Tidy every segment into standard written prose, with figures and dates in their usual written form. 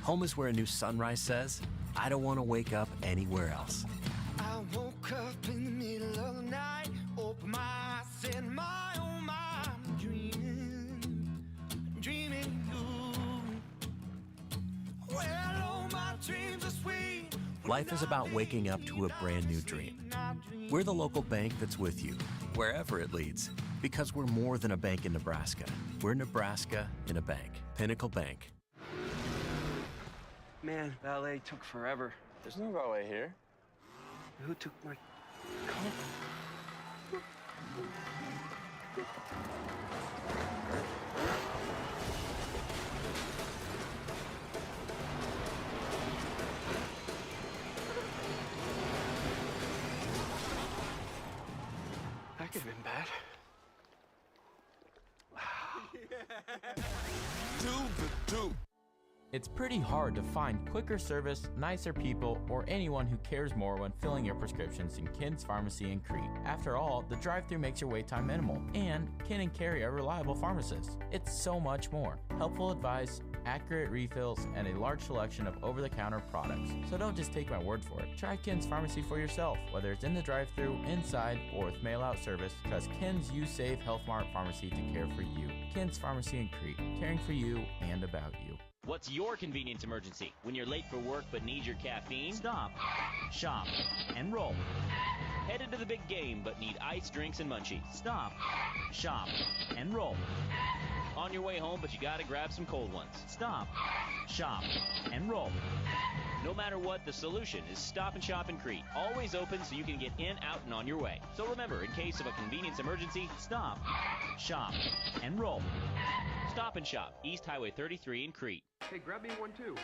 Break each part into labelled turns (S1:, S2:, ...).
S1: Home is where a new sunrise says, I don't want to wake up anywhere else.
S2: I woke up in the middle of the night, opened my eyes and my own mind, dreaming you. Well, all my dreams are sweet.
S1: Life is about waking up to a brand new dream. We're the local bank that's with you, wherever it leads, because we're more than a bank in Nebraska. We're Nebraska in a bank. Pinnacle Bank.
S3: Man, valet took forever.
S4: There's no valet here.
S3: Who took my car? That could have been bad.
S5: It's pretty hard to find quicker service, nicer people, or anyone who cares more when filling your prescriptions in Kin's Pharmacy in Crete. After all, the drive-thru makes your wait time minimal, and Kin and Carrie are reliable pharmacists. It's so much more. Helpful advice, accurate refills, and a large selection of over-the-counter products. So don't just take my word for it. Try Kin's Pharmacy for yourself, whether it's in the drive-thru, inside, or with mail-out service. Trust Kin's You Save Health Mart Pharmacy to care for you. Kin's Pharmacy in Crete, caring for you and about you.
S6: What's your convenience emergency? When you're late for work but need your caffeine? Stop, shop, and roll. Headed to the big game but need ice, drinks, and munchies? Stop, shop, and roll. On your way home but you gotta grab some cold ones? Stop, shop, and roll. No matter what, the solution is Stop and Shop in Crete. Always open so you can get in, out, and on your way. So remember, in case of a convenience emergency, stop, shop, and roll. Stop and Shop, East Highway 33 in Crete.
S3: Hey, grab me one too.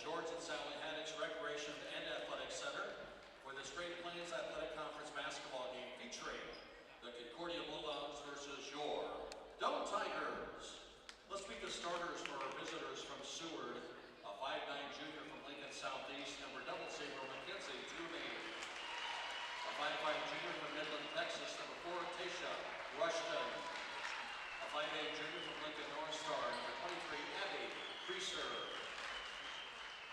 S4: George and Sally Haddix Recreation and Athletics Center for this Great Plains Athletic Conference basketball game featuring the Concordia Bulldogs versus your Doane Tigers. Let's meet the starters for our visitors from Seward, a 5'9" junior from Lincoln Southeast, number double saber McKenzie, 2 a 5'5" junior from Midland, Texas, number 4 Tasha Rushton, a 5'8" junior from Lincoln North Star, number 23 Abby Creaser,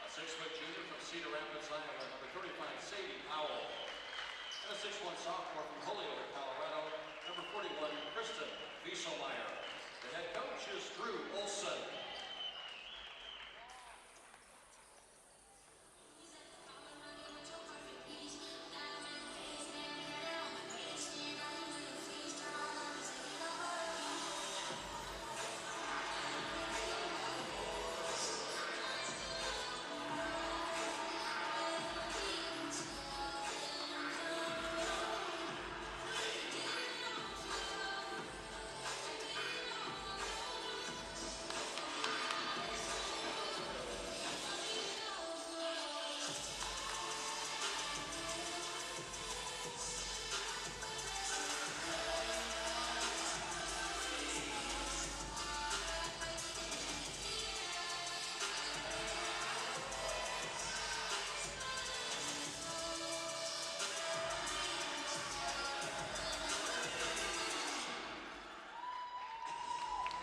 S4: a 6-foot junior from Cedar Rapids, Iowa, number 35 Sadie Powell, and a 6'1" sophomore from Holyoke, Colorado, number 41 Kristen Wieselmeyer. The head coach is Drew Olson.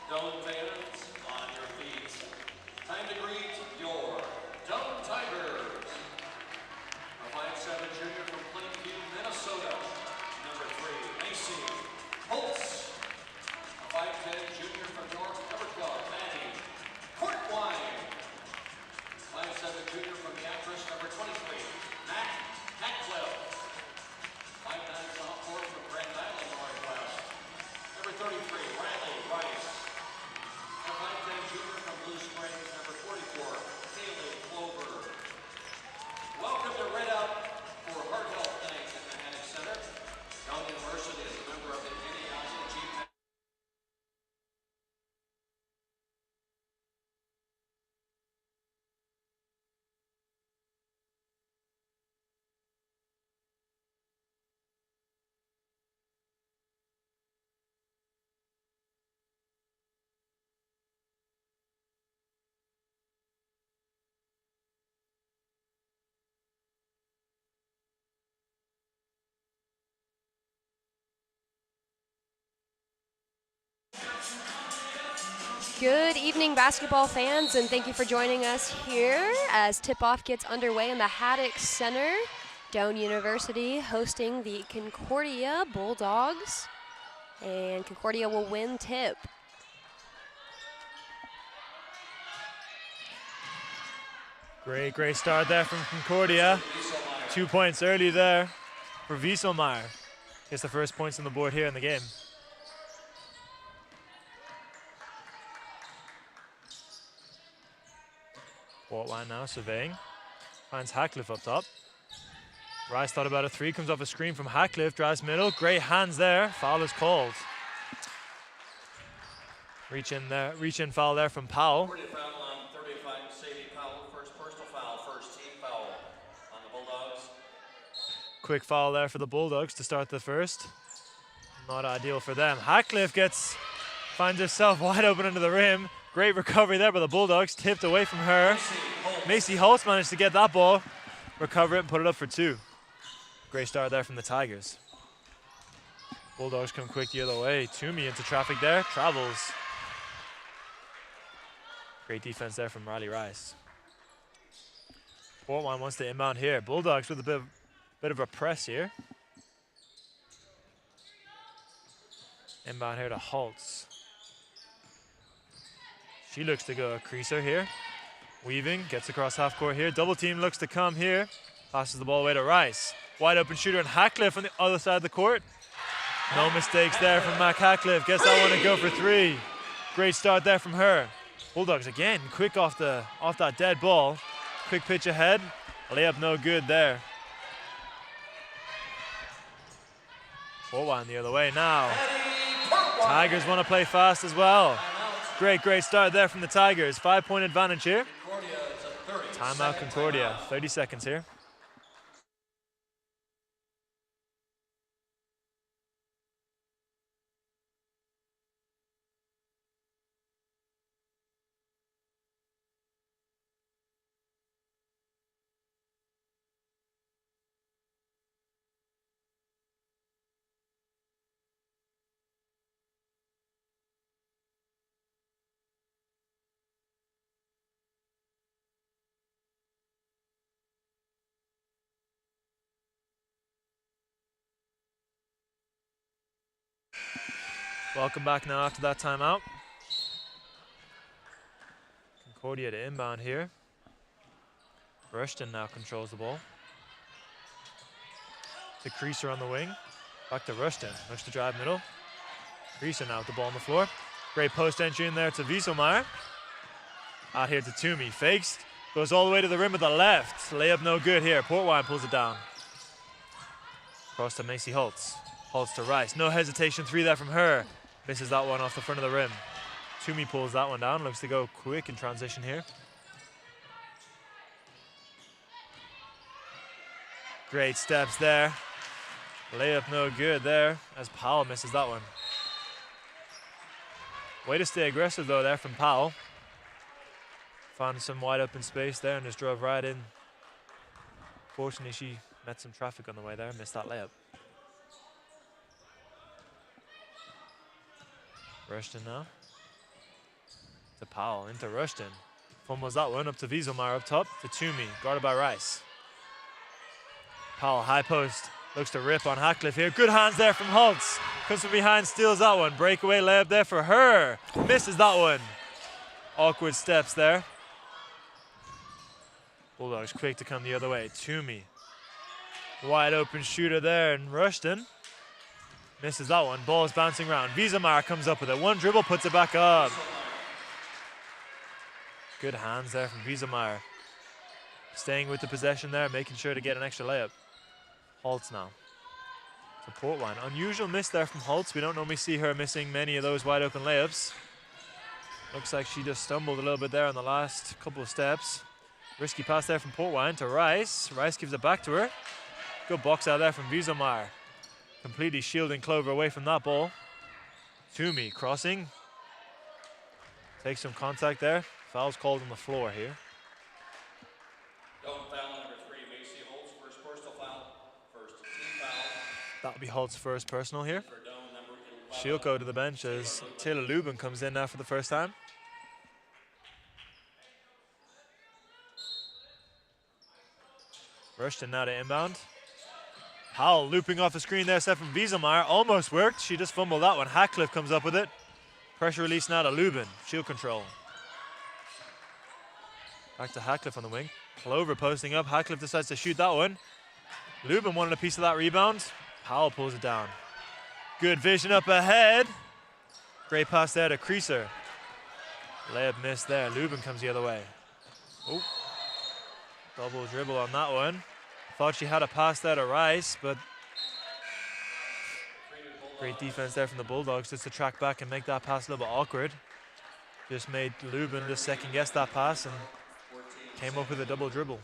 S4: Doane fans, on your feet. Time to greet your Doane Tigers. A 5'7" junior from Plainview, Minnesota, number 3 Macy Holtz. A 5'10" junior from North Everclubb, Maddie Courtwine. 5'7" junior from Beatrice, number 23 Matt Hatcliffe. 5'9" sophomore from Grand Island Northwest, number 33 Riley Rice. A 5'10" junior from Blue Springs, number 44, Kaylee Clover. Welcome to Red Up for Heart Health Night at the Haddix Center. Doane University is a member of the NAIG.
S7: Good evening, basketball fans, and thank you for joining us here as tip-off gets underway in the Haddix Center. Doane University hosting the Concordia Bulldogs, and Concordia will win tip.
S8: Great start there from Concordia. 2 points early there for Wieselmeyer. Gets the first points on the board here in the game. Courtwine now surveying. Finds Hatcliffe up top. Rice thought about a three, comes off a screen from Hatcliffe, drives middle. Great hands there. Foul is called. Reach in foul there from Powell.
S4: Foul on 35 Sadie Powell, first personal foul, first team foul on the Bulldogs.
S8: Quick foul there for the Bulldogs to start the first. Not ideal for them. Hatcliffe finds herself wide open under the rim. Great recovery there by the Bulldogs, tipped away from her. Macy Holtz managed to get that ball, recover it, and put it up for 2. Great start there from the Tigers. Bulldogs come quick the other way. Toomey into traffic there, travels. Great defense there from Riley Rice. Courtwine wants to inbound here. Bulldogs with a bit of a press here. Inbound here to Holtz. She looks to go creaser here. Weaving, gets across half court here. Double team looks to come here. Passes the ball away to Rice. Wide open shooter and Hatcliffe on the other side of the court. No mistakes there from Mac Hatcliffe. Gets that one and go for 3. Great start there from her. Bulldogs again, quick off that dead ball. Quick pitch ahead. Layup no good there. Courtwine the other way now. Tigers want to play fast as well. Great start there from the Tigers. 5-point advantage here. Timeout Concordia, 30 seconds here. Welcome back now after that timeout. Concordia to inbound here. Rushton now controls the ball. To Creaser on the wing. Back to Rushton. Looks to drive middle. Creaser now with the ball on the floor. Great post entry in there to Wieselmeyer. Out here to Toomey. Fakes. Goes all the way to the rim with the left. Layup no good here. Portwine pulls it down. Across to Macy Holtz. Holtz to Rice. No hesitation. Three there from her. Misses that one off the front of the rim. Toomey pulls that one down. Looks to go quick in transition here. Great steps there. Layup no good there as Powell misses that one. Way to stay aggressive though there from Powell. Found some wide open space there and just drove right in. Fortunately she met some traffic on the way there and missed that layup. Rushton now. To Powell, into Rushton. Fumbles that one up to Wieselmeyer up top. To Toomey, guarded by Rice. Powell, high post. Looks to rip on Hackcliffe here. Good hands there from Holtz. Comes from behind, steals that one. Breakaway layup there for her. Misses that one. Awkward steps there. Bulldogs quick to come the other way. Toomey. Wide open shooter there and Rushton. Misses that one. Ball is bouncing around. Wieselmeyer comes up with it. One dribble, puts it back up. Good hands there from Wieselmeyer. Staying with the possession there, making sure to get an extra layup. Holtz now. To Portwine. Unusual miss there from Holtz. We don't normally see her missing many of those wide open layups. Looks like she just stumbled a little bit there on the last couple of steps. Risky pass there from Portwine to Rice. Rice gives it back to her. Good box out there from Wieselmeyer. Completely shielding Clover away from that ball. Toomey crossing. Takes some contact there. Foul's called on the floor here.
S4: Don't foul number 3, Macy Holtz, first personal foul. First team foul.
S8: That'll be Holt's first personal here. She'll go to the bench as Taylor Lubin comes in now for the first time. Rushton now to inbound. Powell looping off the screen there, set from Wieselmeyer. Almost worked. She just fumbled that one. Hackcliffe comes up with it. Pressure release now to Lubin. Shield control. Back to Hackcliffe on the wing. Clover posting up. Hackcliffe decides to shoot that one. Lubin wanted a piece of that rebound. Powell pulls it down. Good vision up ahead. Great pass there to Creaser. Layup missed there. Lubin comes the other way. Oh. Double dribble on that one. Thought she had a pass there to Rice, but great defense there from the Bulldogs just to track back and make that pass a little bit awkward. Just made Lubin just second guess that pass and came up with a double dribble.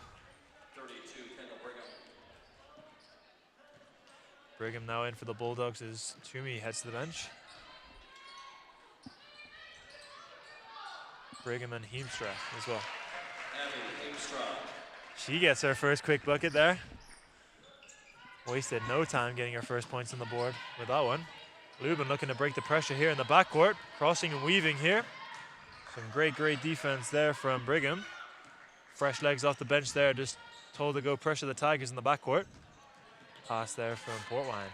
S8: Brigham now in for the Bulldogs as Toomey heads to the bench. Brigham and Heemstra as well. She gets her first quick bucket there. Wasted no time getting her first points on the board with that one. Lubin looking to break the pressure here in the backcourt. Crossing and weaving here. Some great defense there from Brigham. Fresh legs off the bench there, just told to go pressure the Tigers in the backcourt. Pass there from Portwine.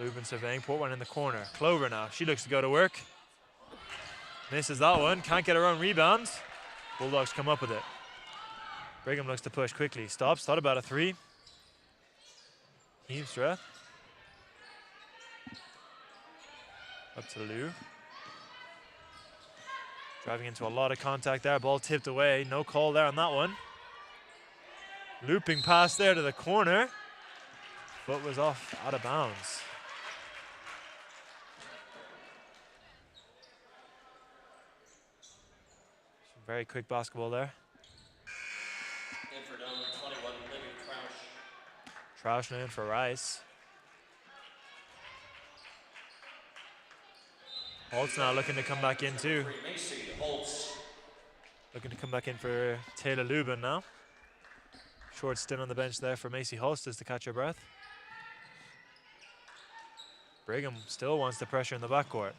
S8: Lubin surveying, Portwine in the corner. Clover now, she looks to go to work. Misses that one, can't get her own rebound. Bulldogs come up with it. Brigham looks to push quickly, stops, thought about a three. Heemstra. Up to Lou. Driving into a lot of contact there, ball tipped away, no call there on that one. Looping pass there to the corner. Foot was off, out of bounds. Some very quick basketball there.
S4: In for down 21, Livy Crouch.
S8: Troushing in for Rice. Holtz now looking to come back in too.
S4: Macy Holtz.
S8: Looking to come back in for Taylor Lubin now. Short stint on the bench there for Macy Holtz just to catch her breath. Brigham still wants the pressure in the backcourt.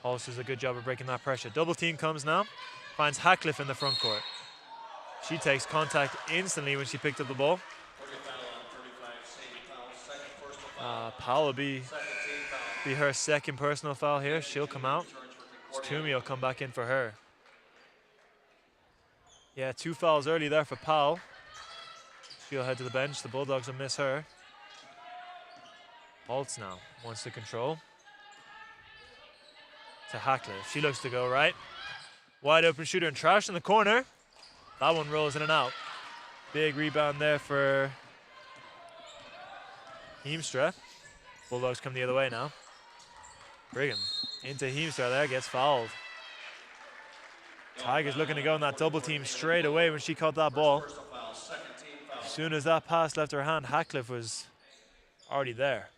S8: Holtz does a good job of breaking that pressure. Double team comes now. Finds Hackcliffe in the front court. She takes contact instantly when she picked up the ball. Powell will be her second personal foul here. She'll come out. Toomey will come back in for her. Yeah, 2 fouls early there for Powell. She'll head to the bench. The Bulldogs will miss her. Holtz now wants to control. To Hackcliffe. She looks to go right. Wide open shooter and Trash in the corner. That one rolls in and out. Big rebound there for Heemstra. Bulldogs come the other way now. Brigham into Heemstra there, gets fouled. Tigers looking to go in that double team straight away when she caught that ball. As soon as that pass left her hand, Hackcliffe was already there.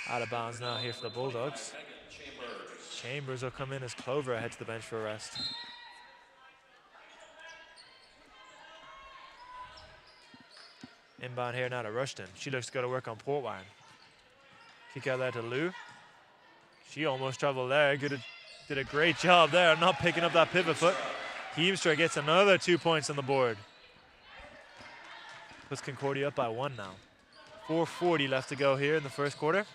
S8: Out of bounds now here for the Bulldogs. Chambers will come in as Clover heads to the bench for a rest. Inbound here now to Rushton. She looks to go to work on Portwine. Kick out there to Lou. She almost traveled there. Did a great job there, not picking up that pivot foot. Heemstra gets another 2 points on the board. Puts Concordia up by 1 now. 4:40 left to go here in the first quarter.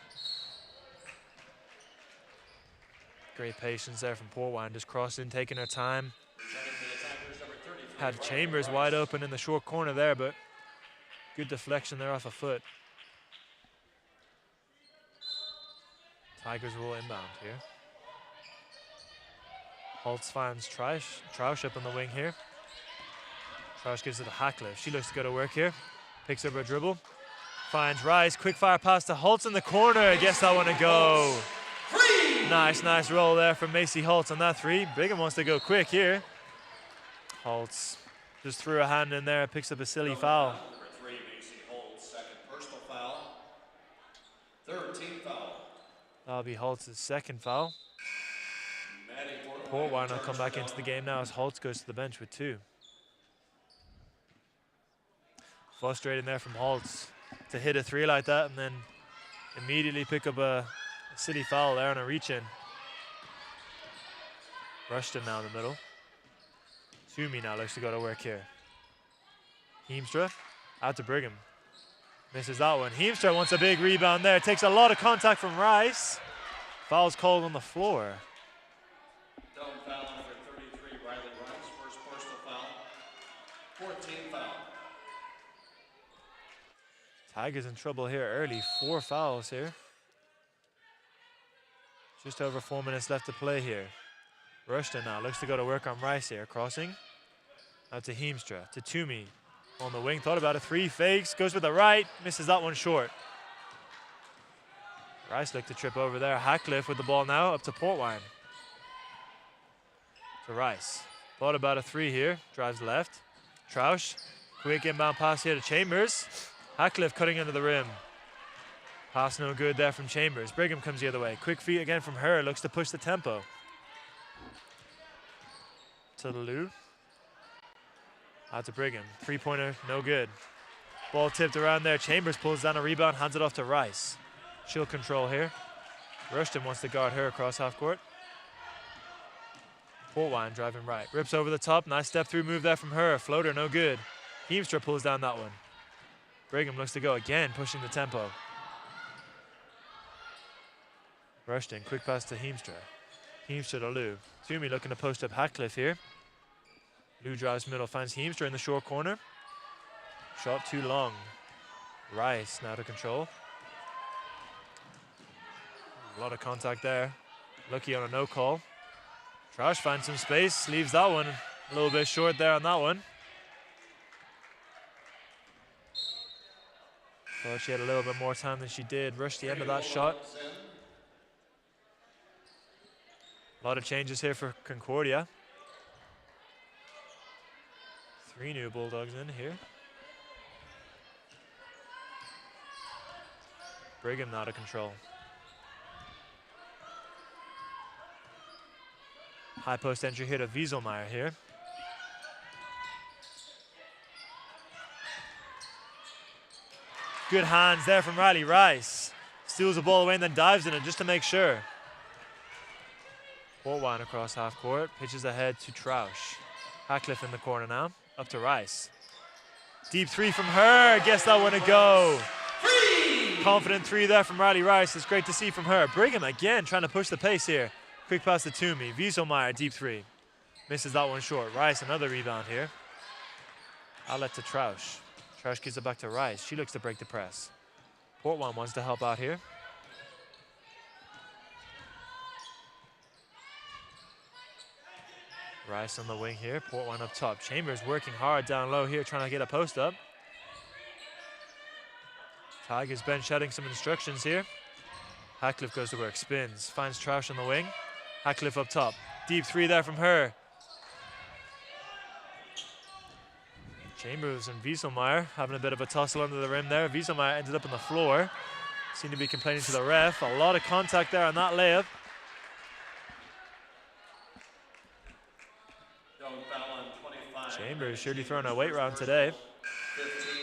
S8: Great patience there from Portwine, just crossing, taking her time. Had Chambers wide open in the short corner there, but good deflection there off a foot. Tigers will inbound here. Holtz finds Troush up on the wing here. Troush gives it to Hackcliffe. She looks to go to work here. Picks up her dribble. Finds Rice. Quick fire pass to Holtz in the corner. Gets that one to go. Nice roll there from Macy Holtz on that 3. Brigham wants to go quick here. Holtz just threw a hand in there. Picks up a silly foul.
S4: Number 3, Macy Holtz, second personal foul. Third team foul.
S8: That'll be Holtz's second foul. Portwine will come back into the game now as Holtz goes to the bench with 2. Frustrating there from Holtz to hit a 3 like that and then immediately pick up a silly foul there on a reach in. Rushton now in the middle. Toomey now looks to go to work here. Heemstra out to Brigham. Misses that one. Heemstra wants a big rebound there. Takes a lot of contact from Rice. Foul's called on the floor.
S4: Down foul number 33, Riley Rice, first personal foul. 14 foul.
S8: Tigers in trouble here early. 4 fouls here. Just over 4 minutes left to play here. Rushton now looks to go to work on Rice here. Crossing. Out to Heemstra. To Toomey. On the wing. Thought about a 3. Fakes. Goes with the right. Misses that one short. Rice looked to trip over there. Hackcliffe with the ball now. Up to Portwine. To Rice. Thought about a 3 here. Drives left. Troush. Quick inbound pass here to Chambers. Hackcliffe cutting under the rim. Pass no good there from Chambers. Brigham comes the other way. Quick feet again from her. Looks to push the tempo. To Lou. Out to Brigham. 3-pointer, no good. Ball tipped around there. Chambers pulls down a rebound, hands it off to Rice. She'll control here. Rushton wants to guard her across half court. Portwine driving right. Rips over the top. Nice step through move there from her. Floater, no good. Heemstra pulls down that one. Brigham looks to go again, pushing the tempo. Rushton, quick pass to Heemstra. Heemstra to Lou. Toomey looking to post up Hackcliffe here. Lou drives middle, finds Heemstra in the short corner. Shot too long. Rice now to control. A lot of contact there. Lucky on a no call. Troush finds some space, leaves that one a little bit short there on that one. Thought she had a little bit more time than she did. Rushed the end of that shot. A lot of changes here for Concordia. 3 new Bulldogs in here. Brigham out of control. High post entry here to Wieselmeyer here. Good hands there from Riley Rice. Steals the ball away and then dives in it just to make sure. Portwine across half court. Pitches ahead to Trausch. Hackcliffe in the corner now. Up to Rice. Deep 3 from her. Guess that one to go. Confident 3 there from Riley Rice. It's great to see from her. Brigham again trying to push the pace here. Quick pass to Toomey. Wieselmeyer, deep 3. Misses that one short. Rice, another rebound here. Outlet to Trausch. Trausch gives it back to Rice. She looks to break the press. Portwine wants to help out here. Rice on the wing here. Portwine up top. Chambers working hard down low here, trying to get a post up. Tigers bench shouting some instructions here. Hackcliffe goes to work, spins, finds Trausch on the wing. Hackcliffe up top. Deep 3 there from her. Chambers and Wieselmeyer having a bit of a tussle under the rim there. Wieselmeyer ended up on the floor. Seemed to be complaining to the ref. A lot of contact there on that layup. Chambers surely throwing a weight round today.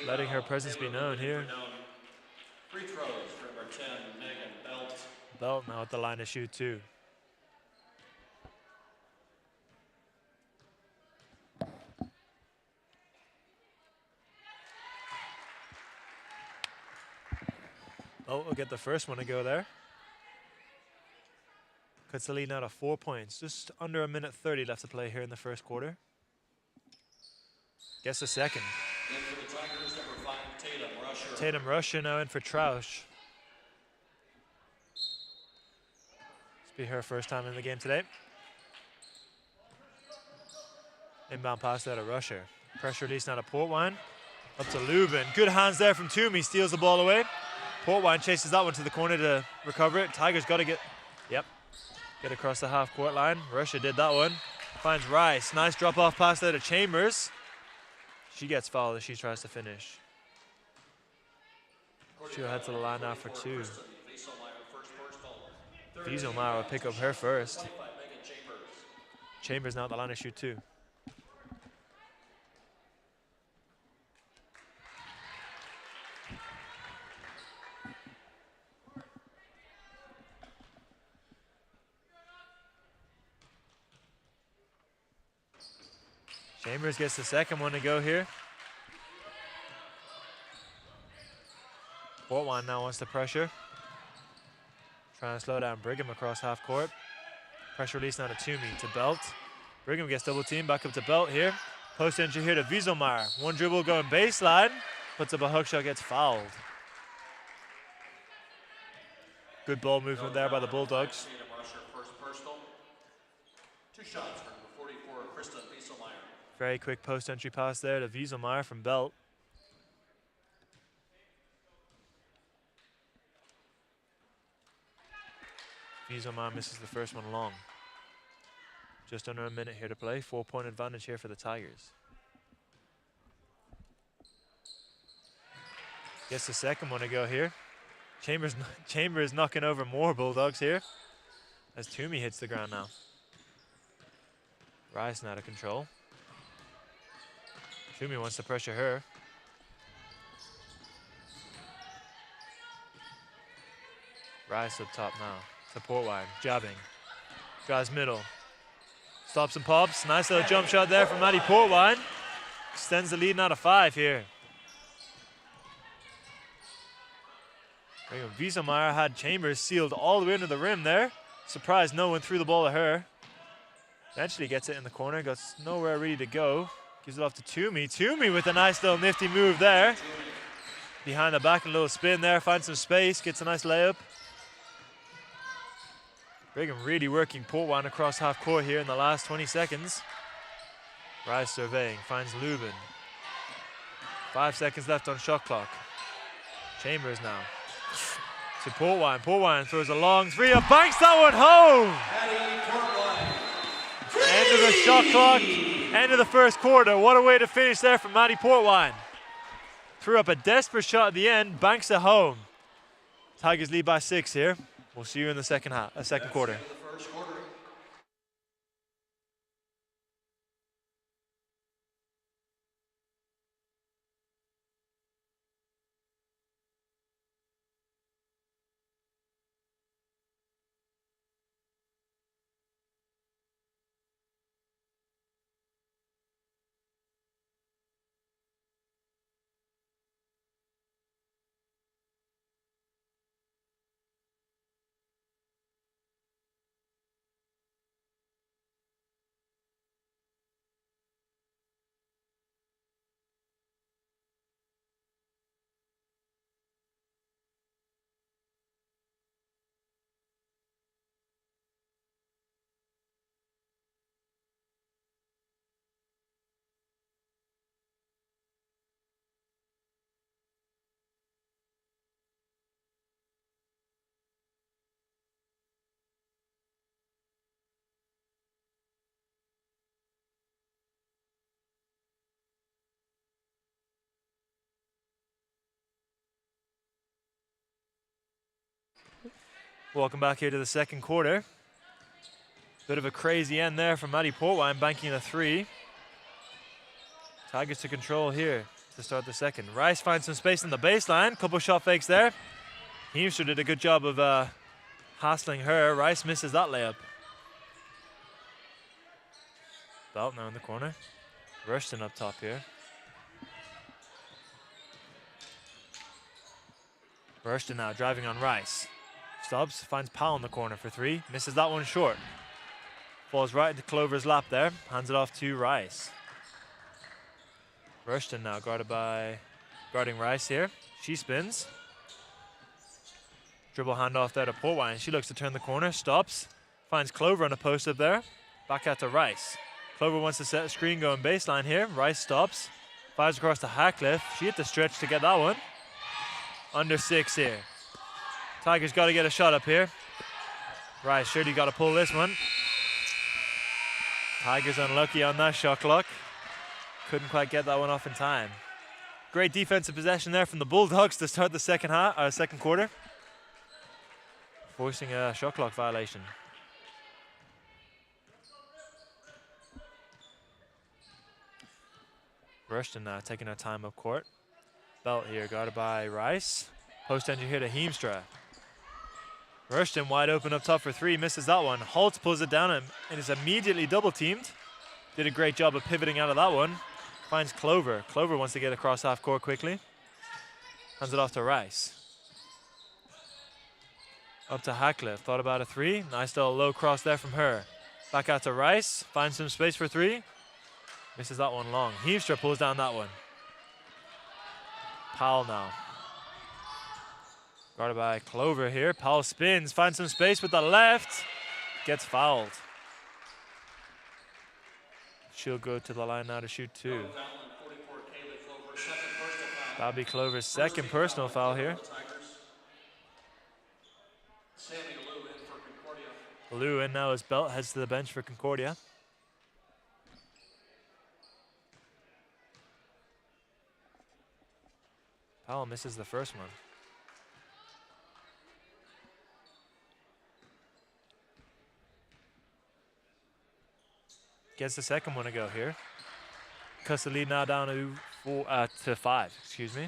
S8: Letting her presence be known here.
S4: Free throws for number 10, Megan Belt.
S8: Belt now at the line to shoot 2. Oh, we'll get the first one to go there. Cuts the lead now to 4 points. Just under 1:30 left to play here in the first quarter. Guess the second.
S4: In for the Tigers, number 5, Tatum Rusher.
S8: Tatum Rusher now in for Trausch. This will be her first time in the game today. Inbound pass there to Rusher. Pressure release now to Portwine. Up to Lubin. Good hands there from Toomey. Steals the ball away. Portwine chases that one to the corner to recover it. Tigers got to get across the half-court line. Rusher did that one. Finds Rice. Nice drop-off pass there to Chambers. She gets fouled as she tries to finish. She'll head to the line now for 2. Wieselmeyer will pick up her first. Chambers now at the line to shoot 2. Chambers gets the second one to go here. Portwine now wants the pressure. Trying to slow down Brigham across half court. Pressure release now to Toomey, to Belt. Brigham gets double teamed, back up to Belt here. Post entry here to Wieselmeyer. One dribble going baseline. Puts up a hook shot, gets fouled. Good ball movement there by the Bulldogs.
S4: 2 shots for number 44, Kristen Wieselmeyer.
S8: Very quick post entry pass there to Wieselmeyer from Belt. Wieselmeyer misses the first one long. Just under a minute here to play. 4-point advantage here for the Tigers. Gets the second one to go here. Chambers knocking over more Bulldogs here as Toomey hits the ground now. Rice out of control. Toomey wants to pressure her. Rice up top now to Portwine, jabbing. Drives middle. Stops and pops. Nice little jump shot there from Maddie Portwine. Extends the lead now to 5 here. Wieselmeyer had Chambers sealed all the way into the rim there. Surprised no one threw the ball at her. Eventually gets it in the corner, got nowhere really to go. Gives it off to Toomey. Toomey with a nice little nifty move there. Behind the back, a little spin there, finds some space, gets a nice layup. Brigham really working Portwine across half court here in the last 20 seconds. Rice surveying, finds Lubin. 5 seconds left on shot clock. Chambers now to Portwine. Portwine throws a long 3 up, banks that one home. End of the shot clock. End of the first quarter. What a way to finish there from Maddie Portwine. Threw up a desperate shot at the end, banks it home. Tigers lead by 6 here. We'll see you in the second quarter. Welcome back here to the second quarter. Bit of a crazy end there from Maddie Portwine, banking a 3. Tigers to control here to start the second. Rice finds some space in the baseline. Couple shot fakes there. Heemster did a good job of hassling her. Rice misses that layup. Belt now in the corner. Rushton up top here. Rushton now driving on Rice. Stubbs finds Powell in the corner for 3. Misses that one short. Falls right into Clover's lap there. Hands it off to Rice. Rushton now guarding Rice here. She spins. Dribble handoff there to Portwine. She looks to turn the corner. Stops. Finds Clover on a post up there. Back out to Rice. Clover wants to set a screen going baseline here. Rice stops. Fires across to Hackcliffe. She hit the stretch to get that one. Under 6 here. Tigers got to get a shot up here. Rice surely got to pull this one. Tigers unlucky on that shot clock. Couldn't quite get that one off in time. Great defensive possession there from the Bulldogs to start the second quarter. Forcing a shot clock violation. Rushton now taking her time up court. Belt here guarded by Rice. Post entry here to Heemstra. Rushton wide open up top for 3, misses that one. Holtz pulls it down and is immediately double teamed. Did a great job of pivoting out of that one. Finds Clover. Clover wants to get across half court quickly. Hands it off to Rice. Up to Hackcliffe. Thought about a 3. Nice little low cross there from her. Back out to Rice. Finds some space for 3. Misses that one long. Heemstra pulls down that one. Powell now. Guarded by Clover here. Powell spins, finds some space with the left. Gets fouled. She'll go to the line now to shoot 2. That'll be Clover's second personal foul here. Lou in now as Belt heads to the bench for Concordia. Powell misses the first one. Gets the second one to go here. Cuts the lead now down to 5, excuse me.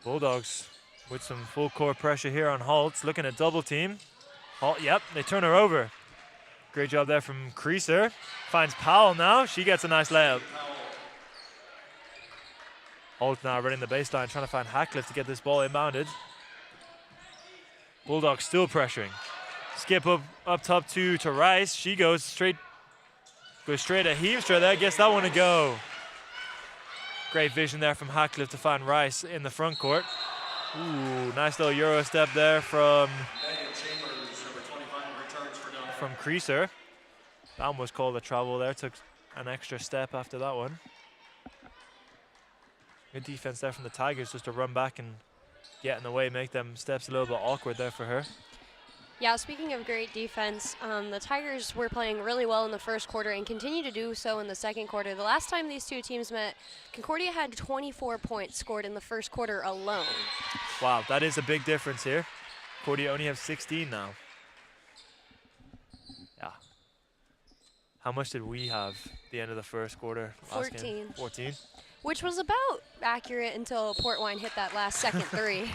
S8: Bulldogs with some full court pressure here on Holtz, looking at double team. Yep, they turn her over. Great job there from Creaser. Finds Powell now, she gets a nice layup. Holtz now running the baseline, trying to find Hackcliffe to get this ball inbounded. Bulldogs still pressuring. Skip up top to Rice. She goes straight at Heemstra there. Gets that one to go. Great vision there from Hackcliffe to find Rice in the front court. Ooh, nice little Euro step there from Creaser. That one was called a travel there. Took an extra step after that one. Good defense there from the Tigers just to run back and get in the way, make them steps a little bit awkward there for her.
S7: Yeah, speaking of great defense, the Tigers were playing really well in the first quarter and continue to do so in the second quarter. The last time these two teams met, Concordia had 24 points scored in the first quarter alone.
S8: Wow, that is a big difference here. Concordia only have 16 now. Yeah. How much did we have at the end of the first quarter?
S7: 14.
S8: 14.
S7: Which was about accurate until Port Wine hit that last second three.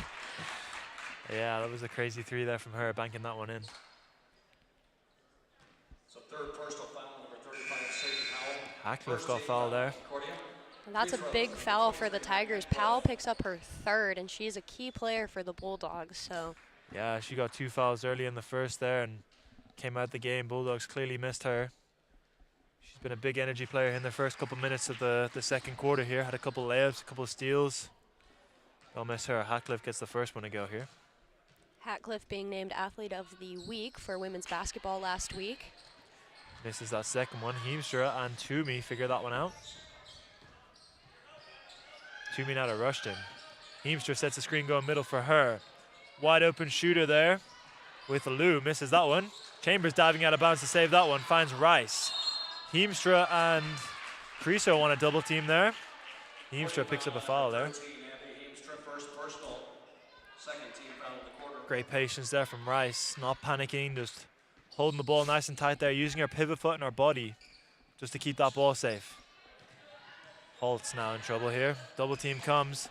S8: Yeah, that was a crazy three there from her, banking that one in.
S4: So third personal foul, number 35, Sadie Powell.
S8: Hackliff got fouled there.
S7: And that's a big foul for the Tigers. Powell picks up her third, and she's a key player for the Bulldogs. So
S8: Yeah, she got 2 fouls early in the first there and came out the game. Bulldogs clearly missed her. She's been a big energy player in the first couple minutes of the second quarter here. Had a couple layups, a couple of steals. They'll miss her. Hackliff gets the first one to go here.
S7: Hatcliffe being named Athlete of the Week for women's basketball last week.
S8: Misses that second one. Heemstra and Toomey figure that one out. Toomey now to Rushton. Heemstra sets the screen going middle for her. Wide open shooter there with Lou. Misses that one. Chambers diving out of bounds to save that one. Finds Rice. Heemstra and Creaser want a double team there. Heemstra picks up a foul there. Great patience there from Rice. Not panicking, just holding the ball nice and tight there, using her pivot foot and her body just to keep that ball safe. Holtz now in trouble here. Double team comes.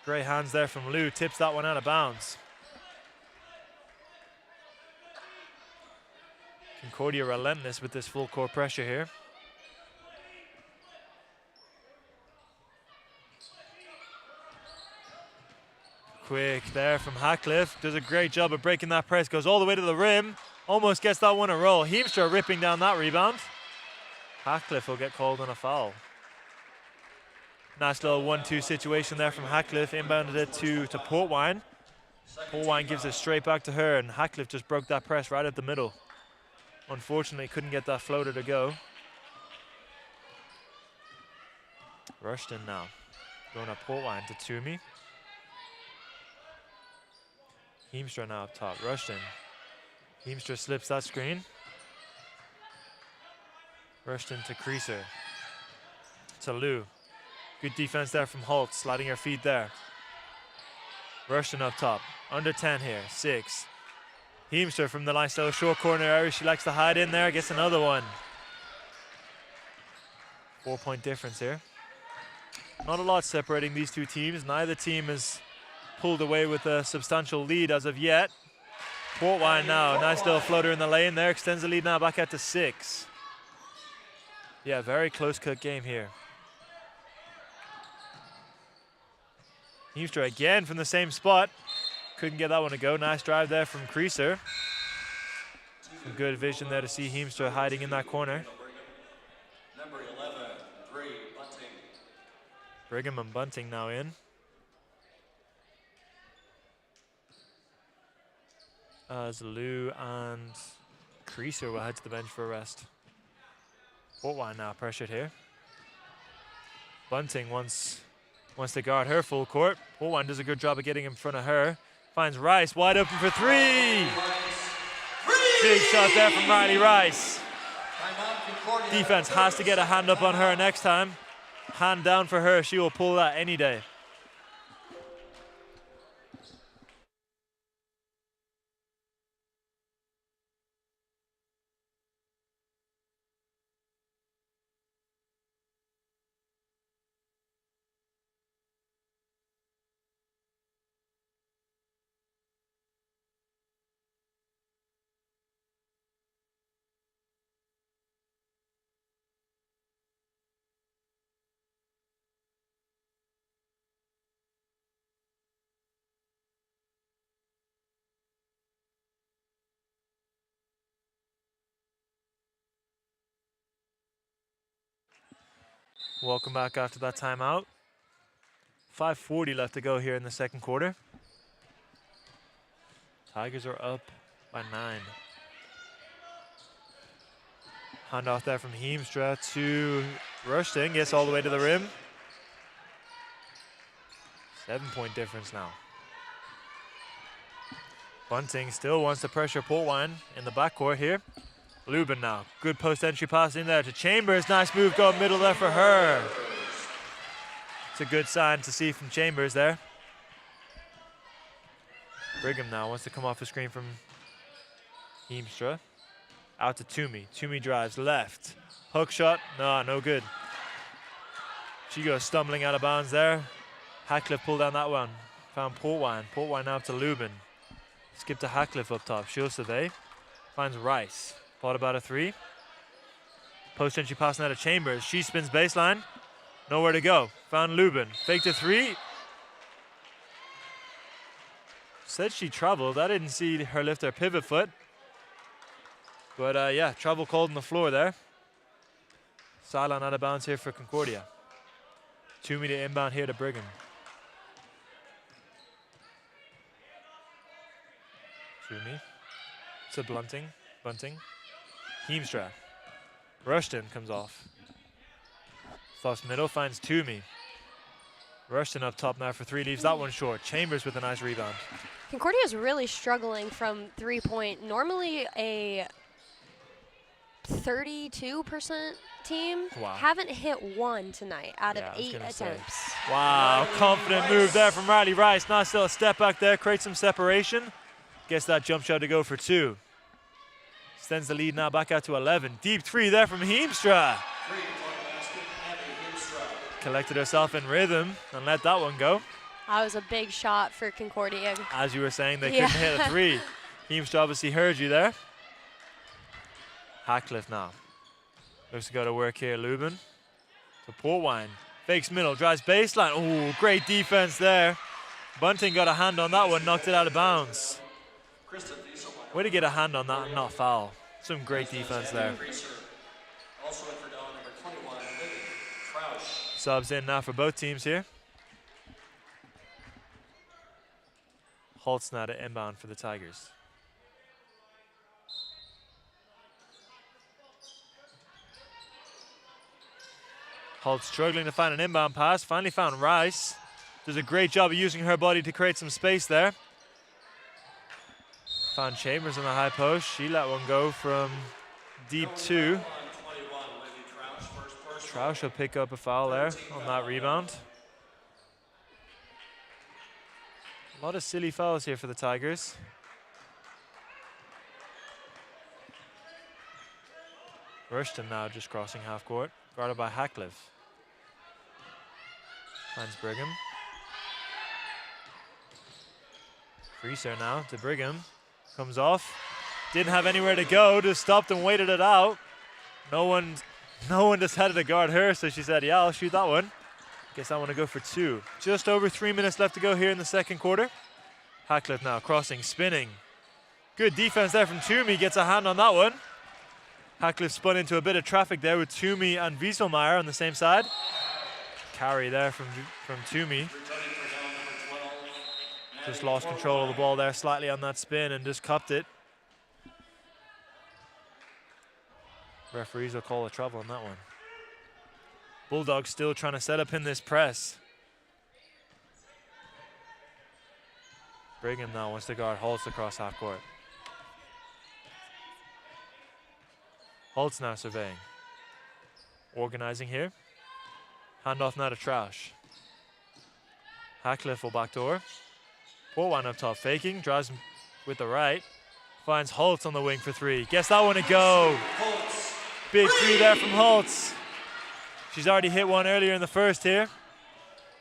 S8: Great hands there from Lou. Tips that one out of bounds. Concordia relentless with this full court pressure here. Quick there from Hackliff. Does a great job of breaking that press. Goes all the way to the rim. Almost gets that one a roll. Heemstra ripping down that rebound. Hackliff will get called on a foul. Nice little 1-2 situation there from Hackliff. Inbounded it to Port Wine. Port Wine gives it straight back to her, and Hackliff just broke that press right at the middle. Unfortunately, couldn't get that floater to go. Rushton now. Going up Port Wine to Toomey. Heemstra now up top. Rushton. Heemstra slips that screen. Rushton to Creaser. To Lou. Good defense there from Holt, sliding her feet there. Rushton up top. Under 10 here. 6. Heemstra from the nice little short corner area. She likes to hide in there. Gets another one. 4-point difference here. Not a lot separating these two teams. Neither team has pulled away with a substantial lead as of yet. Port Wine now, nice little floater in the lane there, extends the lead now back out to 6. Yeah, very close cut game here. Heemstra again from the same spot. Couldn't get that one to go. Nice drive there from Creaser. Some good vision there to see Heemstra hiding in that corner.
S4: Number 11, Bree Bunting.
S8: Brigham and Bunting now in. As Lou and Creaser will head to the bench for a rest. Port Wine now pressured here. Bunting wants to guard her full court. Port Wine does a good job of getting in front of her. Finds Rice wide open for 3. Big shot there from Riley Rice. Defense has to get a hand up on her next time. Hand down for her. She will pull that any day. Welcome back after that timeout. 5:40 left to go here in the second quarter. Tigers are up by 9. Handoff there from Heemstra to Rushton. Gets all the way to the rim. 7-point difference now. Bunting still wants to pressure Portwine in the backcourt here. Lubin now. Good post entry pass in there to Chambers. Nice move going middle there for her. It's a good sign to see from Chambers there. Brigham now wants to come off the screen from Heemstra. Out to Toomey. Toomey drives left. Hook shot. No good. She goes stumbling out of bounds there. Hackcliffe pulled down that one. Found Portwine. Portwine now to Lubin. Skip to Hackcliffe up top. She'll survey. Finds Rice. Thought about a three. Post entry pass now to Chambers. She spins baseline. Nowhere to go. Found Lubin. Faked a three. Said she traveled. I didn't see her lift her pivot foot. But yeah, travel called on the floor there. Sideline out of bounds here for Concordia. Toomey to inbound here to Brigham. Toomey to Bunting. Heemstra. Rushton comes off. Floss middle, finds Toomey. Rushton up top now for three, leaves that one short. Chambers with a nice rebound.
S7: Concordia is really struggling from 3-point. Normally a 32% team.
S8: Wow.
S7: Haven't hit one tonight out of 8 attempts.
S8: Wow, confident move there from Riley Rice. Nice little step back there, creates some separation. Gets that jump shot to go for 2. Extends the lead now back out to 11. Deep 3 there from Heemstra. Collected herself in rhythm and let that one go.
S7: That was a big shot for Concordia.
S8: As you were saying, they couldn't hit a 3. Heemstra obviously heard you there. Hackcliffe now. Looks to go to work here, Lubin. To Portwine. Fakes middle, drives baseline. Oh, great defense there. Bunting got a hand on that one, knocked it out of bounds. Way to get a hand on that and not foul. Some great defense there. Subs in now for both teams here. Holtz now to inbound for the Tigers. Holtz struggling to find an inbound pass. Finally found Rice. Does a great job of using her body to create some space there. Found Chambers on the high post. She let one go from deep 2. Troush will pick up a foul there on that rebound. A lot of silly fouls here for the Tigers. Rushton now just crossing half court, guarded by Hackcliffe. Finds Brigham. Freeser now to Brigham. Comes off. Didn't have anywhere to go, just stopped and waited it out. No one decided to guard her, so she said, yeah, I'll shoot that one. Guess I want to go for 2. Just over 3 minutes left to go here in the second quarter. Hackcliffe now crossing, spinning. Good defense there from Toomey, gets a hand on that one. Hackcliffe spun into a bit of traffic there with Toomey and Wieselmeyer on the same side. Carry there from Toomey. Just lost control of the ball there slightly on that spin and just cupped it. Referees will call a travel on that one. Bulldogs still trying to set up in this press. Brigham now wants to guard Holtz across half court. Holtz now surveying. Organizing here. Handoff now to Troush. Hackcliffe will backdoor. Portwine up top, faking, drives with the right. Finds Holtz on the wing for 3. Gets that one to go. Big 3 there from Holtz. She's already hit one earlier in the first here.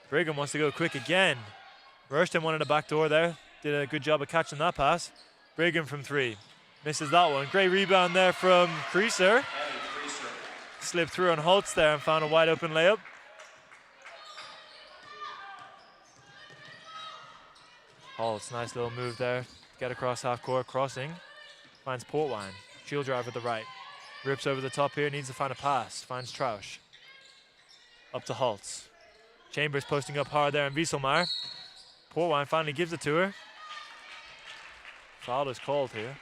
S8: Brigham wants to go quick again. Rushton wanted a backdoor there. Did a good job of catching that pass. Brigham from 3. Misses that one. Great rebound there from Creaser. Slipped through on Holtz there and found a wide open layup. Holtz, nice little move there. Get across half court, crossing. Finds Portwine. Shield drive with the right. Rips over the top here, needs to find a pass. Finds Troush. Up to Holtz. Chambers posting up hard there and Wieselmeyer. Portwine finally gives it to her. Foul is called here.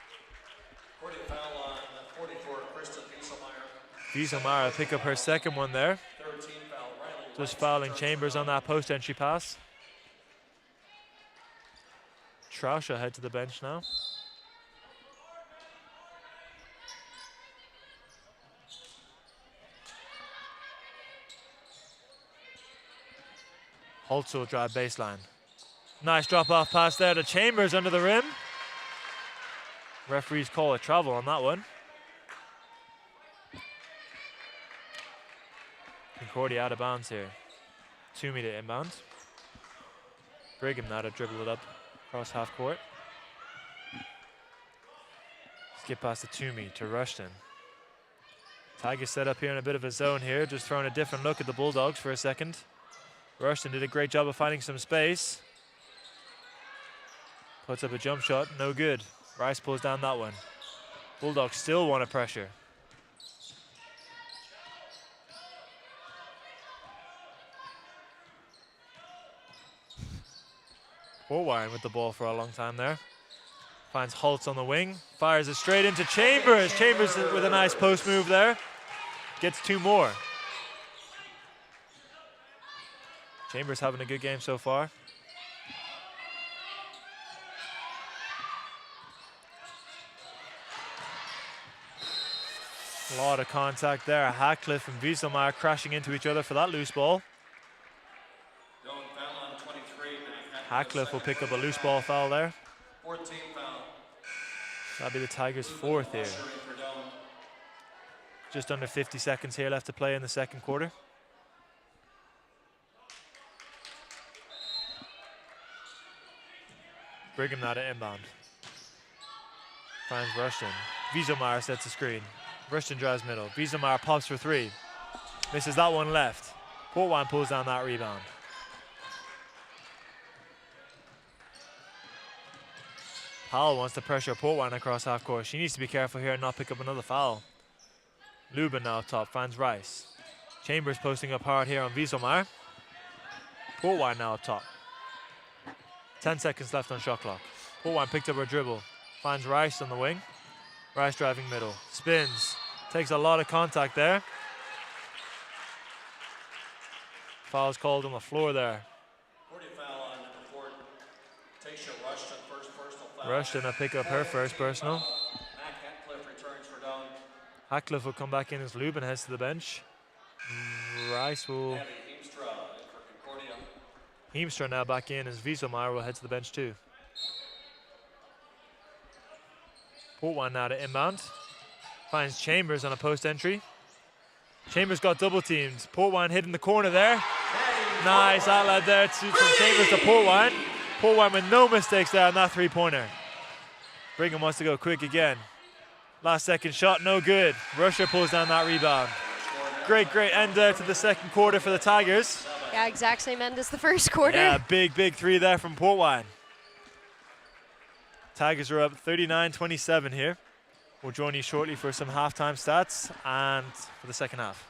S8: Wieselmeyer will pick up her second one there. Just fouling Chambers on that post entry pass. Trauscher head to the bench now. Holtz will drive baseline. Nice drop-off pass there to Chambers under the rim. Referees call a travel on that one. Concordia out of bounds here. Toomey to inbound. Brigham now to dribble it up across half court. Skip past to Toomey to Rushton. Tigers set up here in a bit of a zone here, just throwing a different look at the Bulldogs for a second. Rushton did a great job of finding some space. Puts up a jump shot, no good. Rice pulls down that one. Bulldogs still want to pressure. Portwine with the ball for a long time there. Finds Holtz on the wing, fires it straight into Chambers. Chambers with a nice post move there. Gets 2 more. Chambers having a good game so far. A lot of contact there. Hackcliffe and Wieselmeyer crashing into each other for that loose ball. Hackcliffe will pick up a loose ball foul there.
S4: 14 foul.
S8: That'll be the Tigers' 4th here. Just under 50 seconds here left to play in the second quarter. Brigham now to inbound. Finds Rushton. Wieselmeyer sets the screen. Rushton drives middle. Wieselmeyer pops for 3. Misses that one left. Portwine pulls down that rebound. Powell wants to pressure Portwine across half court. She needs to be careful here and not pick up another foul. Lubin now up top, finds Rice. Chambers posting up hard here on Wieselmeyer. Portwine now up top. 10 seconds left on shot clock. Portwine picked up her dribble. Finds Rice on the wing. Rice driving middle. Spins. Takes a lot of contact there. Foul's called on the floor there. Rushton will pick up her first personal. Hackcliffe will come back in as Lubin heads to the bench. Rice will... Heemstra now back in as Wieselmeyer will head to the bench too. Portwine now to inbound. Finds Chambers on a post entry. Chambers got double teamed. Portwine hit in the corner there. Nice outlet there from Chambers to Portwine. Portwine with no mistakes there on that 3-pointer. Brigham wants to go quick again. Last second shot, no good. Rusher pulls down that rebound. Great end there to the second quarter for the Tigers.
S7: Yeah, exact same end as the first quarter.
S8: Yeah, big 3 there from Portwine. Tigers are up 39-27 here. We'll join you shortly for some halftime stats and for the second half.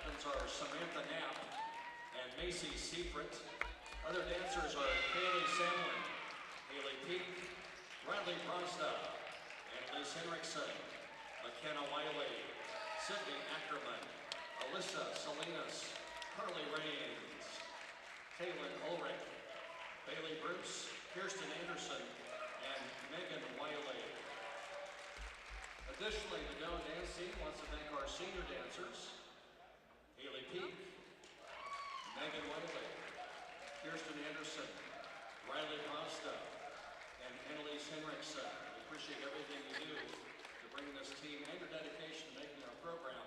S4: captains are Samantha Knapp and Macy Seifert. Other dancers are Kaylee Samlin, Haley Peak, Riley Bronsta, Annalise Henriksen, McKenna Wiley, Sydney Ackerman, Alyssa Salinas, Carly Raines, Kaylin Ulrich, Bailey Bruce, Kirsten Anderson, and Megan Wiley. Additionally, the Doan dance team wants to thank our senior dancers, Haley Peak, Megan Wiley, Kirsten Anderson, Riley Costa, and Annalise Henriksen. We appreciate everything you do to bring this team and your dedication to making our program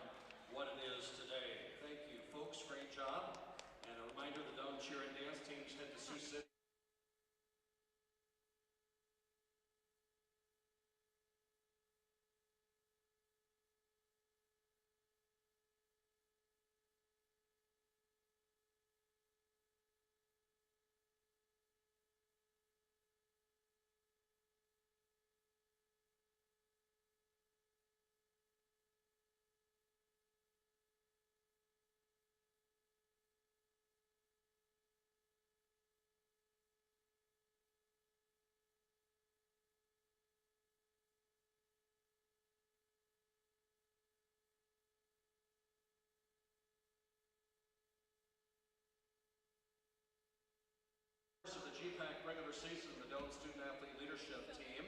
S4: what it is today. Thank you, folks. Great job. And a reminder, the Doan cheer and dance teams head to Sioux City. Of the GPAC regular season, the Doan Student Athlete Leadership Team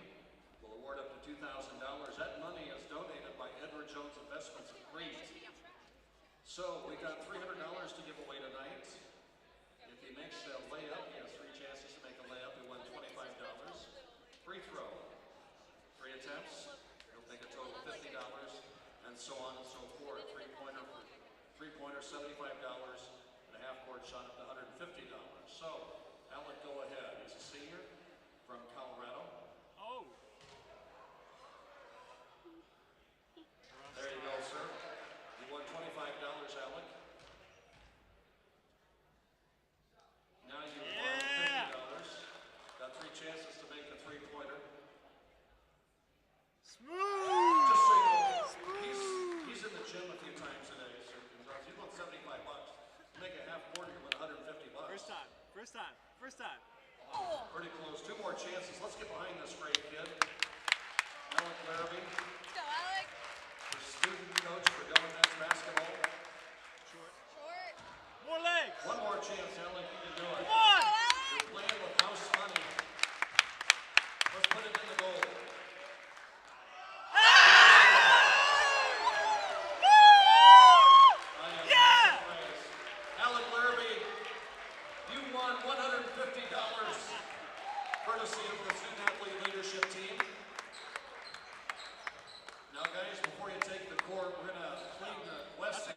S4: will award up to $2,000. That money is donated by Edward Jones Investments of Crete. So we got $300 to give away tonight. If he makes a layup, he has 3 chances to make a layup. He won $25. Free throw, 3 attempts, he'll make a total of $50, and so on and so forth. Three-pointer, $75, and a half-court shot up to $150. So Alec, go ahead. He's a senior from Colorado.
S8: Oh.
S4: There you go, sir. You won $25, Alec. Now you won $50. Got 3 chances to make a three-pointer.
S8: Smooth.
S4: Just so you know, he's in the gym a few times a day, sir. He won $75. Make a half-quarter, you win $150.
S8: First time.
S4: Pretty close. 2 more chances. Let's get behind this great kid. Alec Larrabee.
S9: Go, Alec.
S4: The student coach for Doan men's basketball.
S9: Short.
S8: More legs.
S4: 1 more chance, Alec. You can do it.
S8: Come on.
S4: You're playing with house money. Let's put it in the goal. Alec Larrabee, you won $150 courtesy of the Student Athlete Leadership Team. Now guys, before you take the court, we're going to clean the west end.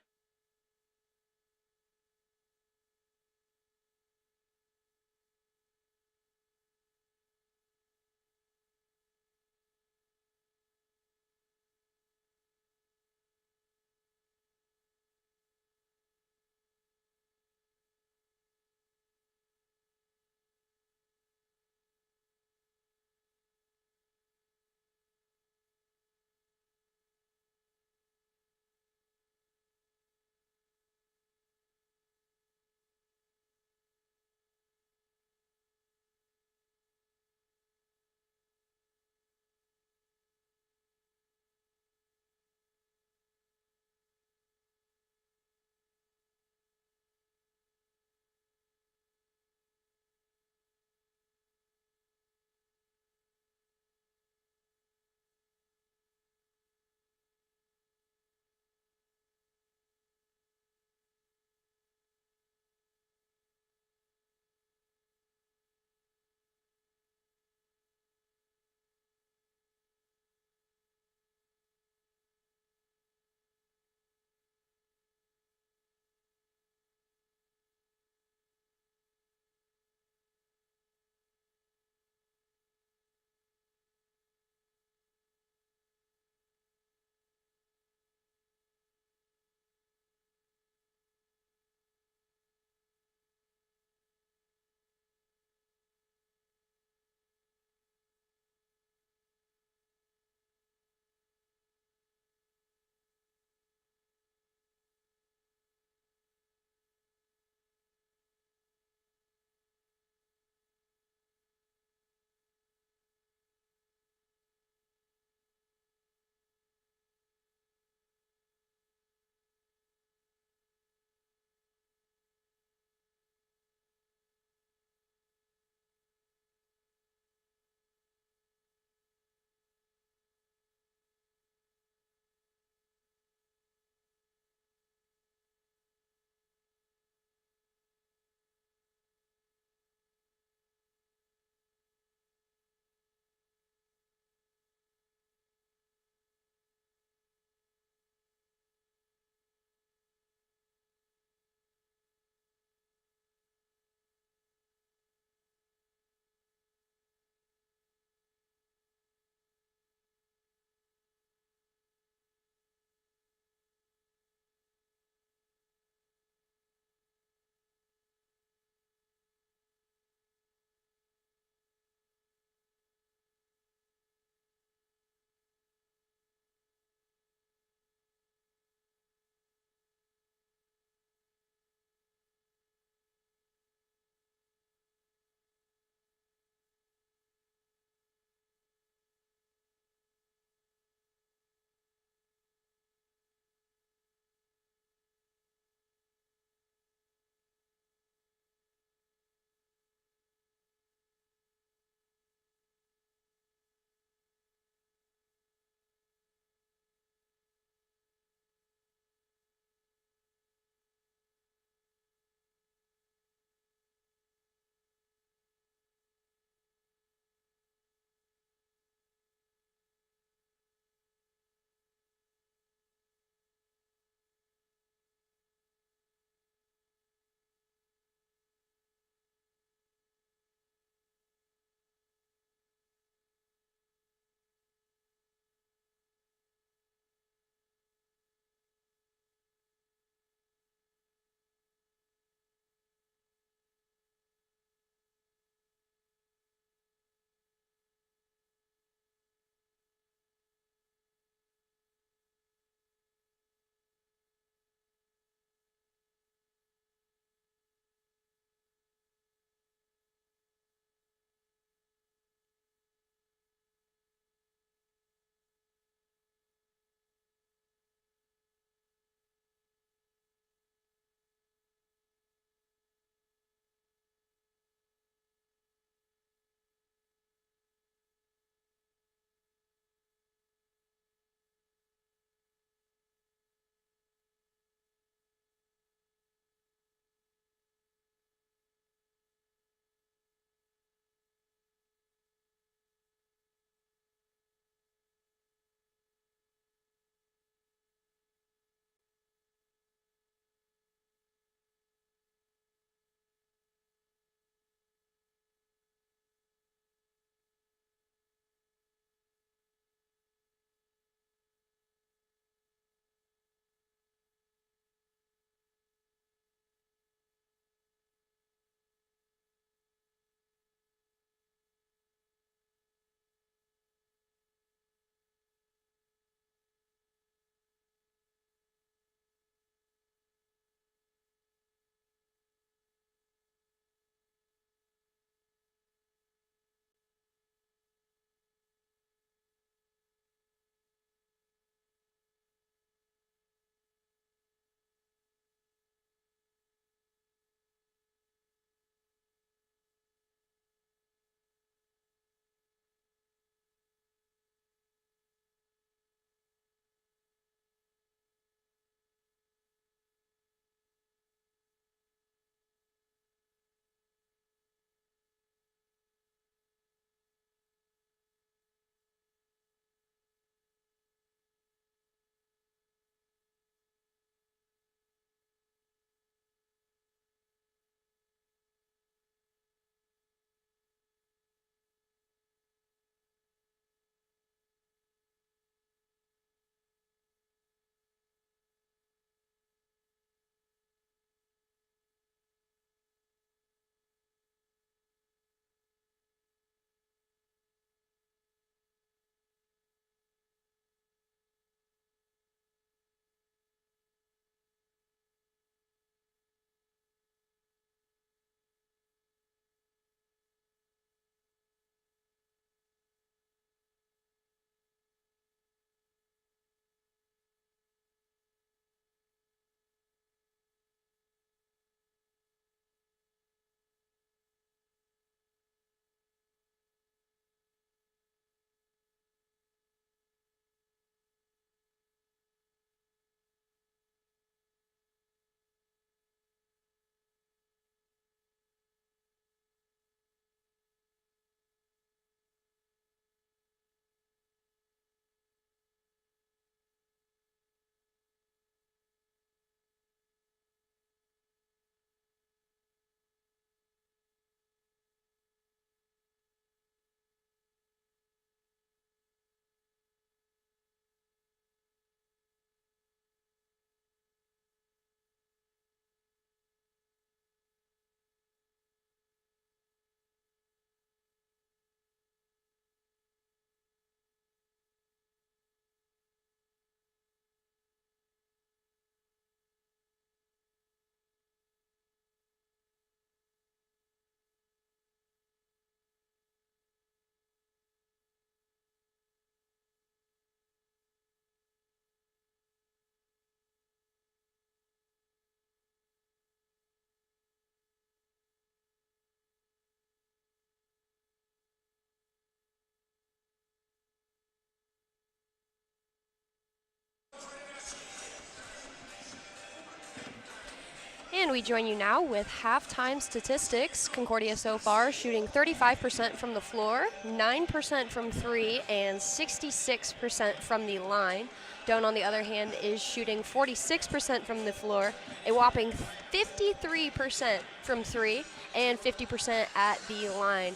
S7: And we join you now with halftime statistics. Concordia so far shooting 35% from the floor, 9% from three, and 66% from the line. Doan, on the other hand, is shooting 46% from the floor, a whopping 53% from three, and 50% at the line.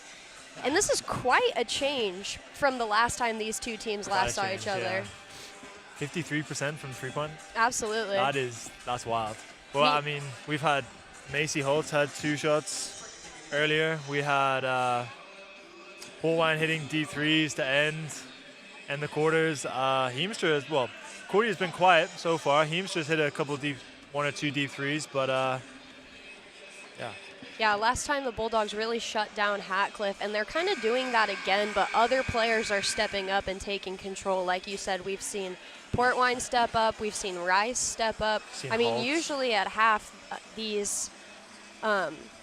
S7: And this is quite a change from the last time these two teams last saw each other.
S8: 53% from three-point.
S7: Absolutely.
S8: That's wild. Well, I mean, we've had Macy Holtz had 2 shots earlier. We had Polwine hitting deep threes to end the quarters. Heemstra, well, Cordy's been quiet so far. Heemstra's hit a couple deep, 1 or 2 deep threes, but yeah.
S7: Yeah, last time the Bulldogs really shut down Hatcliffe, and they're kind of doing that again, but other players are stepping up and taking control. Like you said, we've seen Portwine step up, we've seen Rice step up. I mean,
S8: Holtz.
S7: Usually at half,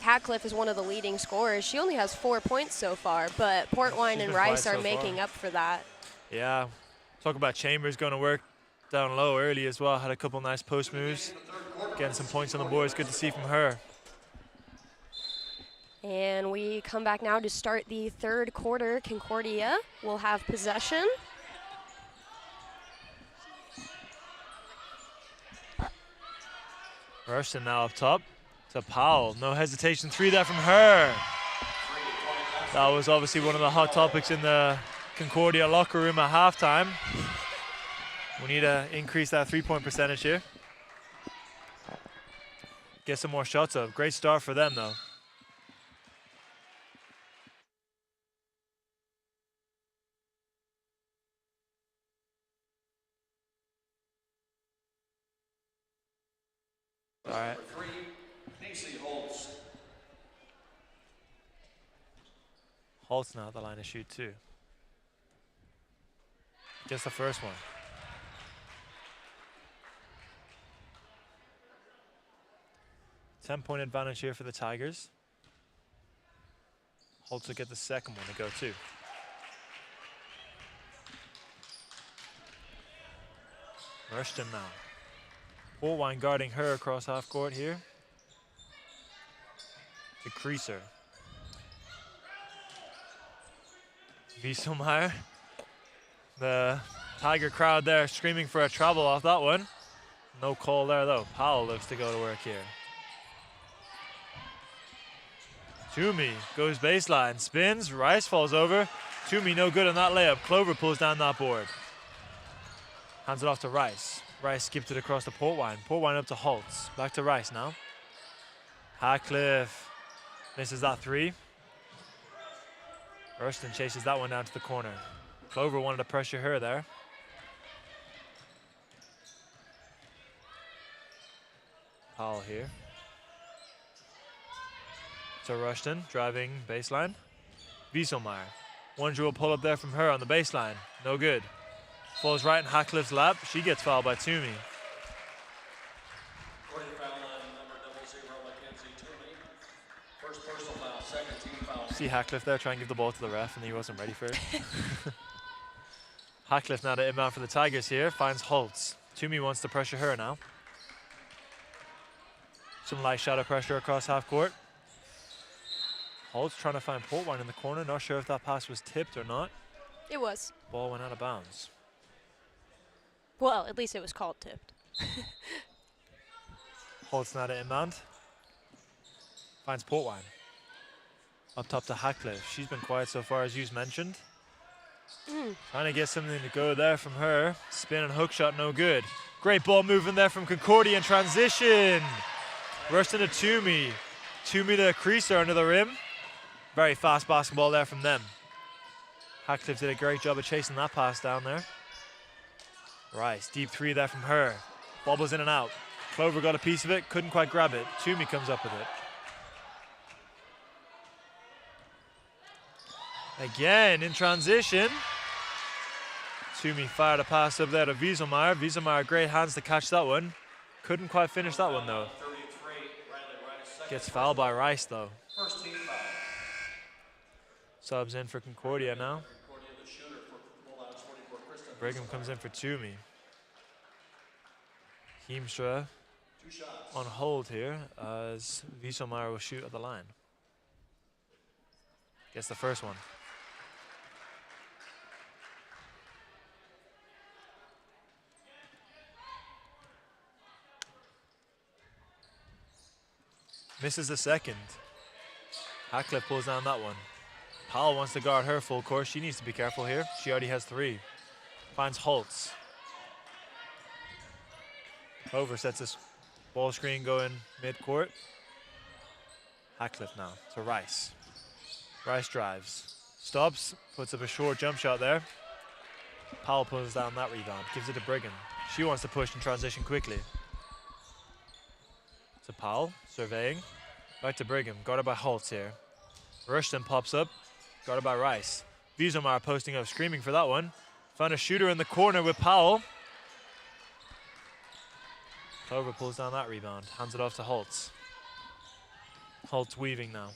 S7: Hatcliffe is one of the leading scorers. She only has 4 points so far, but Portwine and Rice are making up for that.
S8: Yeah. Talk about Chambers going to work down low early as well. Had a couple nice post moves. Getting some points on the board. It's good to see from her.
S7: And we come back now to start the third quarter. Concordia will have possession.
S8: Rushton now up top to Powell. No hesitation, 3 there from her. That was obviously one of the hot topics in the Concordia locker room at halftime. We need to increase that 3-point percentage here. Get some more shots up. Great start for them though. All right. Holtz now at the line to shoot 2. Just the first one. Ten-point advantage here for the Tigers. Holtz will get the second one to go too. Rushton now. Portwine guarding her across half court here. To Creaser. Wieselmeyer. The Tiger crowd there screaming for a travel off that one. No call there though. Powell looks to go to work here. Toomey goes baseline, spins, Rice falls over. Toomey no good on that layup. Clover pulls down that board. Hands it off to Rice. Rice skipped it across to Portwine. Portwine up to Holtz. Back to Rice now. Hatcliffe misses that 3. Rushton chases that one down to the corner. Clover wanted to pressure her there. Powell here. To Rushton, driving baseline. Wieselmeyer. One dribble pull up there from her on the baseline. No good. Falls right in Hatcliffe's lap. She gets fouled by Toomey. See Hatcliffe there try and give the ball to the ref, and he wasn't ready for it. Hatcliffe now to inbound for the Tigers here. Finds Holtz. Toomey wants to pressure her now. Some light shadow pressure across half court. Holtz trying to find Portwine in the corner. Not sure if that pass was tipped or not.
S7: It was.
S8: Ball went out of bounds.
S7: Well, at least it was called tipped.
S8: Holtz now to inbound. Finds Portwine. Up top to Hatcliffe. She's been quiet so far, as you mentioned. Trying to get something to go there from her. Spin and hook shot, no good. Great ball movement there from Concordia in transition. Rushton to Toomey. Toomey to Creaser under the rim. Very fast basketball there from them. Hatcliffe did a great job of chasing that pass down there. Rice, deep 3 there from her. Bobbles in and out. Clover got a piece of it, couldn't quite grab it. Toomey comes up with it. Again in transition. Toomey fired a pass up there to Wieselmeyer. Wieselmeyer, great hands to catch that one. Couldn't quite finish that one though. Gets fouled by Rice though. Subs in for Concordia now. Brigham comes in for Toomey. Heemstra on hold here as Wieselmeyer will shoot at the line. Gets the first one. Misses the second. Hackcliffe pulls down that one. Powell wants to guard her full court. She needs to be careful here. She already has 3. Finds Holtz. Over sets this ball screen going mid-court. Hackcliffe now to Rice. Rice drives. Stops, puts up a short jump shot there. Powell pulls down that rebound, gives it to Brigham. She wants to push and transition quickly. To Powell, surveying. Back to Brigham, guarded by Holtz here. Rushton pops up, guarded by Rice. Wieselmeyer posting up, screaming for that one. Found a shooter in the corner with Powell. Clover pulls down that rebound, hands it off to Holtz. Holtz weaving now.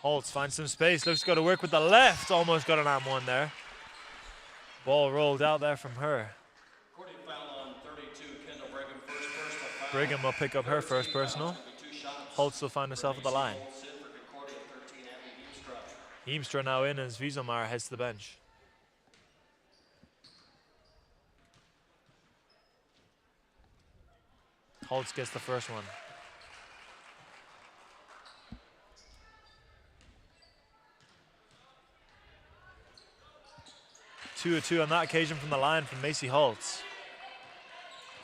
S8: Holtz finds some space, looks to go to work with the left. Almost got an and-one there. Ball rolled out there from her. Brigham will pick up her first personal. Holtz will find herself at the line. Heemstra now in as Wieselmeyer heads to the bench. Holtz gets the first one. Two of 2 on that occasion from the line from Macy Holtz.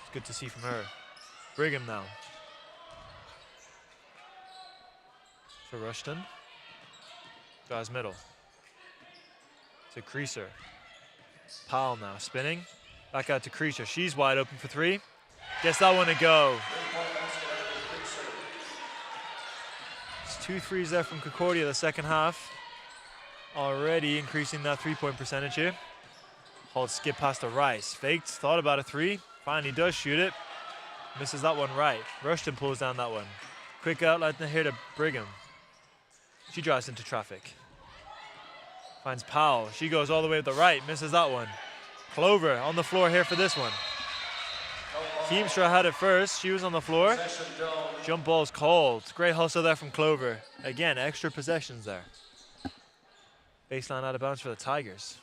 S8: It's good to see from her. Brigham now. To Rushton. Guys middle. To Creaser. Powell now spinning. Back out to Creaser. She's wide open for 3. Gets that one to go. It's 2 threes there from Concordia the second half. Already increasing that 3-point percentage here. Holtz skip past to Rice. Faked, thought about a 3. Finally does shoot it. Misses that one right. Rushton pulls down that one. Quick outlet here to Brigham. She drives into traffic. Finds Powell. She goes all the way to the right. Misses that one. Clover on the floor here for this one. Heemstra had it first. She was on the floor. Jump ball's called. Great hustle there from Clover. Again, extra possessions there. Baseline out of bounds for the Tigers.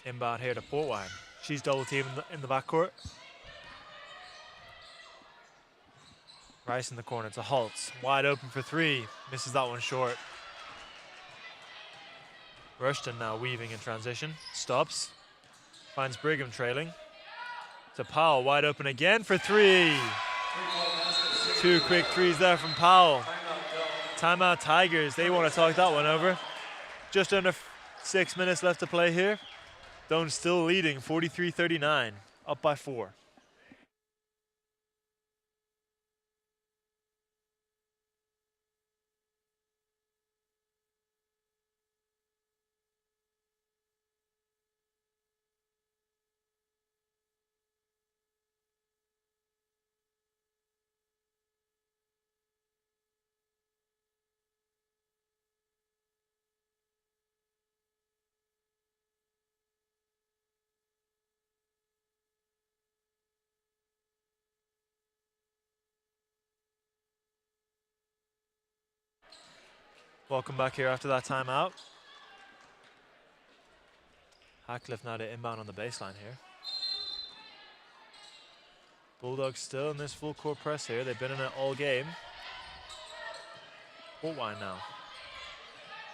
S8: Inbound here to Portwine. She's double teamed in the backcourt. Rice in the corner to Holtz. Wide open for 3. Misses that one short. Rushton now weaving in transition. Stops. Finds Brigham trailing. To Powell. Wide open again for 3. 2 quick 3s there from Powell. Timeout Tigers. They want to talk that one over. Just under 6 minutes left to play here. Doane still leading 43-39. Up by 4. Welcome back here after that timeout. Hackcliffe now to inbound on the baseline here. Bulldogs still in this full court press here. They've been in it all game. Portwine now.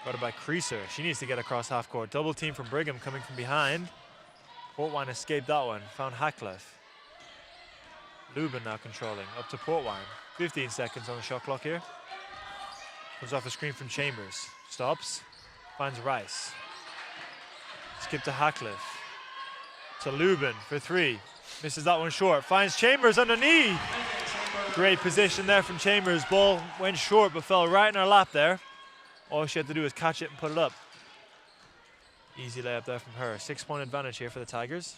S8: Guarded by Creaser. She needs to get across half court. Double team from Brigham coming from behind. Portwine escaped that one. Found Hackcliffe. Lubin now controlling. Up to Portwine. 15 seconds on the shot clock here. Comes off a screen from Chambers. Stops. Finds Rice. Skip to Hackcliffe. To Lubin for 3. Misses that one short. Finds Chambers underneath. Great position there from Chambers. Ball went short but fell right in her lap there. All she had to do was catch it and put it up. Easy layup there from her. 6-point advantage here for the Tigers.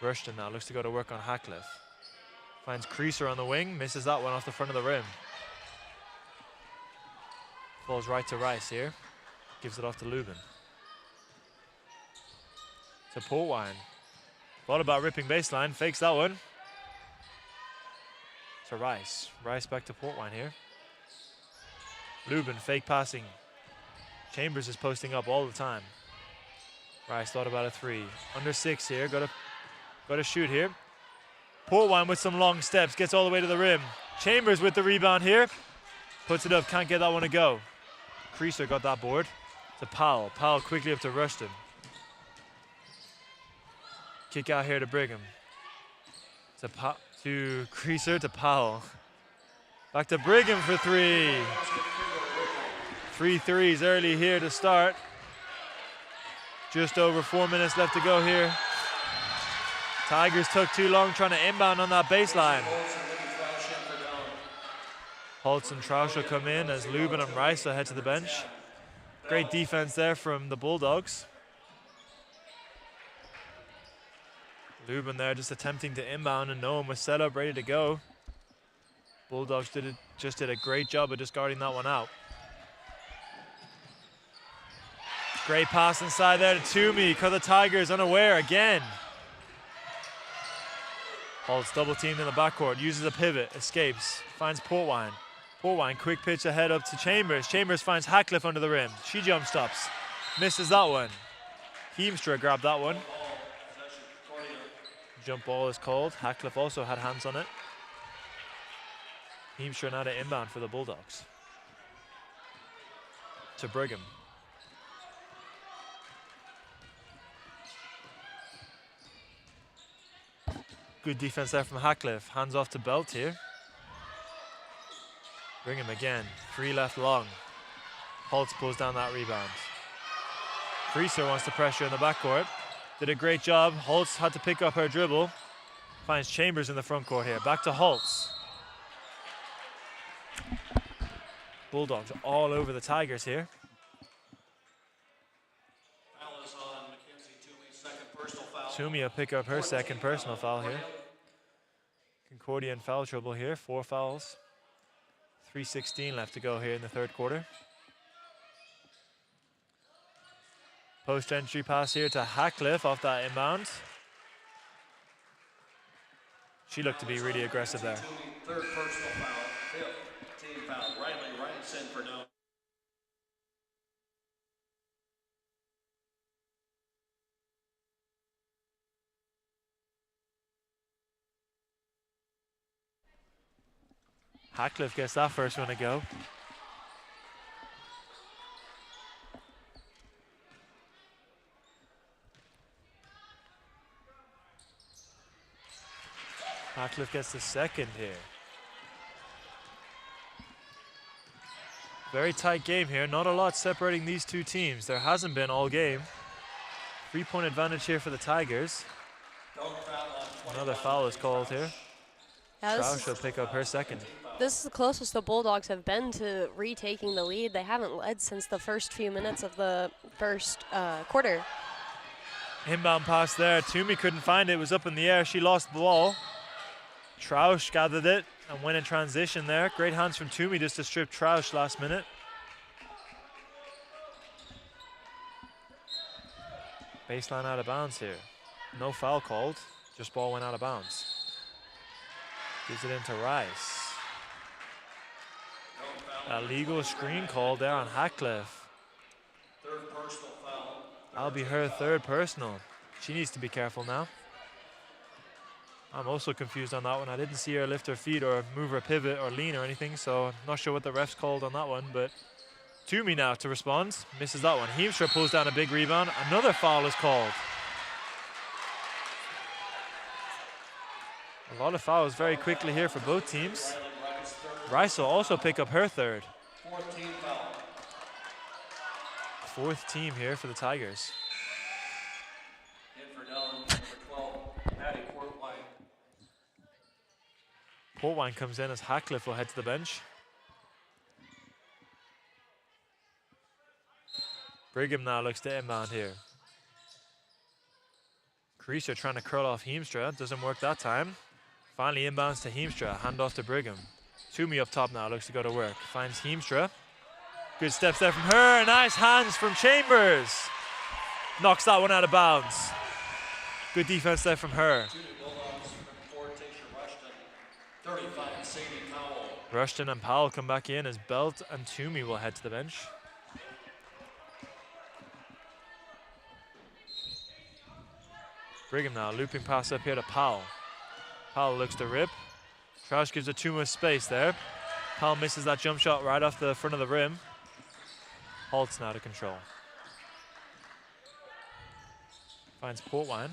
S8: Rushton now looks to go to work on Hackcliffe. Finds Creaser on the wing, misses that one off the front of the rim. Falls right to Rice here. Gives it off to Lubin. To Portwine. Thought about ripping baseline, fakes that one. To Rice. Rice back to Portwine here. Lubin fake passing. Chambers is posting up all the time. Rice thought about a three. Under 6 here, got to shoot here. Portwine with some long steps, gets all the way to the rim. Chambers with the rebound here. Puts it up, can't get that one to go. Creaser got that board. To Powell. Powell quickly up to Rushton. Kick out here to Brigham. To Creaser to Powell. Back to Brigham for 3. 3 threes early here to start. Just over 4 minutes left to go here. Tigers took too long trying to inbound on that baseline. Holtz and Trausch will come in as Lubin and Rice will head to the bench. Great defense there from the Bulldogs. Lubin there just attempting to inbound and no one was set up, ready to go. Bulldogs just did a great job of just guarding that one out. Great pass inside there to Toomey. Caught the Tigers unaware again. Holtz double teamed in the backcourt, uses a pivot, escapes, finds Portwine. Portwine, quick pitch ahead up to Chambers. Chambers finds Hackcliffe under the rim. She jump stops, misses that one. Heemstra grabbed that one. Jump ball is called. Hackcliffe also had hands on it. Heemstra now to inbound for the Bulldogs. To Brigham. Good defense there from Hackcliffe. Hands off to Belt here. Brigham again. 3 left long. Holtz pulls down that rebound. Creaser wants to pressure in the backcourt. Did a great job. Holtz had to pick up her dribble. Finds Chambers in the front court here. Back to Holtz. Bulldogs all over the Tigers here. Toomey will pick up her second personal foul here. Concordia in foul trouble here. 4 fouls. 3:16 left to go here in the third quarter. Post entry pass here to Hackcliffe off that inbound. She looked to be really aggressive there.
S4: Third personal foul, 5th team foul. Riley Rice in for no.
S8: Hackcliffe gets that first one to go. Hackcliffe gets the second here. Very tight game here. Not a lot separating these two teams. There hasn't been all game. 3-point advantage here for the Tigers. Another foul is called here.
S7: Yeah,
S8: Trausch will pick up her second.
S7: This is the closest the Bulldogs have been to retaking the lead. They haven't led since the first few minutes of the first quarter.
S8: Inbound pass there. Toomey couldn't find it. It was up in the air. She lost the ball. Trausch gathered it and went in transition there. Great hands from Toomey just to strip Trausch last minute. Baseline out of bounds here. No foul called. Just ball went out of bounds. Gives it into Rice. A legal screen call there on Hackcliffe.
S4: Third personal foul.
S8: That'll be her third personal. She needs to be careful now. I'm also confused on that one. I didn't see her lift her feet or move her pivot or lean or anything, so I'm not sure what the refs called on that one, but Toomey now to respond. Misses that one. Heemstra pulls down a big rebound. Another foul is called. A lot of fouls very quickly here for both teams. Rice will also pick up her third.
S4: 4th team foul.
S8: 4th team here for the Tigers.
S4: In for Dellen, number 12, Patty Portwine.
S8: Portwine comes in as Hackcliffe will head to the bench. Brigham now looks to inbound here. Creaser trying to curl off Heemstra. Doesn't work that time. Finally inbounds to Heemstra, handoff to Brigham. Toomey up top now, looks to go to work. Finds Heemstra. Good steps there from her, nice hands from Chambers. Knocks that one out of bounds. Good defense there from her. Rushton and Powell come back in as Belt and Toomey will head to the bench. Brigham now, looping pass up here to Powell. Powell looks to rip. Crouch gives it too much space there. Powell misses that jump shot right off the front of the rim. Holtz now to control. Finds Portwine.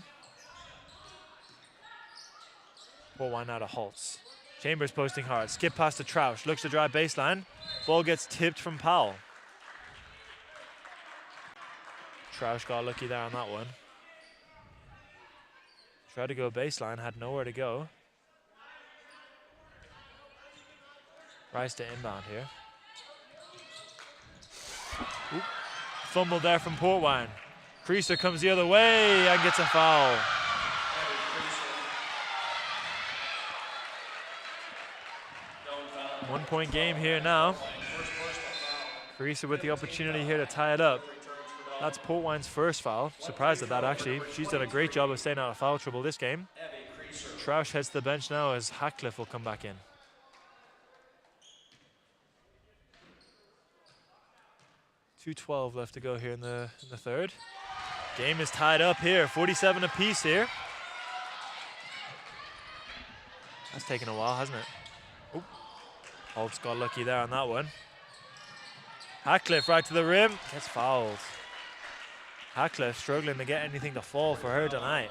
S8: Portwine now to Holtz. Chambers posting hard. Skip past to Troush. Looks to drive baseline. Ball gets tipped from Powell. Troush got lucky there on that one. Tried to go baseline, had nowhere to go. Rice to inbound here. Oop. Fumble there from Portwine. Creaser comes the other way and gets a foul. One-point game here now. Creaser with the opportunity here to tie it up. That's Portwine's first foul. Surprised at that, actually. She's done a great job of staying out of foul trouble this game. Troush heads to the bench now as Hatcliffe will come back in. .2:12 left to go here in the third. Game is tied up here, 47 apiece here. That's taken a while, hasn't it? Oh, Holtz got lucky there on that one. Hatcliffe right to the rim, gets fouled. Hatcliffe struggling to get anything to fall for her tonight.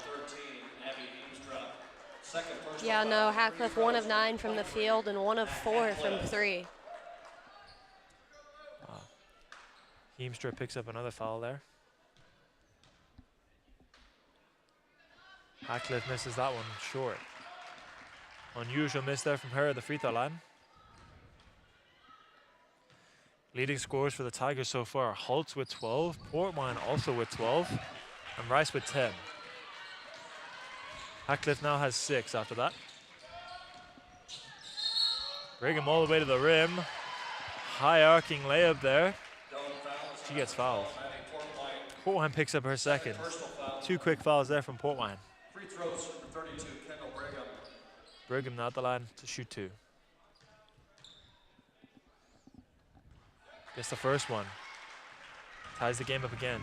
S7: Yeah, no, Hatcliffe 1 of 9 from the field and 1 of 4 from 3.
S8: Wow. Heemstra picks up another foul there. Hatcliffe misses that one short. Unusual miss there from her at the free throw line. Leading scorers for the Tigers so far, Holtz with 12, Portwine also with 12, and Rice with 10. Hatcliffe now has 6 after that. Brigham all the way to the rim. High arcing layup there. She gets fouled. Portwine picks up her second. 2 quick fouls there from Portwine.
S4: Free throws for 32, Kendall Brigham.
S8: Brigham now at the line to shoot 2. Gets the first one. Ties the game up again.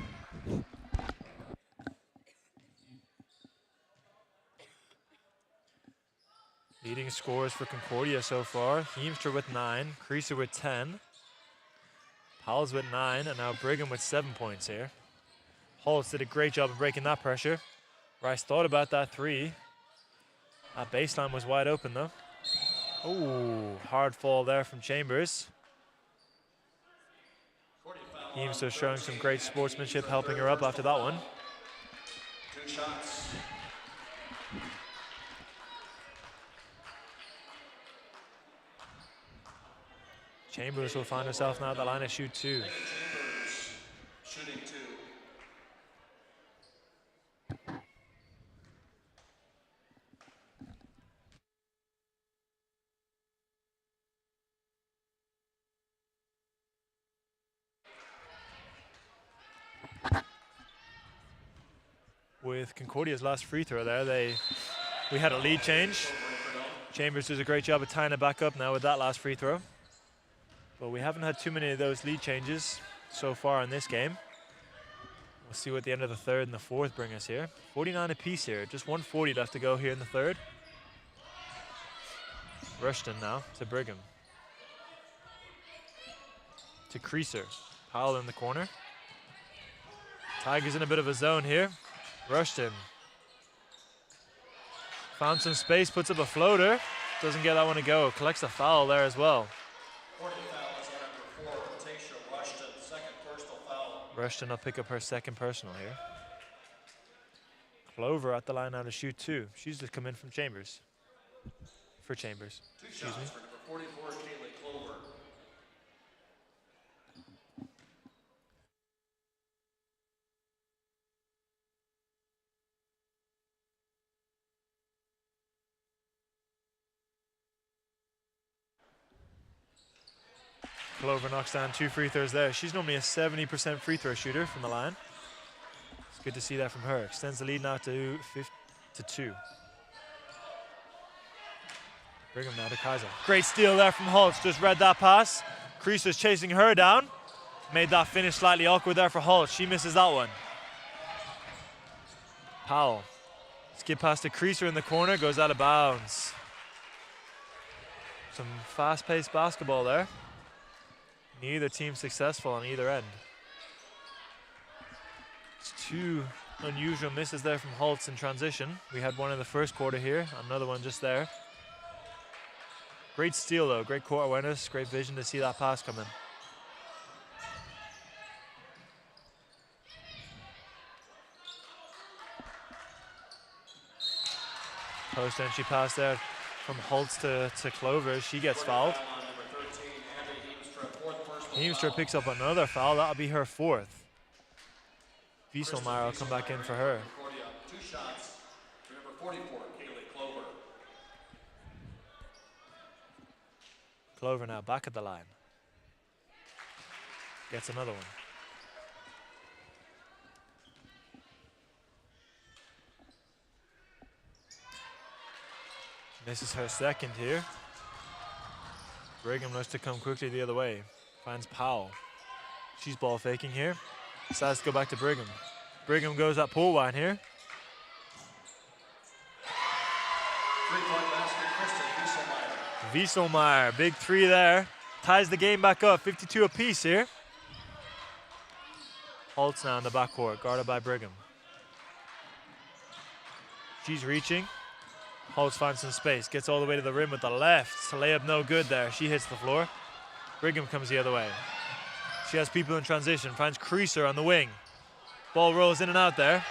S8: Leading scorers for Concordia so far. Heemstra with 9, Creaser with 10. Powell's with 9, and now Brigham with 7 points here. Holtz did a great job of breaking that pressure. Rice thought about that 3. That baseline was wide open though. Oh, hard fall there from Chambers. Heemstra showing some great sportsmanship, helping her up after that one.
S4: 2 shots.
S8: Chambers will find herself now at the line to shoot 2.
S4: Chambers shooting 2.
S8: With Concordia's last free throw there, we had a lead change. Chambers does a great job of tying it back up now with that last free throw. But we haven't had too many of those lead changes so far in this game. We'll see what the end of the third and the fourth bring us here. 49 apiece here, just 1:40 left to go here in the third. Rushton now to Brigham. To Creaser. Powell in the corner. Tigers in a bit of a zone here. Rushton. Found some space, puts up a floater. Doesn't get that one to go. Collects a foul there as well.
S4: 40 fouls on number 4, Tasha Rushton, second personal foul.
S8: Rushton will pick up her second personal here. Clover at the line now to shoot 2. She's just come in from Chambers. For Chambers.
S4: 2
S8: Excuse
S4: shots
S8: me.
S4: for number 44, Kaylee Clover.
S8: Clover knocks down 2 free throws there. She's normally a 70% free throw shooter from the line. It's good to see that from her. Extends the lead now to 2. Brigham now to Kaiser. Great steal there from Holtz. Just read that pass. Creaser's chasing her down. Made that finish slightly awkward there for Holtz. She misses that one. Powell. Skip past the Creaser in the corner. Goes out of bounds. Some fast-paced basketball there. Neither team successful on either end. It's 2 unusual misses there from Holtz in transition. We had one in the first quarter here, another one just there. Great steal though, great court awareness, great vision to see that pass come in. Post entry pass there from Holtz to Clover. She gets fouled. Heemstra picks up another foul. That'll be her 4th. Wieselmeyer will come back in for her.
S4: 2 shots for number 44, Kaylee Clover.
S8: Clover now back at the line. Gets another one. Misses her 2nd here. Brigham looks to come quickly the other way. Finds Powell. She's ball faking here. Decides to go back to Brigham. Brigham goes at Polwine here.
S4: 3-point basket, Kristen Wieselmeyer.
S8: Wieselmeyer, big 3 there. Ties the game back up, 52 apiece here. Holtz now in the backcourt, guarded by Brigham. She's reaching. Holtz finds some space, gets all the way to the rim with the left. Layup no good there, she hits the floor. Brigham comes the other way. She has people in transition, finds Creaser on the wing. Ball rolls in and out there.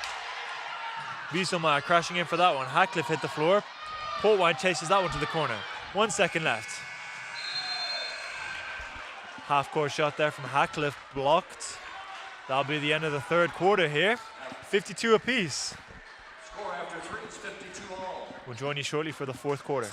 S8: Wieselmeyer crashing in for that one. Hackcliffe hit the floor. Polwine chases that one to the corner. 1 second left. Half-court shot there from Hackcliffe blocked. That'll be the end of the 3rd quarter here. 52 apiece.
S4: Score after 3 is 52 all.
S8: We'll join you shortly for the 4th quarter.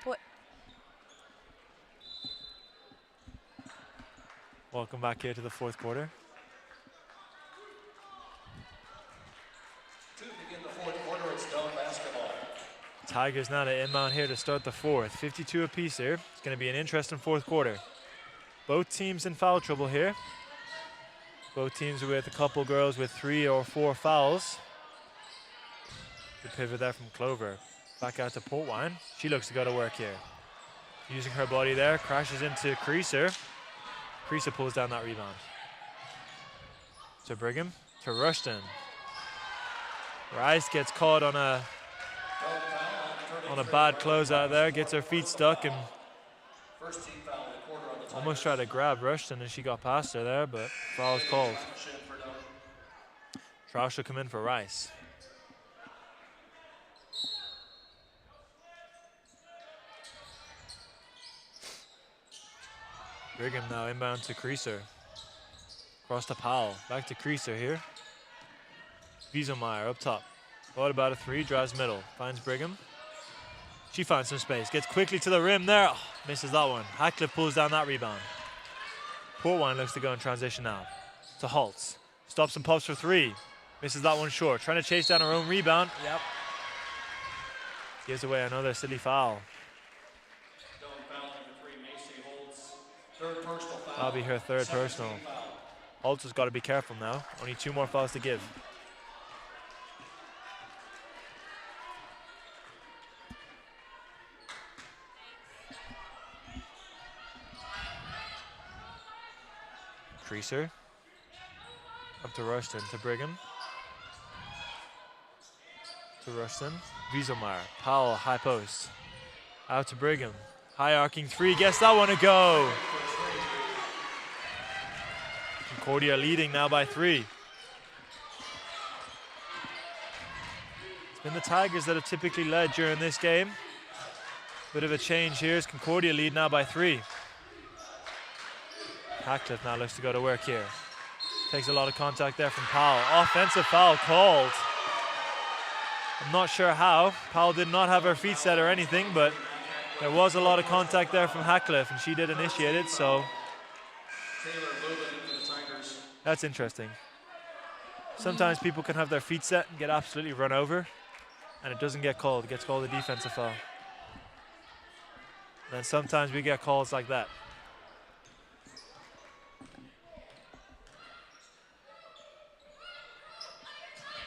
S7: What?
S8: Welcome back here to the 4th quarter.
S4: To begin the 4th quarter, it's Dome basketball.
S8: Tigers now to inbound here to start the 4th. 52 apiece here. It's going to be an interesting 4th quarter. Both teams in foul trouble here. Both teams with a couple girls with 3 or 4 fouls. Good pivot there from Clover. Back out to Polwine. She looks to go to work here. Using her body there, crashes into Creaser. Creaser pulls down that rebound. To Brigham, to Rushton. Rice gets caught on a bad closeout there, gets her feet stuck and almost tried to grab Rushton and she got past her there, but foul's called. Troush will come in for Rice. Brigham now inbound to Creaser. Cross to Powell. Back to Creaser here. Wieselmeyer up top. Thought about a 3, drives middle. Finds Brigham. She finds some space. Gets quickly to the rim there. Oh, misses that one. Hackcliffe pulls down that rebound. Polwine looks to go in transition now. To Holtz. Stops and pops for 3. Misses that one short. Trying to chase down her own rebound. Yep. Gives away another silly foul.
S4: Foul number 3, Macy Holtz. 3rd personal foul.
S8: That'll be her third personal. Holtz has got to be careful now. Only 2 more fouls to give. Creaser. Up to Rushton, to Brigham. To Rushton. Wieselmeyer. Powell, high post. Out to Brigham. High arcing 3, gets that one to go. Concordia leading now by 3. It's been the Tigers that have typically led during this game. Bit of a change here as Concordia lead now by 3. Hackcliffe now looks to go to work here. Takes a lot of contact there from Powell. Offensive foul called. I'm not sure how. Powell did not have her feet set or anything, but there was a lot of contact there from Hackcliffe, and she did initiate it, so that's interesting. Sometimes people can have their feet set and get absolutely run over, and it doesn't get called. It gets called a defensive foul. And then sometimes we get calls like that.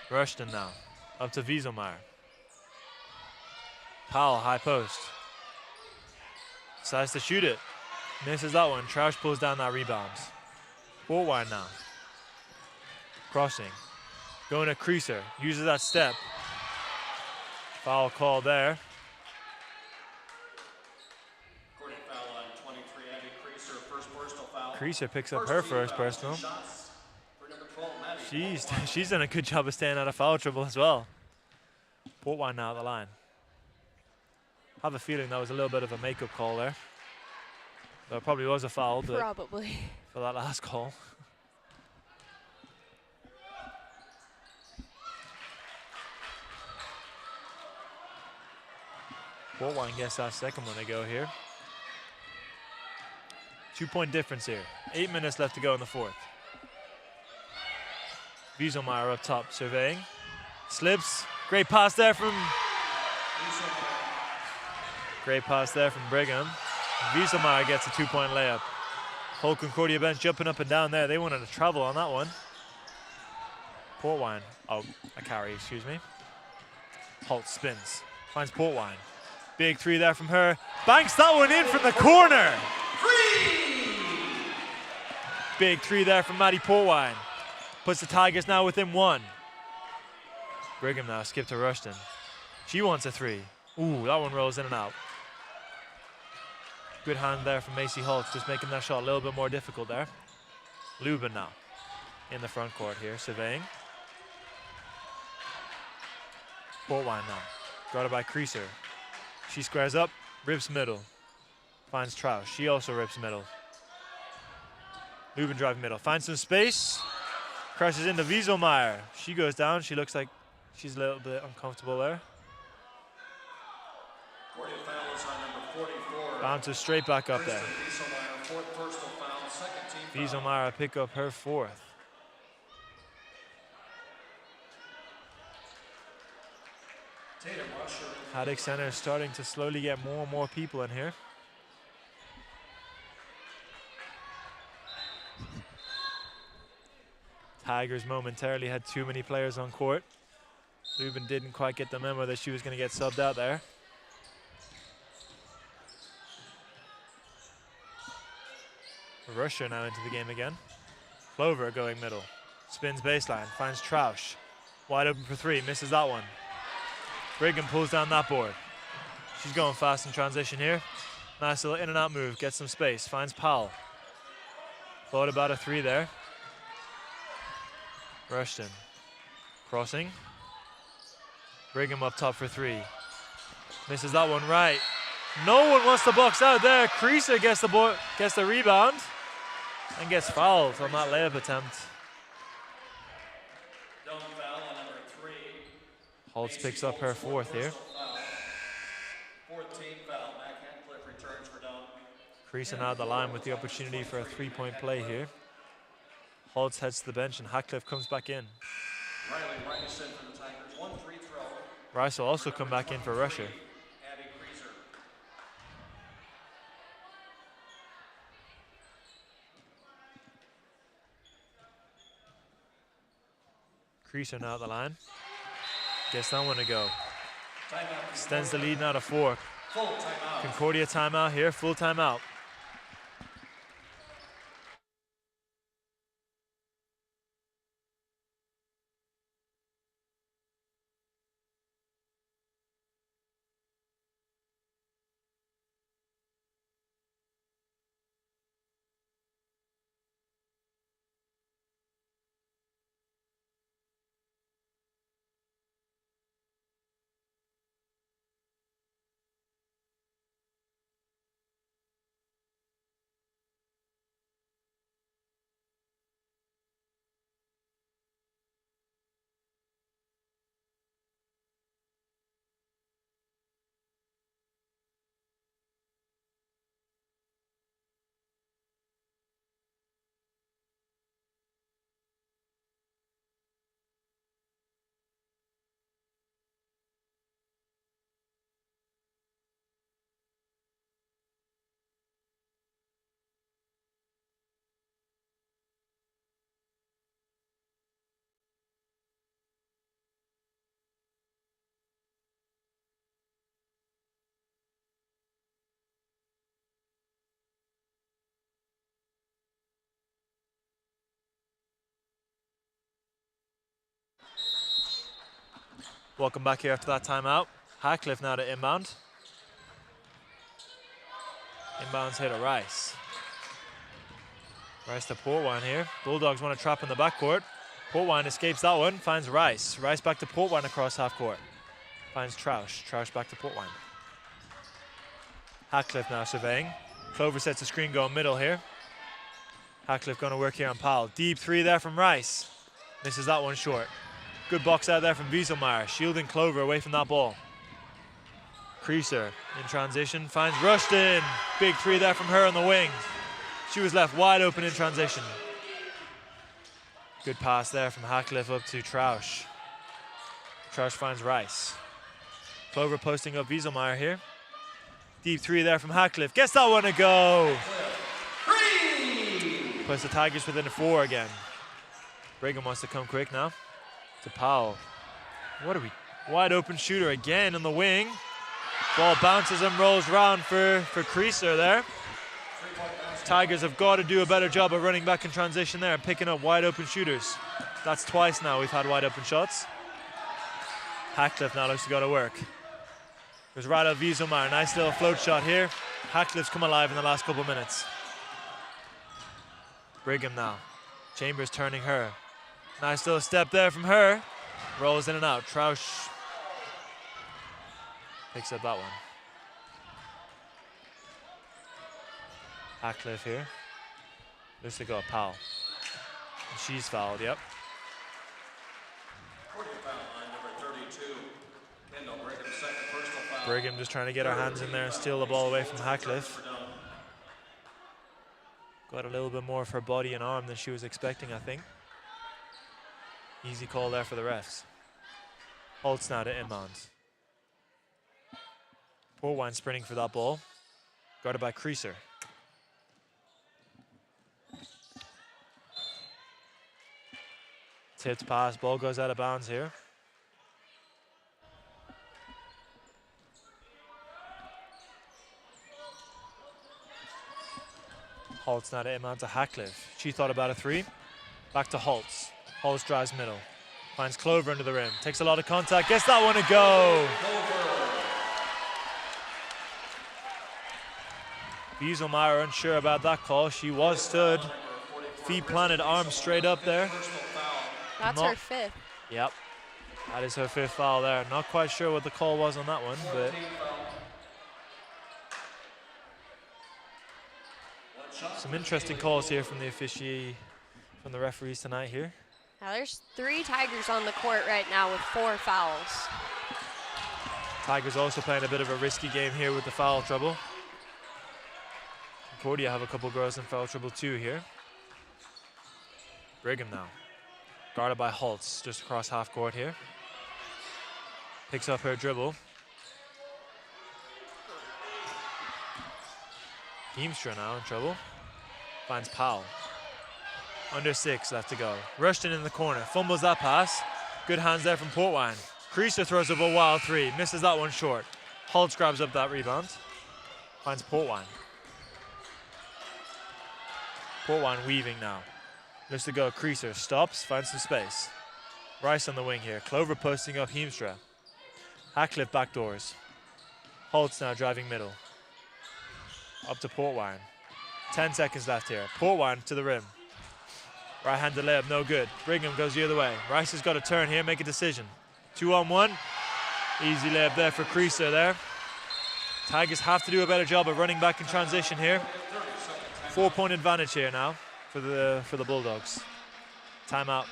S8: Rushton now, up to Wieselmeyer. Powell, high post. Decides to shoot it. Misses that one. Troush pulls down that rebound. Forward now. Crossing. Going to Creaser. Uses that step. Foul call there. Creaser picks up her first personal. She's done a good job of staying out of foul trouble as well. Portwine now at the line. I have a feeling that was a little bit of a makeup call there. Though it probably was a foul, but
S7: probably
S8: for that last call. Portwine gets that second one to go here. 2-point difference here. 8 minutes left to go in the 4th. Wieselmeyer up top, surveying. Slips. Great pass there from Brigham. Wieselmeyer gets a 2-point layup. Whole Concordia bench jumping up and down there. They wanted to travel on that one. Portwine. Oh, a carry, excuse me. Holt spins. Finds Portwine. Big 3 there from her. Banks that one in from the corner. Big 3 there from Maddie Portwine. Puts the Tigers now within 1. Brigham now skip to Rushton. She wants a 3. Ooh, that one rolls in and out. Good hand there from Macy Holtz, just making that shot a little bit more difficult there. Lubin now in the front court here, surveying. Portwine now, guarded by Creaser. She squares up, rips middle. Finds Troush, she also rips middle. Lubin driving middle, finds some space. Crashes into Wieselmeyer. She goes down. She looks like she's a little bit uncomfortable there. Bounces straight back up there. Wieselmeyer pick up her 4th. Haddock Center is starting to slowly get more and more people in here. Tigers momentarily had too many players on court. Lubin didn't quite get the memo that she was going to get subbed out there. Rusher now into the game again. Clover going middle. Spins baseline, finds Troush. Wide open for 3, misses that one. Brigham pulls down that board. She's going fast in transition here. Nice little in and out move, gets some space, finds Powell. Thought about a 3 there. Rushton, crossing. Brigham up top for 3. Misses that one right. No one wants to box out there. Creaser gets the rebound and gets fouled on that layup attempt. Holtz picks up her 4th here.
S4: 14th foul. Mac Hackcliffe returns for down.
S8: Creaser now at the line with the opportunity for a 3-point play here. Holtz heads to the bench and Hackcliffe comes back in.
S4: Riley Rice in for the Tigers. 1 free throw.
S8: Rice will also come back in for Rusher.
S4: Abby Creaser.
S8: Creaser now at the line. Gets that one to go.
S4: Timeout.
S8: Extends the lead now to 4.
S4: Full timeout.
S8: Concordia timeout here, full timeout. Welcome back here after that timeout. Hackcliffe now to inbound. Inbounds here to Rice. Rice to Portwine here. Bulldogs want to trap in the backcourt. Portwine escapes that one, finds Rice. Rice back to Portwine across half court. Finds Troush. Troush back to Portwine. Hackcliffe now surveying. Clover sets a screen going middle here. Hackcliffe going to work here on Powell. Deep 3 there from Rice. Misses that one short. Good box out there from Wieselmeyer, shielding Clover away from that ball. Creaser in transition, finds Rushton. Big 3 there from her on the wing. She was left wide open in transition. Good pass there from Hackcliffe up to Troush. Troush finds Rice. Clover posting up Wieselmeyer here. Deep 3 there from Hackcliffe. Gets that one to go. Puts the Tigers within a 4 again. Brigham wants to come quick now. To Powell. What are we? Wide open shooter again on the wing. Ball bounces and rolls round for Creaser there. Tigers have got to do a better job of running back in transition there and picking up wide open shooters. That's twice now we've had wide open shots. Hackcliffe now looks to go to work. There's Rado Wieselmeyer. Nice little float shot here. Hackcliffe's come alive in the last couple minutes. Brigham now. Chambers turning her. Nice little step there from her. Rolls in and out. Troush picks up that one. Hackcliffe here. Looks to go at Powell. And she's fouled, yep. Brigham just trying to get her hands in there and steal the ball away from Hackcliffe. Got a little bit more of her body and arm than she was expecting, I think. Easy call there for the refs. Holtz now to inbounds. Portwine sprinting for that ball. Guarded by Creaser. Tipped pass, ball goes out of bounds here. Holtz now to inbound to Hackcliffe. She thought about a 3. Back to Holtz. Holtz drives middle. Finds Clover under the rim. Takes a lot of contact. Gets that one to go. Wieselmeyer unsure about that call. She was stood. Feet planted, arms straight up there.
S7: That's her 5th.
S8: Yep. That is her 5th foul there. Not quite sure what the call was on that one, but some interesting calls here from the officiate, from the referees tonight here.
S7: Now there's 3 Tigers on the court right now with 4 fouls.
S8: Tigers also playing a bit of a risky game here with the foul trouble. Concordia have a couple girls in foul trouble too here. Brigham now. Guarded by Holtz just across half court here. Picks up her dribble. Heemstra now in trouble. Finds Powell. Under 6 left to go. Rushton in the corner. Fumbles that pass. Good hands there from Portwine. Creaser throws up a wild three, misses that one short. Holtz grabs up that rebound, finds Portwine. Portwine weaving now. Looks to go, Creaser stops, finds some space. Rice on the wing here, Clover posting up Heemstra. Hackcliffe backdoors. Holtz now driving middle. Up to Portwine. 10 seconds left here. Portwine to the rim. Right-handed layup, no good. Brigham goes the other way. Rice has got to turn here, make a decision. 2-on-1. Easy layup there for Creaser there. Tigers have to do a better job of running back in transition here. 4-point advantage here now for the Bulldogs. Timeout.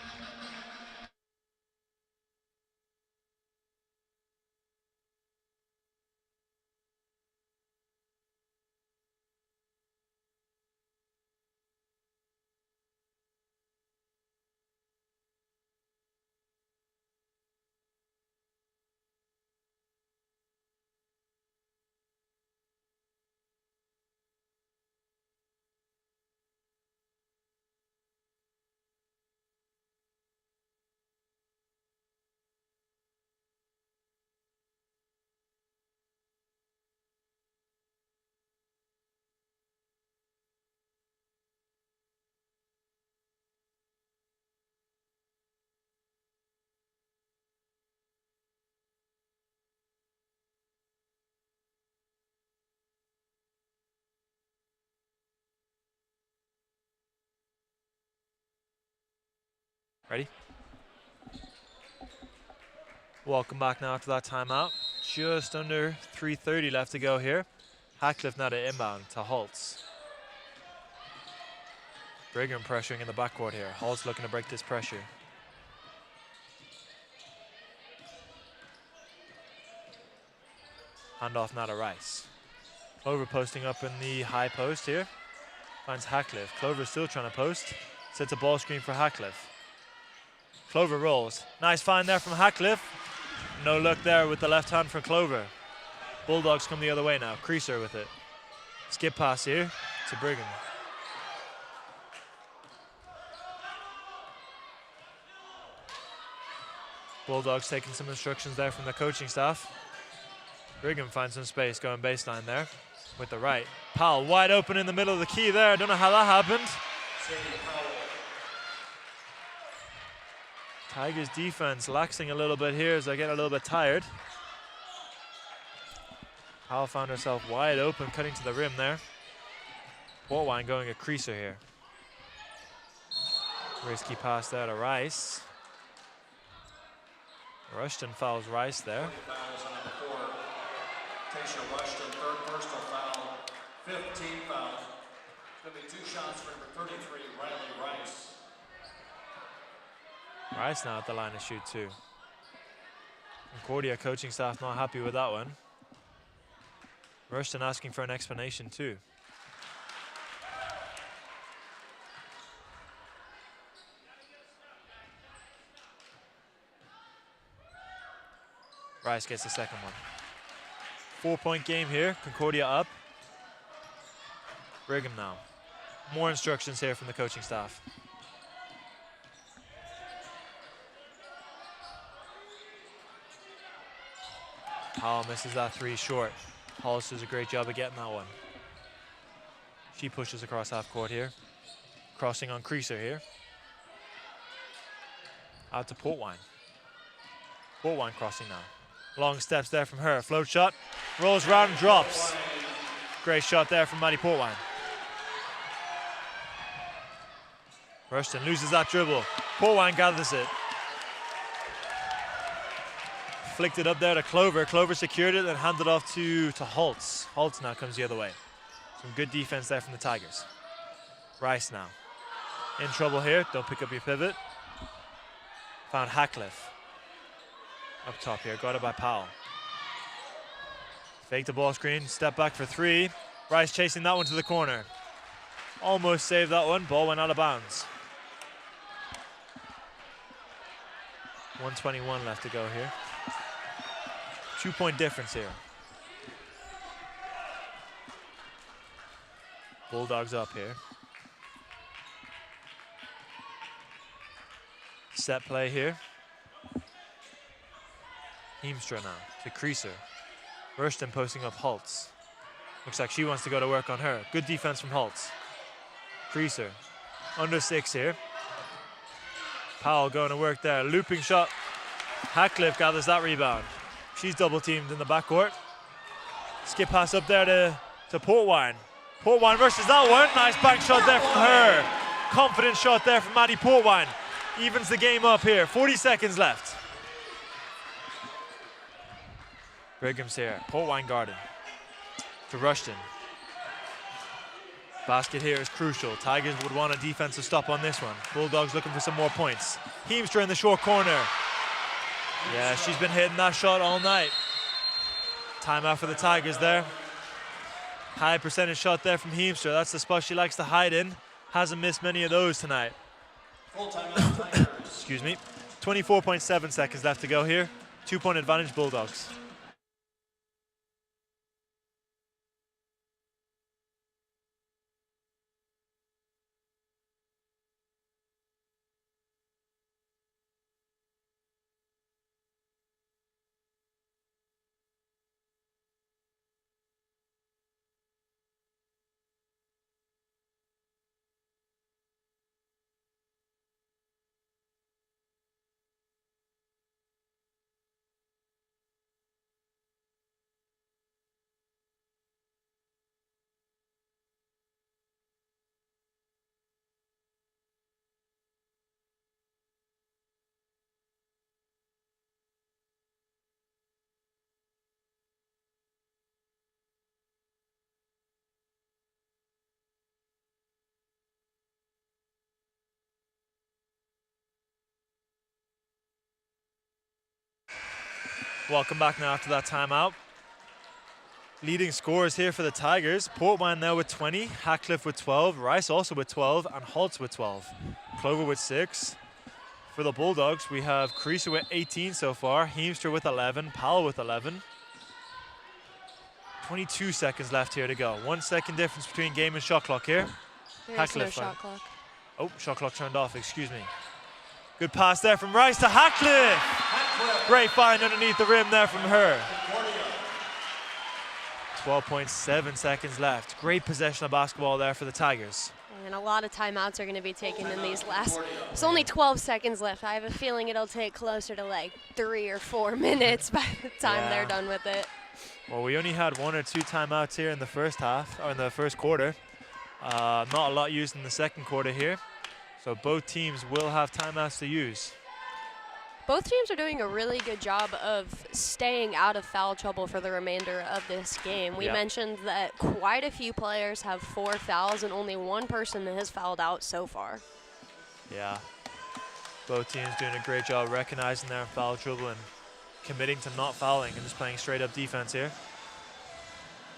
S8: Ready? Welcome back now after that timeout. Just under 3:30 left to go here. Hackcliffe now to inbound to Holtz. Brigham pressuring in the backcourt here. Holtz looking to break this pressure. Handoff now to Rice. Clover posting up in the high post here. Finds Hackcliffe. Clover still trying to post. Sets a ball screen for Hackcliffe. Clover rolls. Nice find there from Hackcliffe. No luck there with the left hand for Clover. Bulldogs come the other way now. Creaser with it. Skip pass here to Brigham. Bulldogs taking some instructions there from the coaching staff. Brigham finds some space going baseline there with the right. Powell wide open in the middle of the key there. Don't know how that happened. Tigers defense laxing a little bit here as they get a little bit tired. Powell found herself wide open, cutting to the rim there. Portwine going a Creaser here. Risky pass there to Rice. Rushton fouls Rice there.
S4: Tasha Rushton, third personal foul, 15 fouls. Going to be 2 shots for number 33, Riley Rice.
S8: Rice now at the line to shoot too. Concordia coaching staff not happy with that one. Rushton asking for an explanation too. Rice gets the second one. 4-point game here, Concordia up. Brigham now. More instructions here from the coaching staff. Powell misses that three short. Hollis does a great job of getting that one. She pushes across half court here. Crossing on Creaser here. Out to Portwine. Portwine crossing now. Long steps there from her. Float shot. Rolls round and drops. Great shot there from Maddie Portwine. Rushton loses that dribble. Portwine gathers it. Flicked it up there to Clover. Clover secured it and handed off to Holtz. Holtz now comes the other way. Some good defense there from the Tigers. Rice now. In trouble here. Don't pick up your pivot. Found Hackcliffe. Up top here. Got it by Powell. Fake the ball screen. Step back for three. Rice chasing that one to the corner. Almost saved that one. Ball went out of bounds. 1:21 left to go here. 2-point difference here. Bulldogs up here. Set play here. Heemstra now to Creaser. Rushton posting up Holtz. Looks like she wants to go to work on her. Good defense from Holtz. Creaser, under 6 here. Powell going to work there. Looping shot. Hackcliffe gathers that rebound. She's double teamed in the backcourt. Skip pass up there to Portwine. Portwine versus that one. Nice bank shot there from her. Confident shot there from Maddie Portwine. Evens the game up here. 40 seconds left. Brigham's here. Portwine guarded. To Rushton. Basket here is crucial. Tigers would want a defensive stop on this one. Bulldogs looking for some more points. Heemstra in the short corner. Yeah, she's been hitting that shot all night. Timeout for the Tigers there. High percentage shot there from Heemstra. That's the spot she likes to hide in. Hasn't missed many of those tonight.
S4: Full timeout, Tigers.
S8: Excuse me. 24.7 seconds left to go here. 2-point advantage Bulldogs. Welcome back now after that timeout. Leading scorers here for the Tigers. Portwine now with 20, Hackcliffe with 12, Rice also with 12, and Holtz with 12. Clover with 6. For the Bulldogs, we have Creaser with 18 so far, Heemstra with 11, Powell with 11. 22 seconds left here to go. 1 second difference between game and shot clock here.
S7: There is no shot clock.
S8: Oh, shot clock turned off, excuse me. Good pass there from Rice to Hackcliffe. Great find underneath the rim there from her. 12.7 seconds left. Great possession of basketball there for the Tigers.
S7: And a lot of timeouts are going to be taken in these last. There's only 12 seconds left. I have a feeling it'll take closer to like 3 or 4 minutes by the time they're done with it.
S8: Well, we only had 1 or 2 timeouts here in the first half, or in the first quarter. Not a lot used in the second quarter here. So both teams will have timeouts to use.
S7: Both teams are doing a really good job of staying out of foul trouble for the remainder of this game. We mentioned that quite a few players have 4 fouls and only 1 person has fouled out so far.
S8: Yeah. Both teams doing a great job recognizing their foul trouble and committing to not fouling and just playing straight up defense here.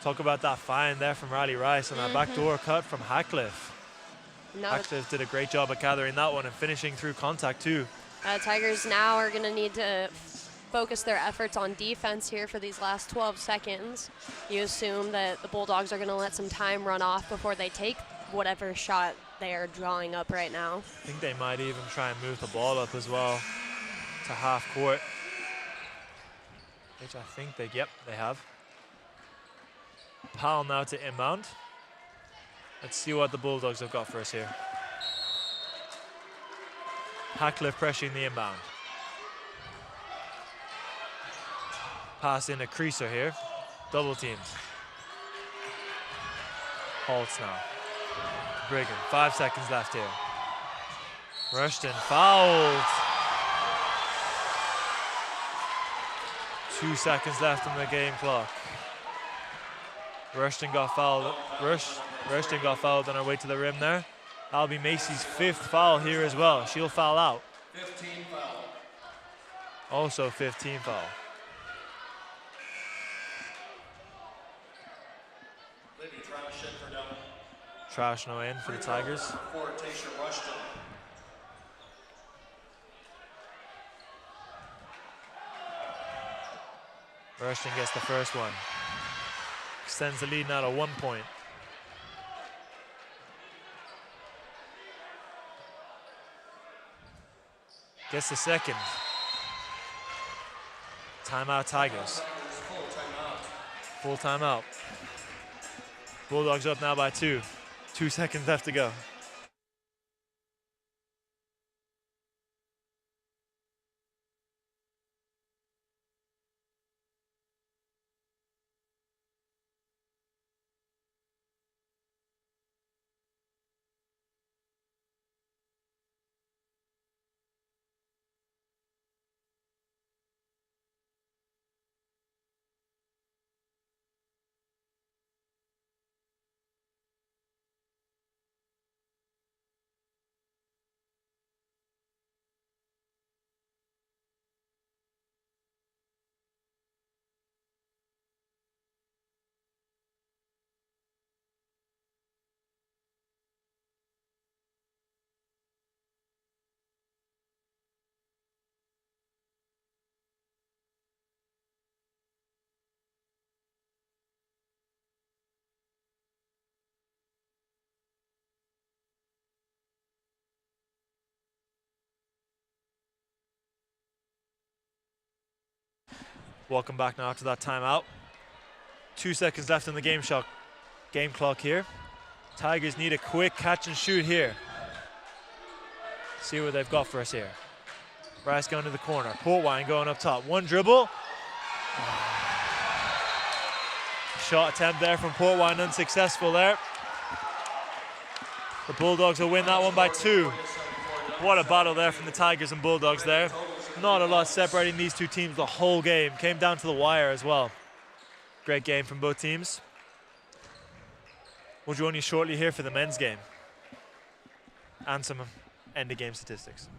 S8: Talk about that find there from Riley Rice and that backdoor cut from Hackcliffe. Hackcliffe did a great job of gathering that one and finishing through contact too.
S7: Tigers now are going to need to focus their efforts on defense here for these last 12 seconds. You assume that the Bulldogs are going to let some time run off before they take whatever shot they are drawing up right now.
S8: I think they might even try and move the ball up as well to half court, which I think they have. Powell now to inbound. Let's see what the Bulldogs have got for us here. Hackcliffe pressuring the inbound. Pass in a Creaser here. Double teamed. Holtz now. Brigham, 5 seconds left here. Rushton fouled. 2 seconds left on the game clock. Rushton got fouled. Rushton got fouled on her way to the rim there. That'll be Macy's 5th foul here as well. She'll foul out.
S4: 15 foul.
S8: Also 15 foul.
S4: Libby trash in for down.
S8: Trash no in for the Tigers.
S4: For Tasha Rushton.
S8: Rushton gets the first one. Extends the lead now to 1 point. Gets the second. Timeout Tigers. Full timeout. Bulldogs up now by 2. 2 seconds left to go. Welcome back now after that timeout. 2 seconds left in the game clock here. Tigers need a quick catch and shoot here. See what they've got for us here. Bryce going to the corner. Portwine going up top. One dribble. Shot attempt there from Portwine, unsuccessful there. The Bulldogs will win that one by 2. What a battle there from the Tigers and Bulldogs there. Not a lot separating these two teams the whole game. Came down to the wire as well. Great game from both teams. We'll join you shortly here for the men's game and some end of game statistics.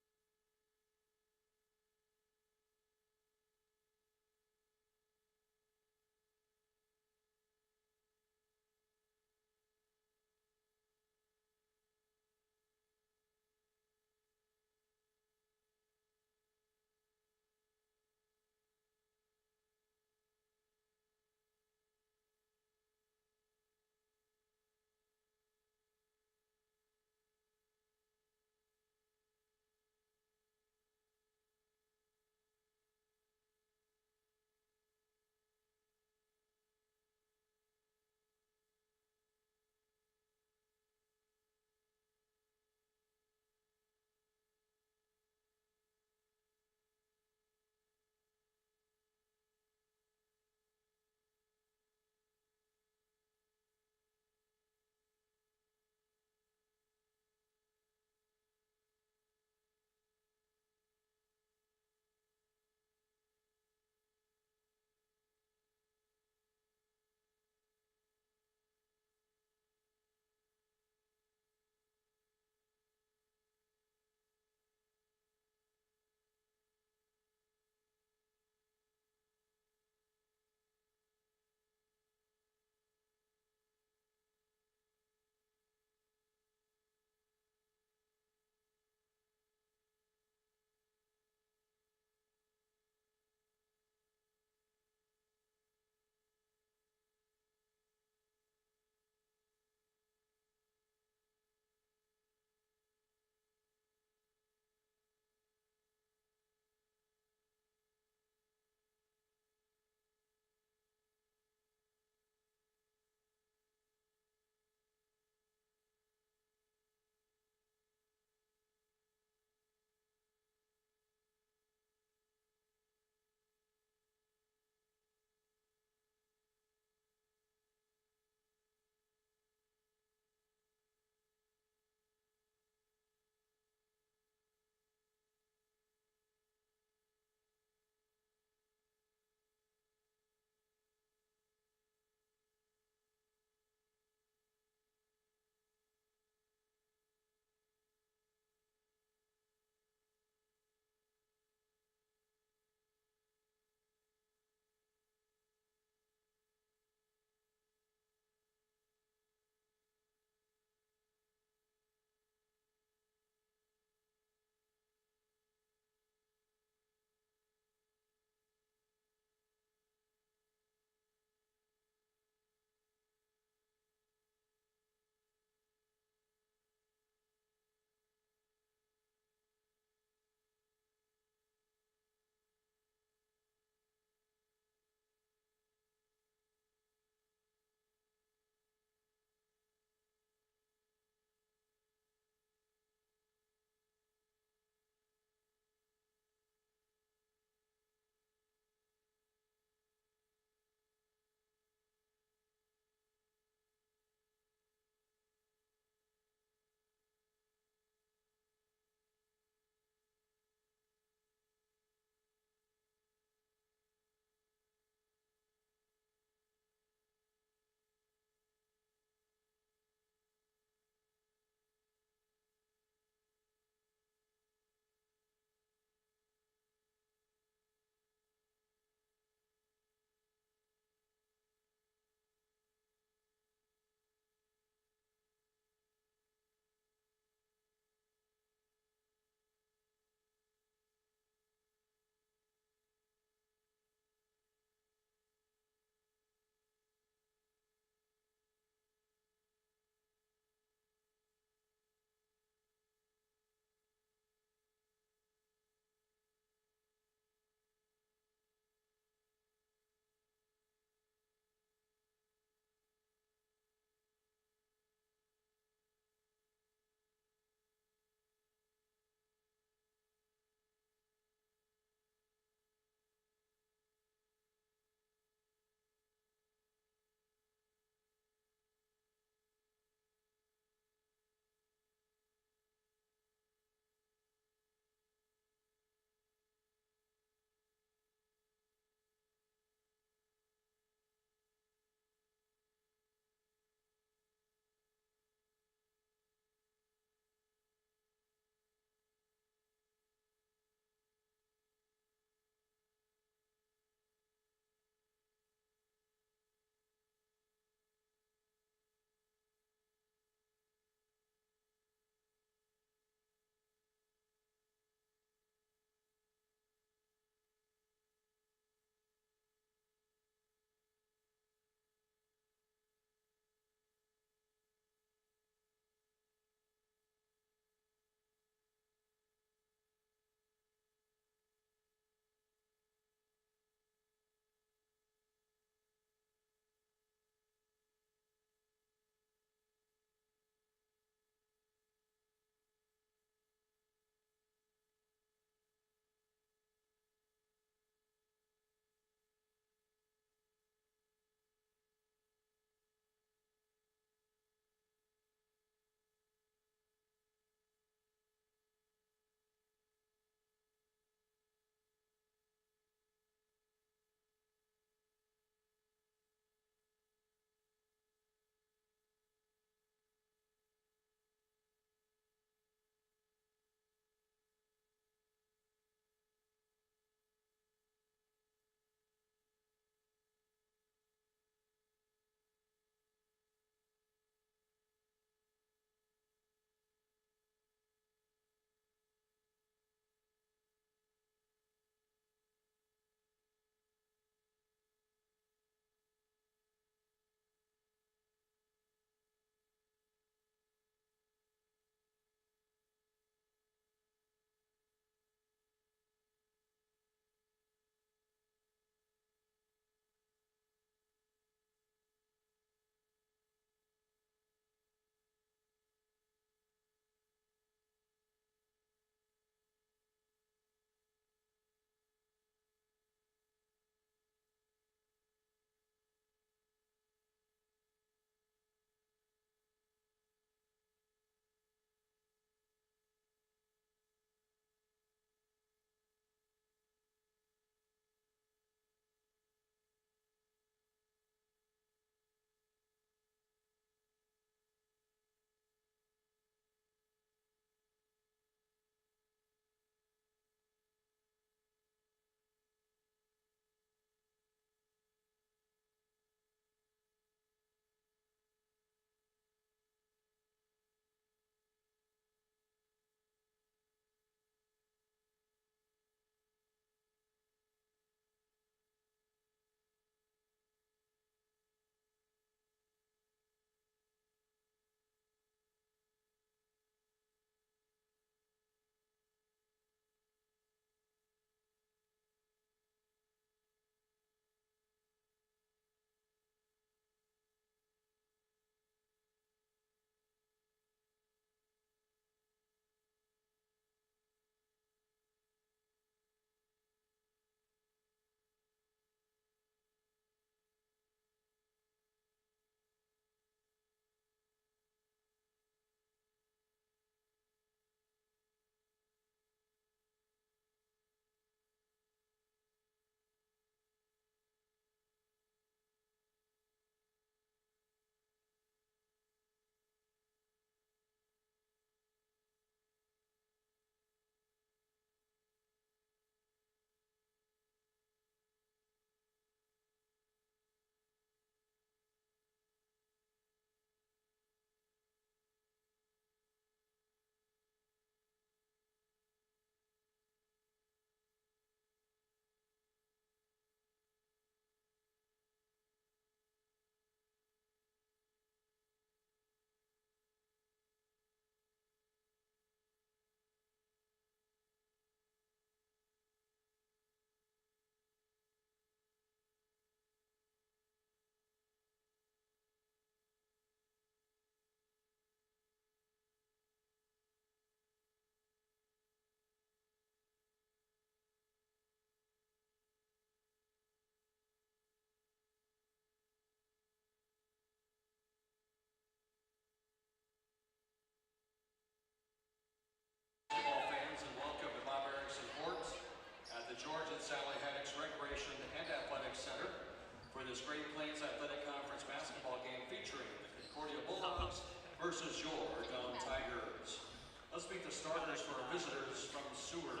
S4: this Great Plains Athletic Conference basketball game featuring the Concordia Bulldogs versus your Doane Tigers. Let's meet the starters for our visitors from Seward.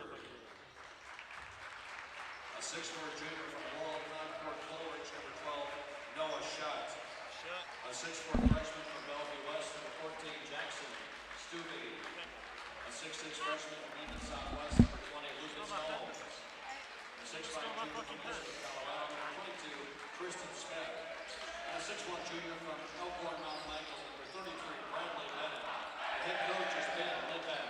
S4: A 6'4" junior from Laurel Concord, Coleridge, number 12, Noah Schott. A 6'4" freshman from Bellevue West, number 14, Jackson Stuvey. A 6'6" freshman from Lehman Southwest, number 20, Lucas Holmes. A 6'5" junior from District, Colorado, number 22, Kristen Smith. And a 6'1" junior from Elkhorn Mount Michael, number 33, Bradley Bennett. The head coach is Ben Lidbeck.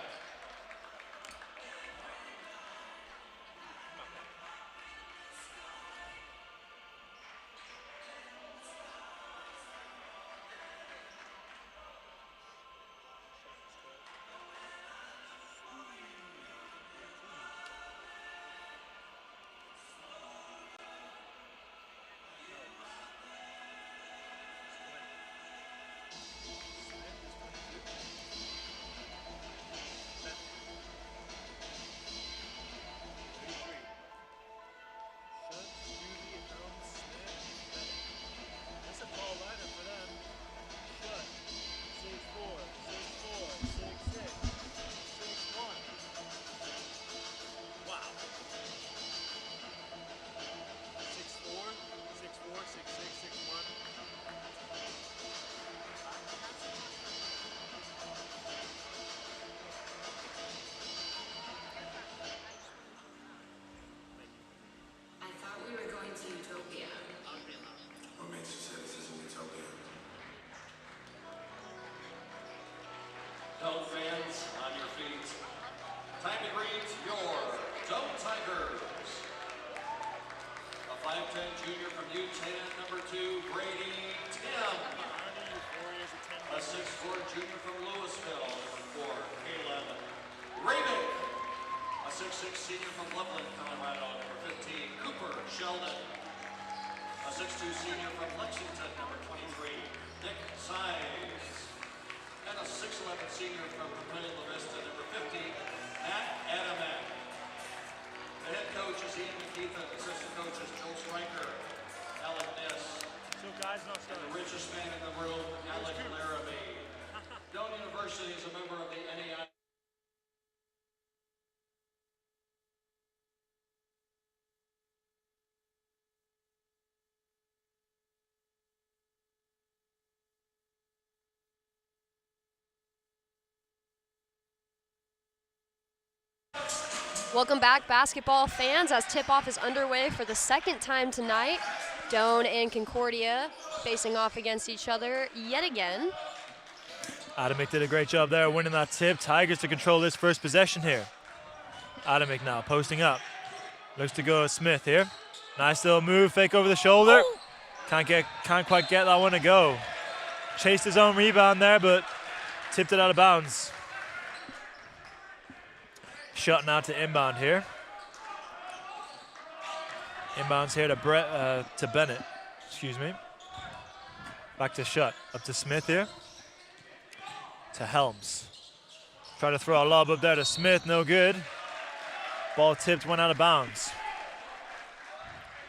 S4: Doane fans, on your feet. Time to greet your Doane Tigers. A 5'10" junior from U10, number 2, Brady Tim. A 6'4" junior from Louisville, number 4, Caleb Rabick. A 6'6" senior from Loveland, Colorado, number 15, Cooper Sheldon. A 6'2" senior from Lexington, number 23, Nick Size. And a 6'11" senior from Peninsula Vista, number 50, Matt Adamek. The head coach is Ian McKeithen, assistant coaches Joel Stryker, Alec Ness. And the richest man in the room, Alec Larrabee. Doane University is a member of the NAI.
S7: Welcome back, basketball fans, as tip-off is underway for the second time tonight. Doane and Concordia facing off against each other yet again.
S8: Adamek did a great job there winning that tip. Tigers to control this first possession here. Adamek now posting up. Looks to go Smith here. Nice little move, fake over the shoulder. Can't quite get that one to go. Chased his own rebound there, but tipped it out of bounds. Shot now to inbound here. Inbounds here to Bennett. Excuse me. Back to Shutt. Up to Smith here. To Helms. Try to throw a lob up there to Smith. No good. Ball tipped, went out of bounds.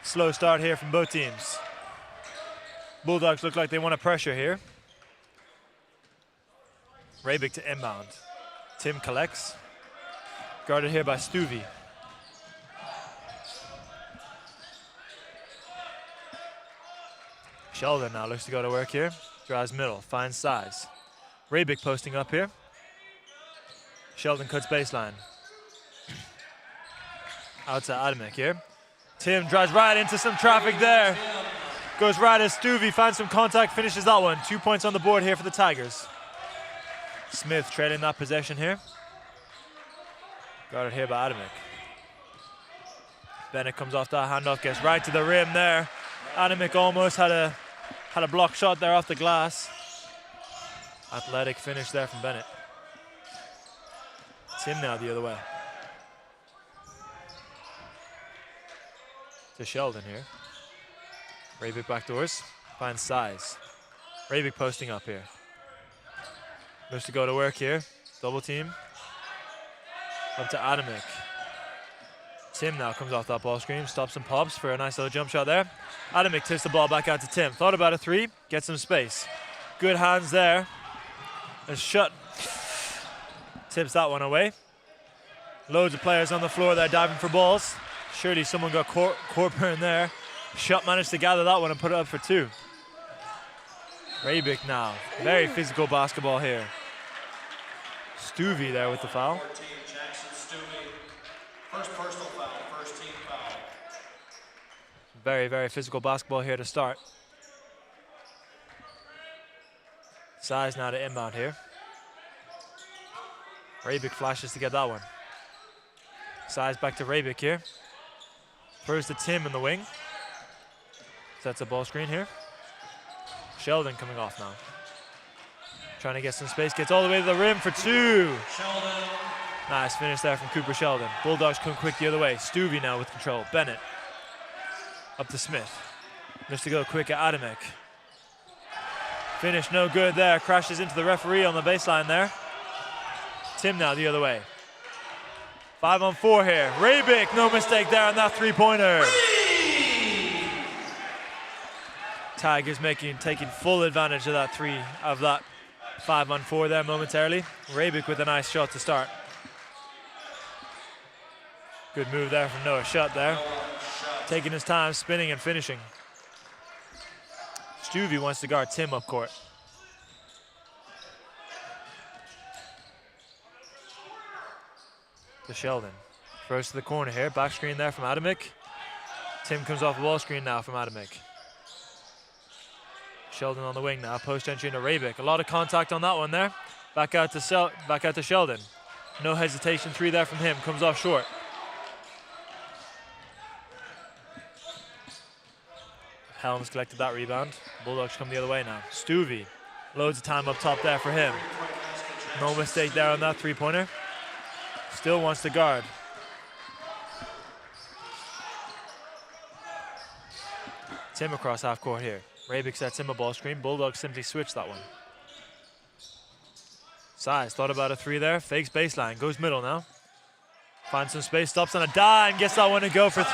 S8: Slow start here from both teams. Bulldogs look like they want to pressure here. Rabick to inbound. Tim collects. Guarded here by Stuvey. Sheldon now looks to go to work here. Drives middle, finds Size. Rabick posting up here. Sheldon cuts baseline. Out to Adamek here. Tim drives right into some traffic there. Goes right as Stuvey finds some contact, finishes that one. 2 points on the board here for the Tigers. Smith trailing that possession here. Guarded here by Adamek. Bennett comes off that handoff, gets right to the rim there. Adamek almost had a block shot there off the glass. Athletic finish there from Bennett. Tim now the other way. To Sheldon here. Rabick backdoors, finds Size. Rabick posting up here. Looks to go to work here. Double team. Up to Adamek. Tim now comes off that ball screen, stops and pops for a nice little jump shot there. Adamic tips the ball back out to Tim. Thought about a three, gets some space. Good hands there. A shot. Tips that one away. Loads of players on the floor there diving for balls. Surely someone got Corporate there. Shot managed to gather that one and put it up for two. Rabic now. Very physical basketball here. Stuvey there with the foul.
S4: 14, Jackson Stuvey. First personal foul, first team foul.
S8: Very, very physical basketball here to start. Size now to inbound here. Rabic flashes to get that one. Size back to Rabic here. Throws to Tim in the wing. Sets a ball screen here. Sheldon coming off now. Trying to get some space, gets all the way to the rim for two.
S4: Sheldon.
S8: Nice finish there from Cooper Sheldon. Bulldogs come quick the other way. Stuvey now with control. Bennett. Up to Smith. Looks to go quick at Adamic. Finish no good there. Crashes into the referee on the baseline there. Tim now the other way. 5-on-4 here. Rabic, no mistake there on that three-pointer. Tigers taking full advantage of that 5-on-4 there momentarily. Rabic with a nice shot to start. Good move there from Noah. Shot there. Taking his time, spinning and finishing. Stuvey wants to guard Tim up court. To Sheldon. Throws to the corner here. Back screen there from Adamic. Tim comes off the ball screen now from Adamic. Sheldon on the wing now. Post entry into Rabic. A lot of contact on that one there. Back out to Sheldon. No hesitation. Three there from him. Comes off short. Helms collected that rebound. Bulldogs come the other way now. Stuvey. Loads of time up top there for him. No mistake there on that three-pointer. Still wants to guard. Tim across half court here. Rabic sets him a ball screen. Bulldogs simply switch that one. Size thought about a three there. Fakes baseline. Goes middle now. Finds some space. Stops on a dime. Gets that one to go for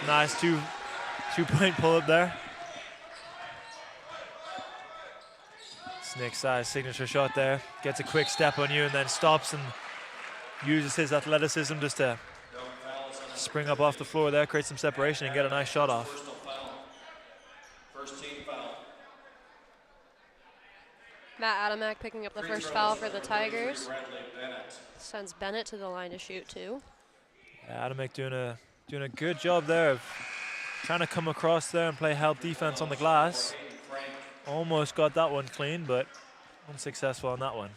S8: nice two-point pull-up there. Nick Size signature shot there. Gets a quick step on you and then stops and uses his athleticism just to spring up off the floor there, create some separation and get a nice shot off.
S4: First team foul.
S7: Matt Adamac picking up the first foul for the Tigers. Sends Bennett to the line to shoot too.
S8: Yeah, Adamac doing a good job there of trying to come across there and play help defense on the glass. Almost got that one clean, but unsuccessful on that one.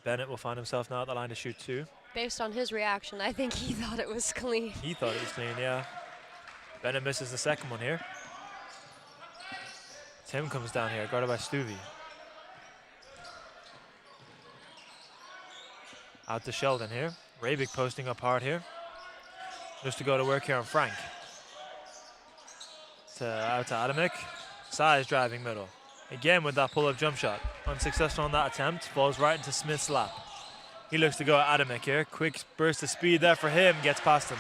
S8: Bennett will find himself now at the line to shoot two.
S7: Based on his reaction, I think he thought it was clean.
S8: He thought it was clean, yeah. Bennett misses the second one here. Tim comes down here, guarded by Stuvey. Out to Sheldon here. Rabic posting up hard here. Just to go to work here on Frank. Out to Adamic. Size driving middle. Again with that pull-up jump shot. Unsuccessful on that attempt. Falls right into Smith's lap. He looks to go at Adamic here. Quick burst of speed there for him. Gets past him.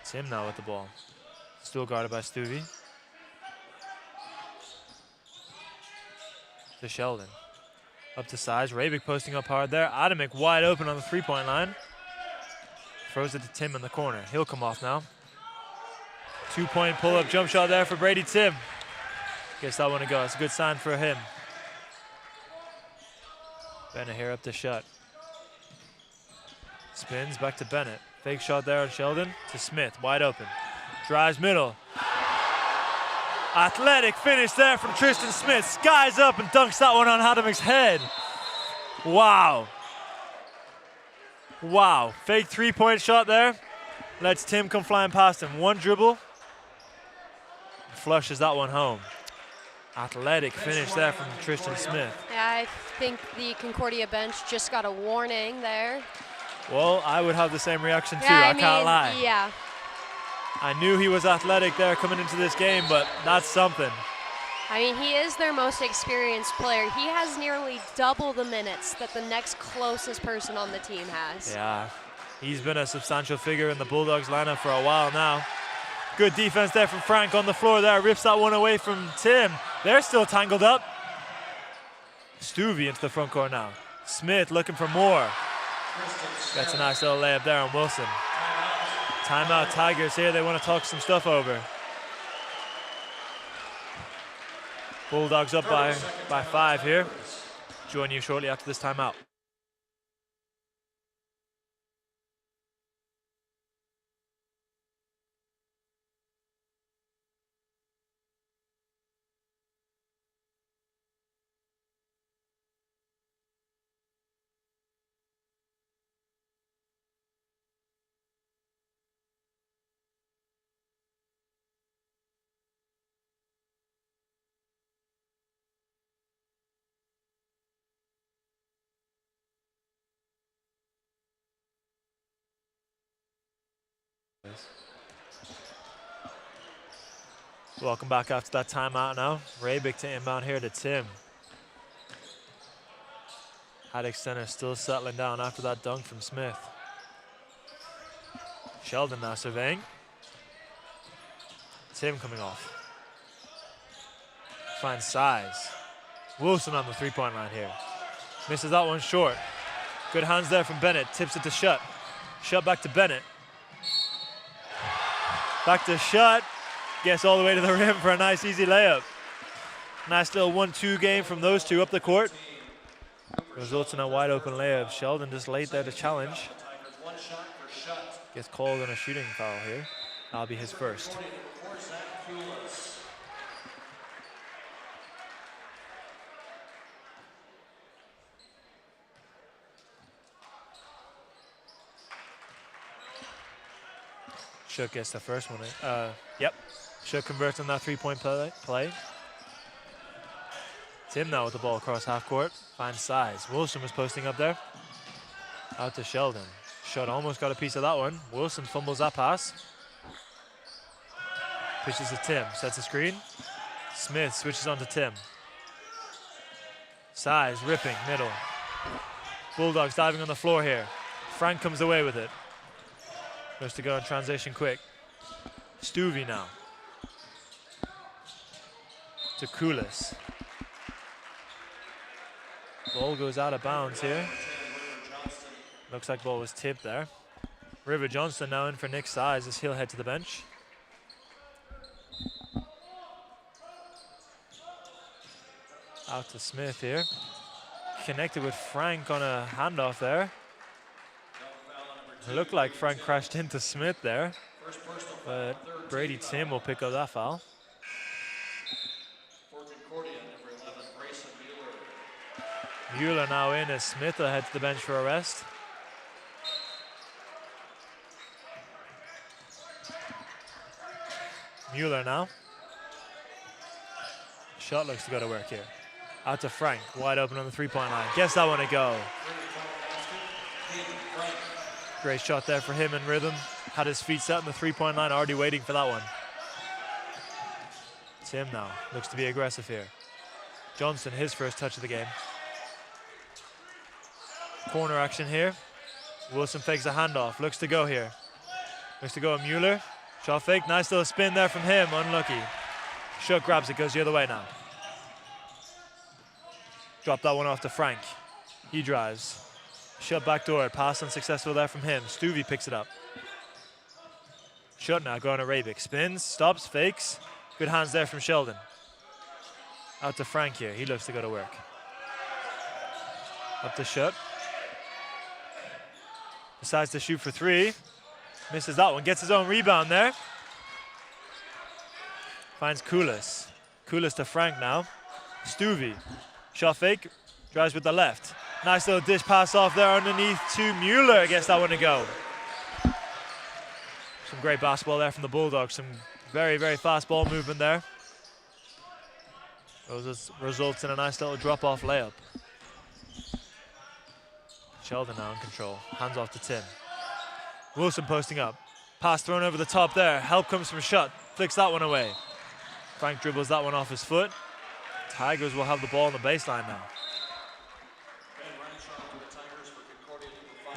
S8: Tim now with the ball. Still guarded by Stuvey. To Sheldon. Up to Size. Rabic posting up hard there. Adamic wide open on the three-point line. Throws it to Tim in the corner. He'll come off now. Two-point pull-up jump shot there for Brady Tim. Gets that one to go. It's a good sign for him. Bennett here up to shot. Spins back to Bennett. Fake shot there on Sheldon to Smith. Wide open. Drives middle. Athletic finish there from Tristan Smith. Skies up and dunks that one on Adamic's head. Wow. Wow. Fake three-point shot there. Lets Tim come flying past him. One dribble. Flushes that one home. Athletic finish there from Tristan Smith.
S7: Yeah, I think the Concordia bench just got a warning there.
S8: Well, I would have the same reaction too,
S7: Yeah,
S8: I can't lie.
S7: Yeah.
S8: I knew he was athletic there coming into this game, but that's something.
S7: I mean, he is their most experienced player. He has nearly double the minutes that the next closest person on the team has.
S8: Yeah, he's been a substantial figure in the Bulldogs lineup for a while now. Good defense there from Frank on the floor there. Rips that one away from Tim. They're still tangled up. Stuvey into the front court now. Smith looking for more. Gets a nice little layup there on Wilson. Timeout Tigers here. They want to talk some stuff over. Bulldogs up by 5 here. Join you shortly after this timeout. Welcome back after that timeout now. Rabick to inbound here to Tim. Haddock Center still settling down after that dunk from Smith. Sheldon now surveying. Tim coming off. Finds size. Wilson on the three-point line here. Misses that one short. Good hands there from Bennett. Tips it to Shutt. Shutt back to Bennett. Back to Shutt. Gets all the way to the rim for a nice easy layup. Nice little 1-2 game from those two up the court. Results in a wide open layup. Sheldon just late there to challenge. Gets called on a shooting foul here. That'll be his first. Shook gets the first one. Yep. Shook converts on that three-point play. Tim now with the ball across half court. Finds size. Wilson was posting up there. Out to Sheldon. Shutt almost got a piece of that one. Wilson fumbles that pass. Pitches to Tim. Sets a screen. Smith switches on to Tim. Size ripping middle. Bulldogs diving on the floor here. Frank comes away with it. Goes to go in transition quick. Stuvey now. To Koulis. Ball goes out of bounds here. Looks like ball was tipped there. River Johnston now in for Nick Size as he'll head to the bench. Out to Smith here. Connected with Frank on a handoff there. It looked like Frank crashed into Smith there, but Brady Tim will pick up that foul. Mueller now in as Smith will head to the bench for a rest. Mueller now. Shot looks to go to work here. Out to Frank, wide open on the three-point line. Gets that one to go. Great shot there for him in rhythm. Had his feet set on the three-point line, already waiting for that one. Tim now looks to be aggressive here. Johnson, his first touch of the game. Corner action here. Wilson fakes a handoff, looks to go here. Looks to go at Mueller. Shot fake, nice little spin there from him, unlucky. Shutt grabs it, goes the other way now. Drop that one off to Frank. He drives. Shutt backdoor, pass unsuccessful there from him. Stuvey picks it up. Shutt now going to Rabick. Spins, stops, fakes. Good hands there from Sheldon. Out to Frank here, he looks to go to work. Up to Shutt. Decides to shoot for three. Misses that one, gets his own rebound there. Finds Koulis. Koulis to Frank now. Stuvey. Shot fake, drives with the left. Nice little dish pass off there underneath to Mueller. Gets that one to go. Some great basketball there from the Bulldogs. Some very, very fast ball movement there. Results in a nice little drop-off layup. Sheldon now in control. Hands off to Tim. Wilson posting up. Pass thrown over the top there. Help comes from Shutt. Flicks that one away. Frank dribbles that one off his foot. Tigers will have the ball on the baseline now.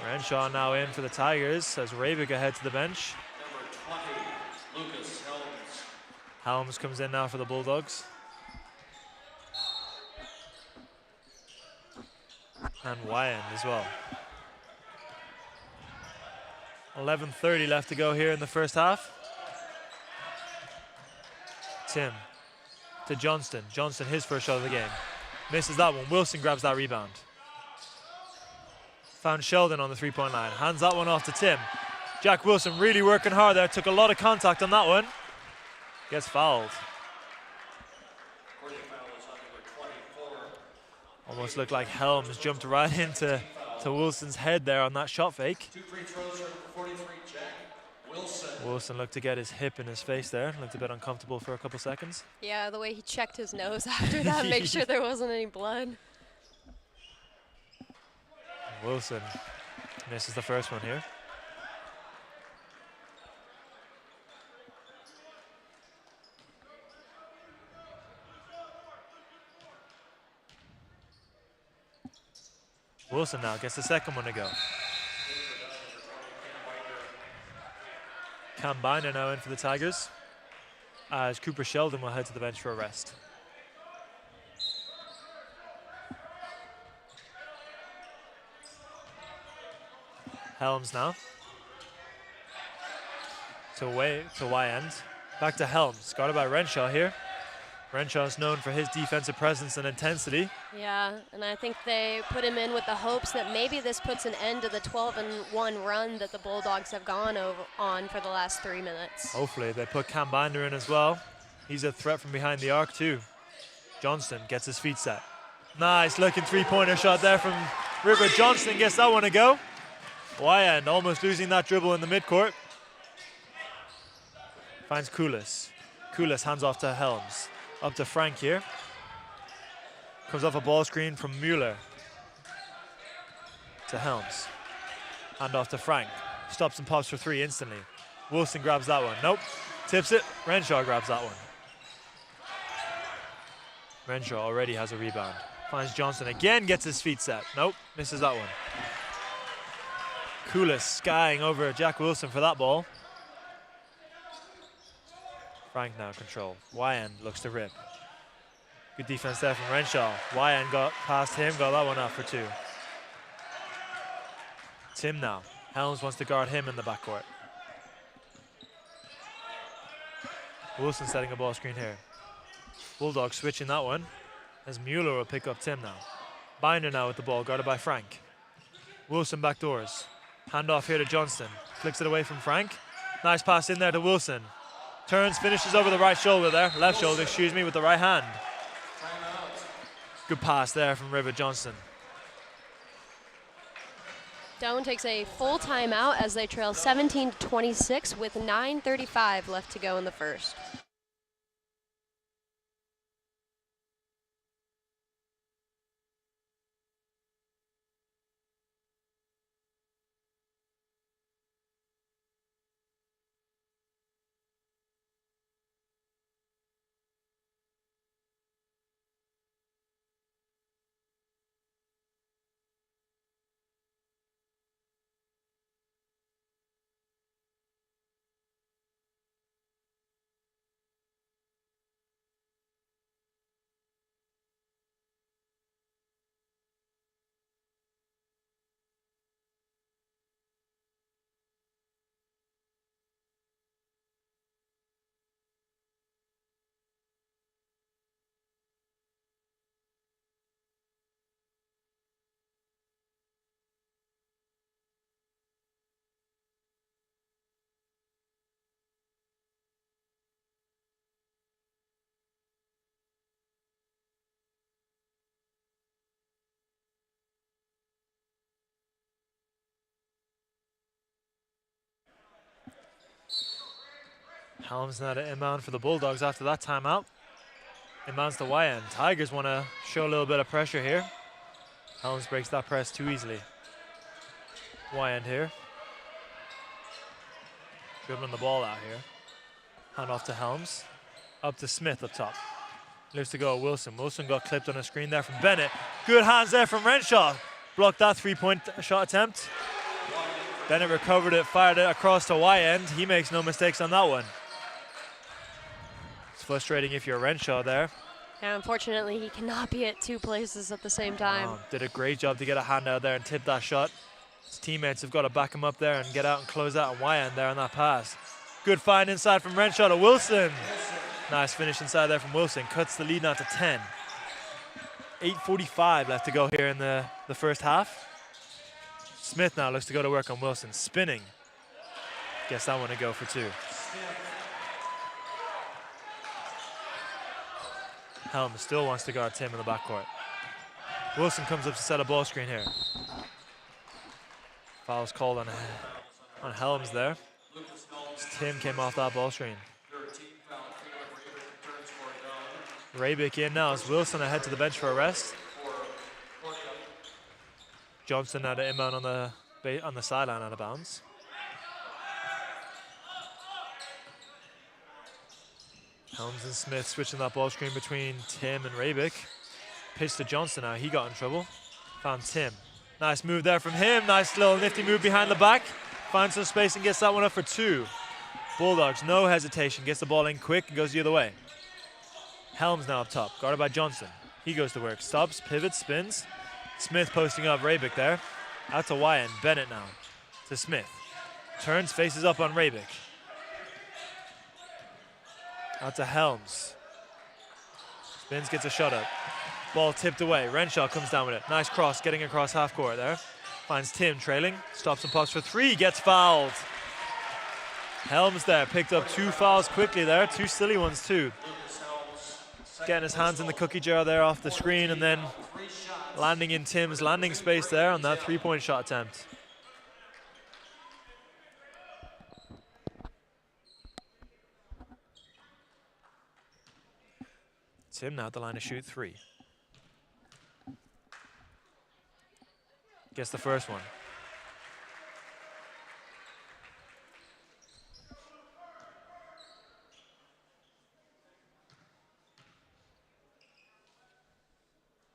S8: Renshaw now in for the Tigers as Ravika heads to the bench.
S4: Number 20, Lucas Helms.
S8: Helms comes in now for the Bulldogs. And Wyand as well. 11:30 left to go here in the first half. Tim to Johnston. Johnston, his first shot of the game. Misses that one. Wilson grabs that rebound. Found Sheldon on the three-point line. Hands that one off to Tim. Jack Wilson really working hard there. Took a lot of contact on that one. Gets fouled. Almost looked like Helms jumped right into Wilson's head there on that shot fake.
S4: 2 free throws for 43, Jack Wilson.
S8: Wilson looked to get his hip in his face there. Looked a bit uncomfortable for a couple seconds.
S7: Yeah, the way he checked his nose after that, make sure there wasn't any blood.
S8: Wilson misses the first one here. Wilson now gets the second one to go. Cam Binder now in for the Tigers, as Cooper Sheldon will head to the bench for a rest. Helms now. To Wyand. Back to Helms. Guarded by Renshaw here. Renshaw is known for his defensive presence and intensity.
S7: Yeah, and I think they put him in with the hopes that maybe this puts an end to the 12-1 run that the Bulldogs have gone on for the last 3 minutes.
S8: Hopefully they put Cam Binder in as well. He's a threat from behind the arc too. Johnston gets his feet set. Nice looking three-pointer shot there from River. Johnston gets that one to go. Wyand almost losing that dribble in the midcourt. Finds Koulis. Koulis hands off to Helms. Up to Frank here. Comes off a ball screen from Mueller to Helms. Hand off to Frank. Stops and pops for three instantly. Wilson grabs that one. Nope. Tips it. Renshaw grabs that one. Renshaw already has a rebound. Finds Johnson again, gets his feet set. Nope. Misses that one. Koulis skying over Jack Wilson for that ball. Frank now control. Wyand looks to rip. Good defense there from Renshaw. Wyand got past him, got that one out for two. Tim now. Helms wants to guard him in the backcourt. Wilson setting a ball screen here. Bulldogs switching that one as Mueller will pick up Tim now. Binder now with the ball, guarded by Frank. Wilson backdoors. Hand off here to Johnston. Flicks it away from Frank. Nice pass in there to Wilson. Turns, finishes over the right shoulder there. Left shoulder, excuse me, with the right hand. Good pass there from River Johnston.
S7: Doane takes a full timeout as they trail 17-26 with 9:35 left to go in the first.
S8: Helms now to inbound for the Bulldogs after that timeout. Inbounds to Wyand. Tigers want to show a little bit of pressure here. Helms breaks that press too easily. Wyand here. Dribbling the ball out here. Hand off to Helms. Up to Smith up top. Looks to go Wilson. Wilson got clipped on a screen there from Bennett. Good hands there from Renshaw. Blocked that 3-point shot attempt. Bennett recovered it, fired it across to Y end. He makes no mistakes on that one. It's frustrating if you're Renshaw there.
S7: Yeah, unfortunately, he cannot be at two places at the same time.
S8: Did a great job to get a hand out there and tip that shot. His teammates have got to back him up there and get out and close out on Y end there on that pass. Good find inside from Renshaw to Wilson. Nice finish inside there from Wilson. Cuts the lead now to 10. 8:45 left to go here in the first half. Smith now looks to go to work on Wilson. Spinning. Guess that one to go for two. Helms still wants to guard Tim in the backcourt. Wilson comes up to set a ball screen here. Foul's called on Helms there. Tim came off that ball screen. Rabick in now as Wilson ahead to the bench for a rest. Johnson now to inbound on the sideline out of bounds. Helms and Smith switching that ball screen between Tim and Rabick. Pitch to Johnson now, he got in trouble. Found Tim. Nice move there from him. Nice little nifty move behind the back. Finds some space and gets that one up for two. Bulldogs, no hesitation. Gets the ball in quick and goes the other way. Helms now up top, guarded by Johnson. He goes to work, stops, pivots, spins. Smith posting up Rabick there. Out to Wyan, Bennett now to Smith. Turns, faces up on Rabick. Out to Helms. Spins, gets a shot up. Ball tipped away. Renshaw comes down with it. Nice cross, getting across half court there. Finds Tim trailing. Stops and pops for three. Gets fouled. Helms there. Picked up two fouls quickly there. Two silly ones too. Getting his hands in the cookie jar there off the screen and then landing in Tim's landing space there on that three-point shot attempt. Tim now at the line to shoot three. Gets the first one.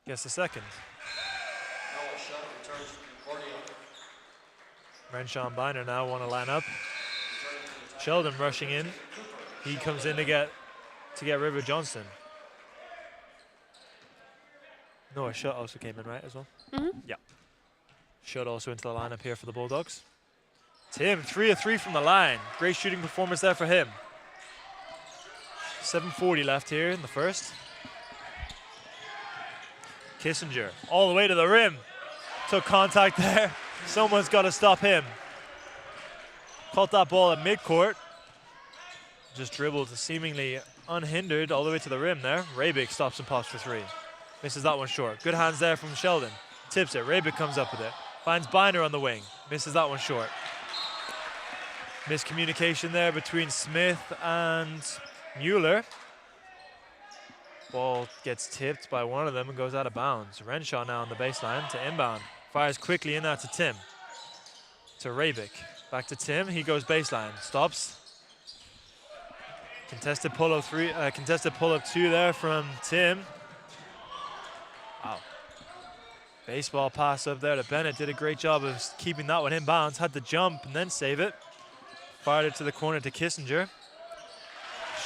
S8: Gets the second. Renshaw and Biner now want to line up. Sheldon rushing in. He comes in to get River Johnson. Noah Shutt also came in, right, as well?
S7: Mm-hmm.
S8: Yeah. Shutt also into the lineup here for the Bulldogs. Tim, 3 of 3 from the line. Great shooting performance there for him. 7:40 left here in the first. Kissinger all the way to the rim. Took contact there. Someone's got to stop him. Caught that ball at midcourt. Just dribbled seemingly unhindered all the way to the rim there. Rabick stops and pops for three. Misses that one short. Good hands there from Sheldon. Tips it. Rabick comes up with it. Finds Biner on the wing. Misses that one short. Miscommunication there between Smith and Mueller. Ball gets tipped by one of them and goes out of bounds. Renshaw now on the baseline to inbound. Fires quickly in there to Tim. To Rabick. Back to Tim. He goes baseline. Stops. Contested pull-up two there from Tim. Wow. Baseball pass up there to Bennett. Did a great job of keeping that one in bounds. Had to jump and then save it. Fired it to the corner to Kissinger.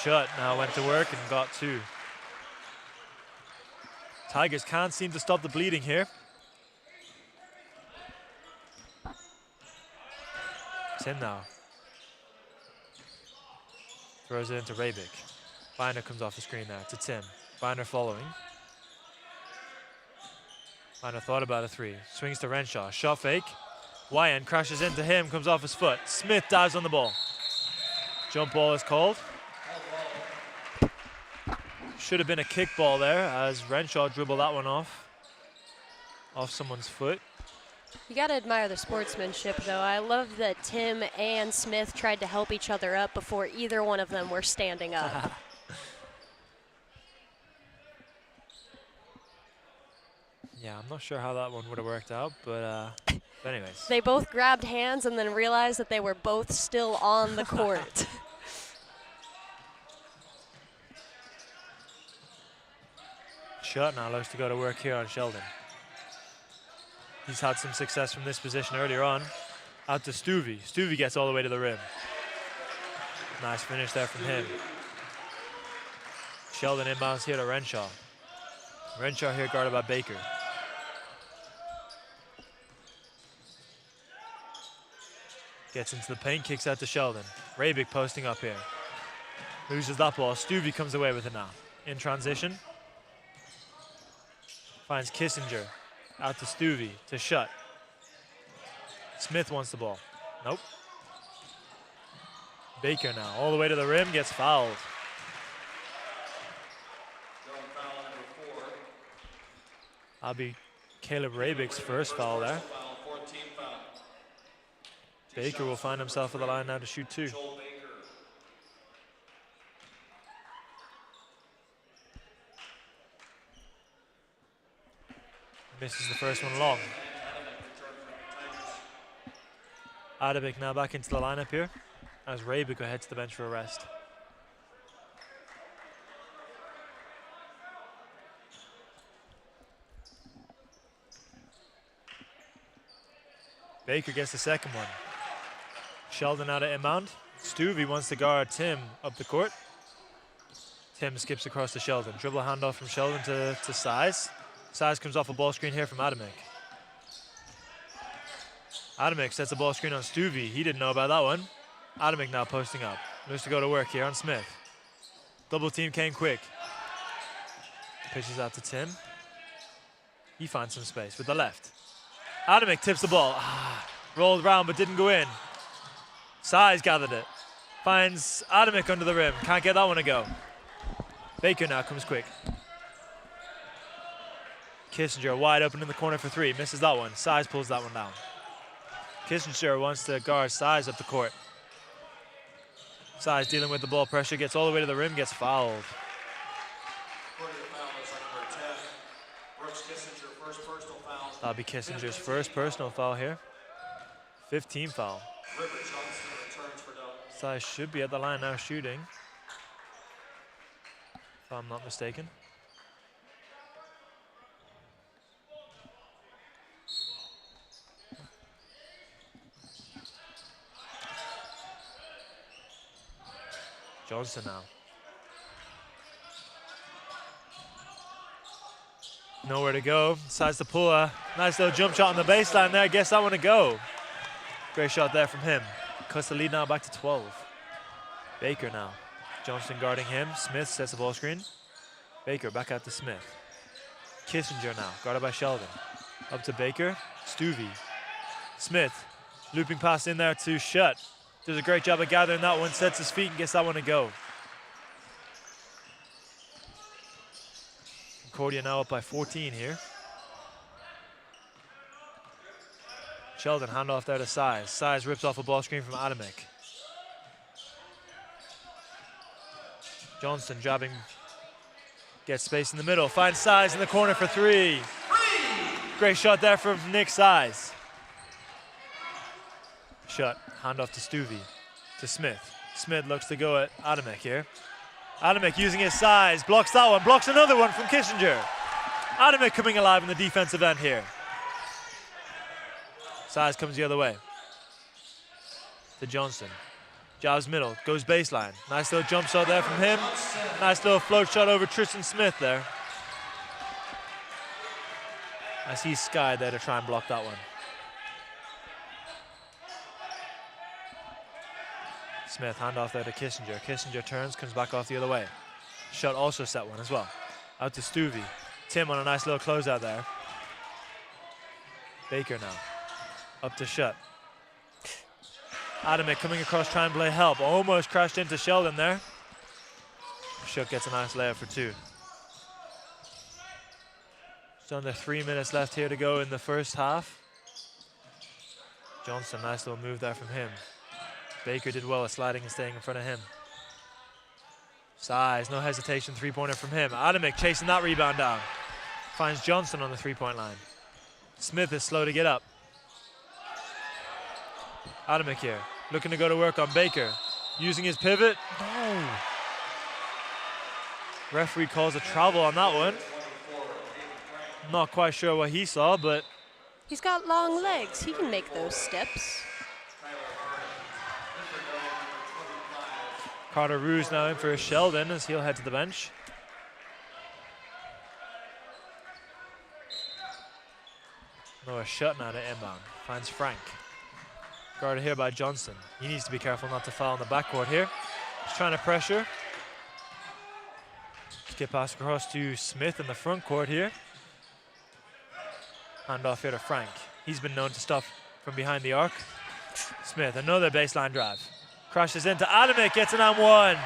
S8: Shutt now went to work and got two. Tigers can't seem to stop the bleeding here. Tim now. Throws it into Rabick. Biner comes off the screen there to Tim. Biner following. Biner thought about a three. Swings to Renshaw. Shot fake. Wyan crashes into him, comes off his foot. Smith dives on the ball. Jump ball is called. Should have been a kick ball there as Renshaw dribbled that one off someone's foot.
S7: You got to admire the sportsmanship, though. I love that Tim and Smith tried to help each other up before either one of them were standing up.
S8: Yeah, I'm not sure how that one would have worked out, but anyways.
S7: They both grabbed hands and then realized that they were both still on the court.
S8: Shutt now looks to go to work here on Sheldon. He's had some success from this position earlier on. Out to Stuvie. Stuvie gets all the way to the rim. Nice finish there from him. Sheldon inbounds here to Renshaw. Renshaw here guarded by Baker. Gets into the paint, kicks out to Sheldon. Rabick posting up here. Loses that ball. Stuvie comes away with it now. In transition. Finds Kissinger. Out to Stuvie. To Shutt. Smith wants the ball. Nope. Baker now. All the way to the rim. Gets fouled. That'll be Caleb Rabick's first foul there. Baker will find himself at the line now to shoot 2. Misses the first one long. Adabik now back into the lineup here as Rabick will head to the bench for a rest. Baker gets the second one. Sheldon out of inbound. Stuvie wants to guard Tim up the court. Tim skips across to Sheldon. Dribble handoff from Sheldon to Size. Size comes off a ball screen here from Adamick. Adamick sets a ball screen on Stuvie. He didn't know about that one. Adamick now posting up. Looks to go to work here on Smith. Double team came quick. Pitches out to Tim. He finds some space with the left. Adamick tips the ball. Rolled round but didn't go in. Size gathered it. Finds Adamick under the rim. Can't get that one to go. Baker now comes quick. Kissinger wide open in the corner for 3. Misses that one. Size pulls that one down. Kissinger wants to guard Size up the court. Size dealing with the ball pressure. Gets all the way to the rim. Gets fouled. That'll be Kissinger's first personal foul here. 15 foul. Size should be at the line now shooting, if I'm not mistaken. Johnson now. Nowhere to go. Decides to pull a nice little jump shot on the baseline there. Gets that one to go. Great shot there from him. Cuts the lead now back to 12. Baker now. Johnson guarding him. Smith sets the ball screen. Baker back out to Smith. Kissinger now, guarded by Sheldon. Up to Baker. Stuvie. Smith. Looping pass in there to Shutt. Does a great job of gathering that one. Sets his feet and gets that one to go. Concordia now up by 14 here. Sheldon handoff there to Size. Size rips off a ball screen from Adamick. Johnston jabbing. Gets space in the middle. Finds Size in the corner for 3. Great shot there from Nick Size. Shutt. Handoff to Stuvie. To Smith. Smith looks to go at Adamick here. Adamick using his size. Blocks that one. Blocks another one from Kissinger. Adamick coming alive in the defensive end here. Size comes the other way. To Johnston. Jabs middle. Goes baseline. Nice little jump shot there from him. Nice little float shot over Tristan Smith there. I see Sky there to try and block that one. Smith, handoff there to Kissinger. Kissinger turns, comes back off the other way. Shutt also set one as well. Out to Stuvie. Tim on a nice little closeout there. Baker now. Up to Shutt. Adamick coming across trying to play help. Almost crashed into Sheldon there. Shutt gets a nice layup for 2. Just under 3 minutes left here to go in the first half. Johnson, nice little move there from him. Baker did well at sliding and staying in front of him. Size, no hesitation, three-pointer from him. Adamick chasing that rebound down. Finds Johnson on the three-point line. Smith is slow to get up. Adamick here, looking to go to work on Baker. Using his pivot. No. Referee calls a travel on that one. Not quite sure what he saw, but
S7: He's got long legs. He can make those steps.
S8: Carter Ruse now in for Sheldon as he'll head to the bench. Noah Shutt now to inbound. Finds Frank. Guarded here by Johnson. He needs to be careful not to foul in the backcourt here. He's trying to pressure. Skip pass across to Smith in the front court here. Hand off here to Frank. He's been known to stop from behind the arc. Smith, another baseline drive. Crashes into Adamic, gets an and one.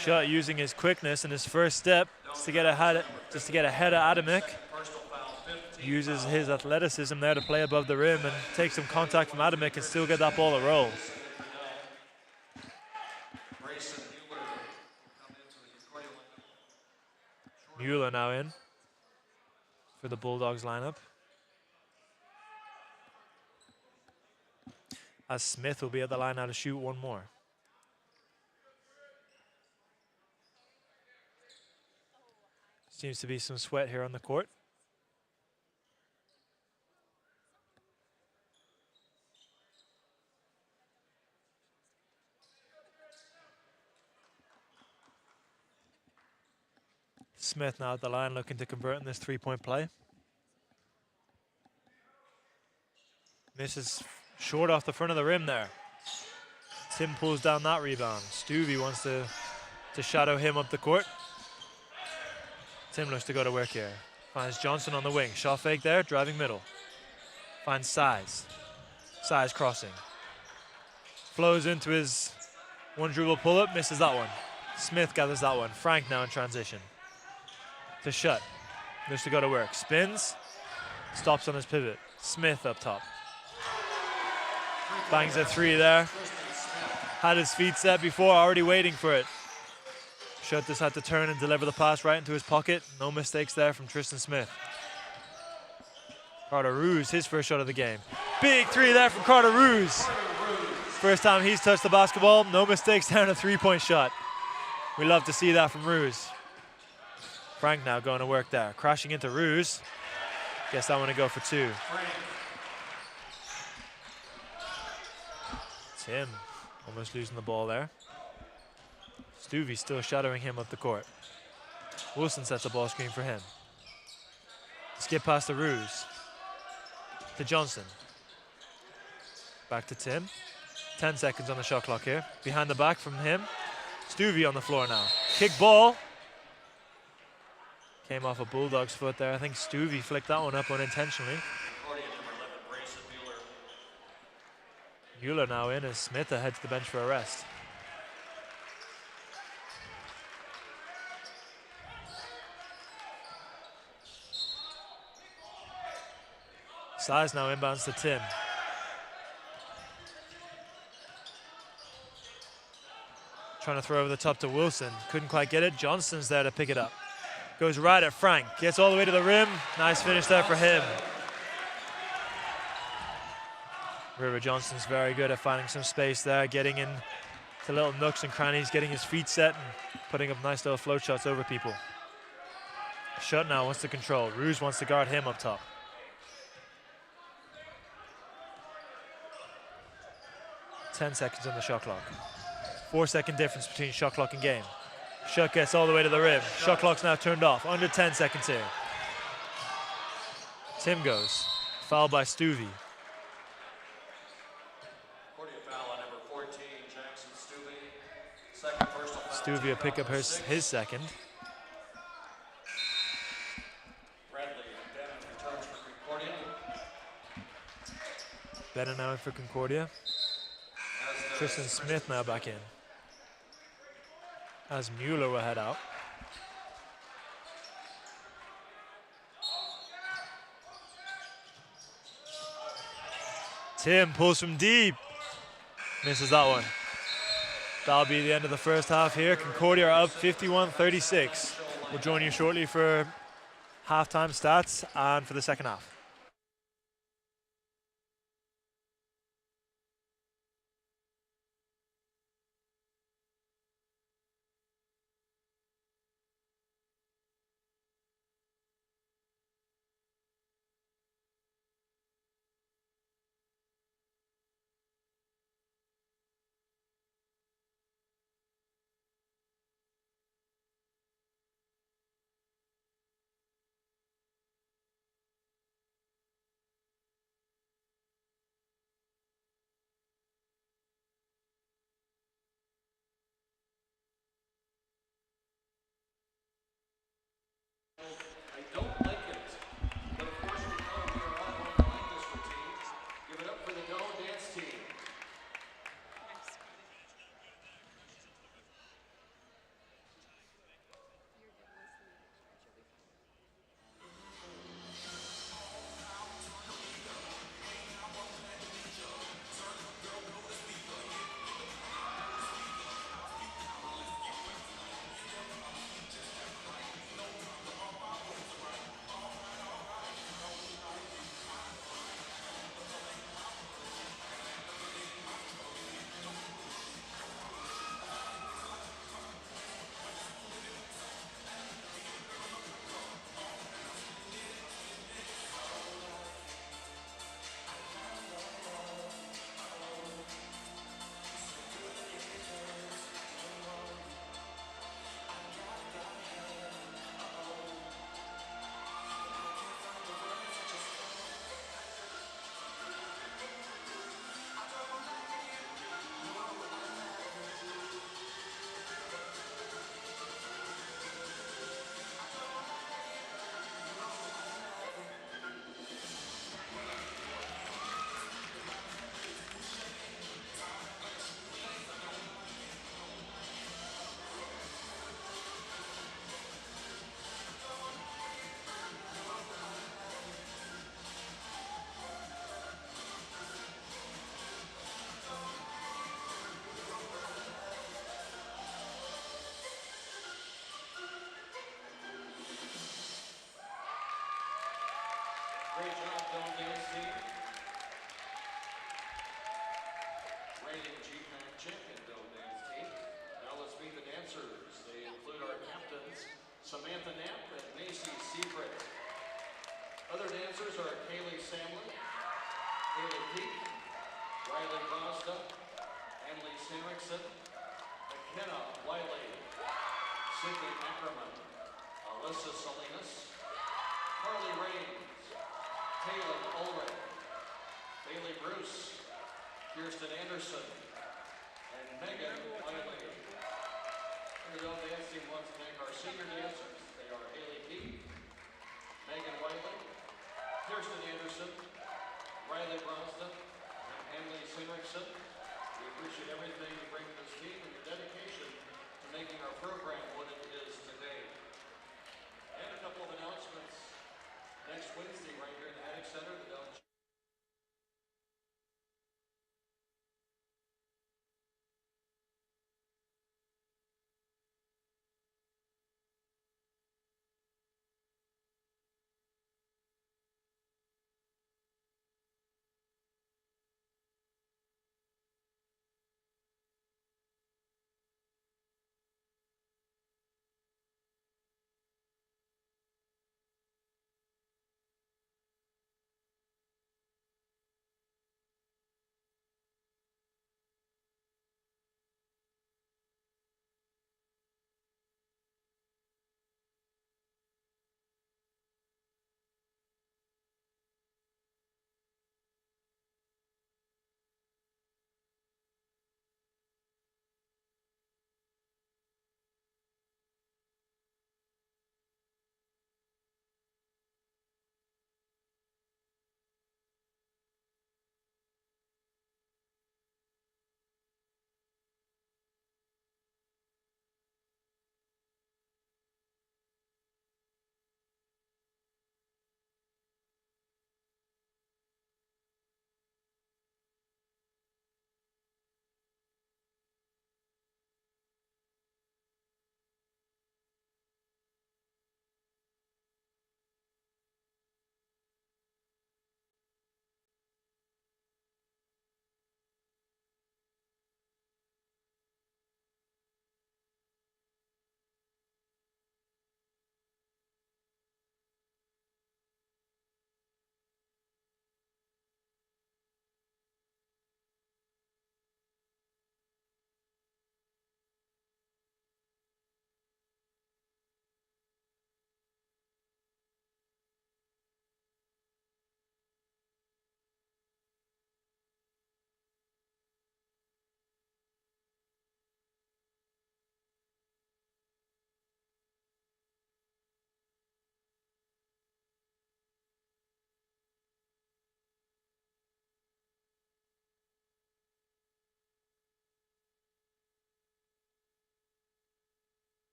S8: Shutt using his quickness in his first step just to get ahead of Adamic. Uses his athleticism there to play above the rim and take some contact from Adamic and still get that ball to roll. Mueller now in for the Bulldogs lineup. As Smith will be at the line now to shoot one more. Seems to be some sweat here on the court. Smith now at the line looking to convert in this three-point play. Misses short off the front of the rim there. Tim pulls down that rebound. Stuvie wants to shadow him up the court. Tim looks to go to work here. Finds Johnson on the wing. Shot fake there, driving middle. Finds Size. Size crossing. Flows into his one dribble pull-up, misses that one. Smith gathers that one. Frank now in transition. To Shutt. Looks to go to work. Spins. Stops on his pivot. Smith up top. Bangs a three there. Had his feet set before, already waiting for it. Shutt just had to turn and deliver the pass right into his pocket. No mistakes there from Tristan Smith. Carter Ruse, his first shot of the game. Big three there from Carter Ruse. First time he's touched the basketball. No mistakes there in a three-point shot. We love to see that from Ruse. Frank now going to work there. Crashing into Ruse. Guess that one to go for two. Tim almost losing the ball there. Stuvie still shadowing him up the court. Wilson sets a ball screen for him. Skip past to Ruse. To Johnson. Back to Tim. 10 seconds on the shot clock here. Behind the back from him. Stuvie on the floor now. Kick ball. Came off a Bulldog's foot there. I think Stuvie flicked that one up unintentionally. Mueller now in as Smith heads to the bench for a rest. Size now inbounds to Tim. Trying to throw over the top to Wilson. Couldn't quite get it. Johnson's there to pick it up. Goes right at Frank. Gets all the way to the rim. Nice finish there for him. River Johnson's very good at finding some space there, getting in to little nooks and crannies, getting his feet set and putting up nice little float shots over people. Shutt now wants to control. Ruse wants to guard him up top. Ten seconds on the shot clock. 4-second difference between shot clock and game. Shutt gets all the way to the rim. Shot clock's now turned off. Under 10 seconds here. Tim goes. Foul by Stuvie. Stuvie will pick up his second. Bennett now in for Concordia. Tristan Smith now back in. As Mueller will head out. Tim pulls from deep. Misses that one. That'll be the end of the first half here. Concordia are up 51-36. We'll join you shortly for halftime stats and for the second half.
S4: Great job, Don't Dance team. Reigning GPAC champion Don't Dance team. Now let's meet the dancers. They include our captains, Samantha Knapp and Macy Seafried. Other dancers are Kaylee Samlin, Haley Peak, Riley Costa, Annalise Henriksen, McKenna Wiley, Sydney Ackerman, Alyssa Salinas, Carly Raines, Taylor Ulrich, Bailey Bruce, Kirsten Anderson, and Megan Wiley. The Don't Dance team wants to thank our senior dancers. They are Haley Peak, Megan Wiley, Kirsten Anderson, Riley Bronston, and Annalise Henriksen. We appreciate everything you bring to this team and your dedication to making our program what it is today. And a couple of announcements. Next Wednesday, right here in the Haddock Center, the Don't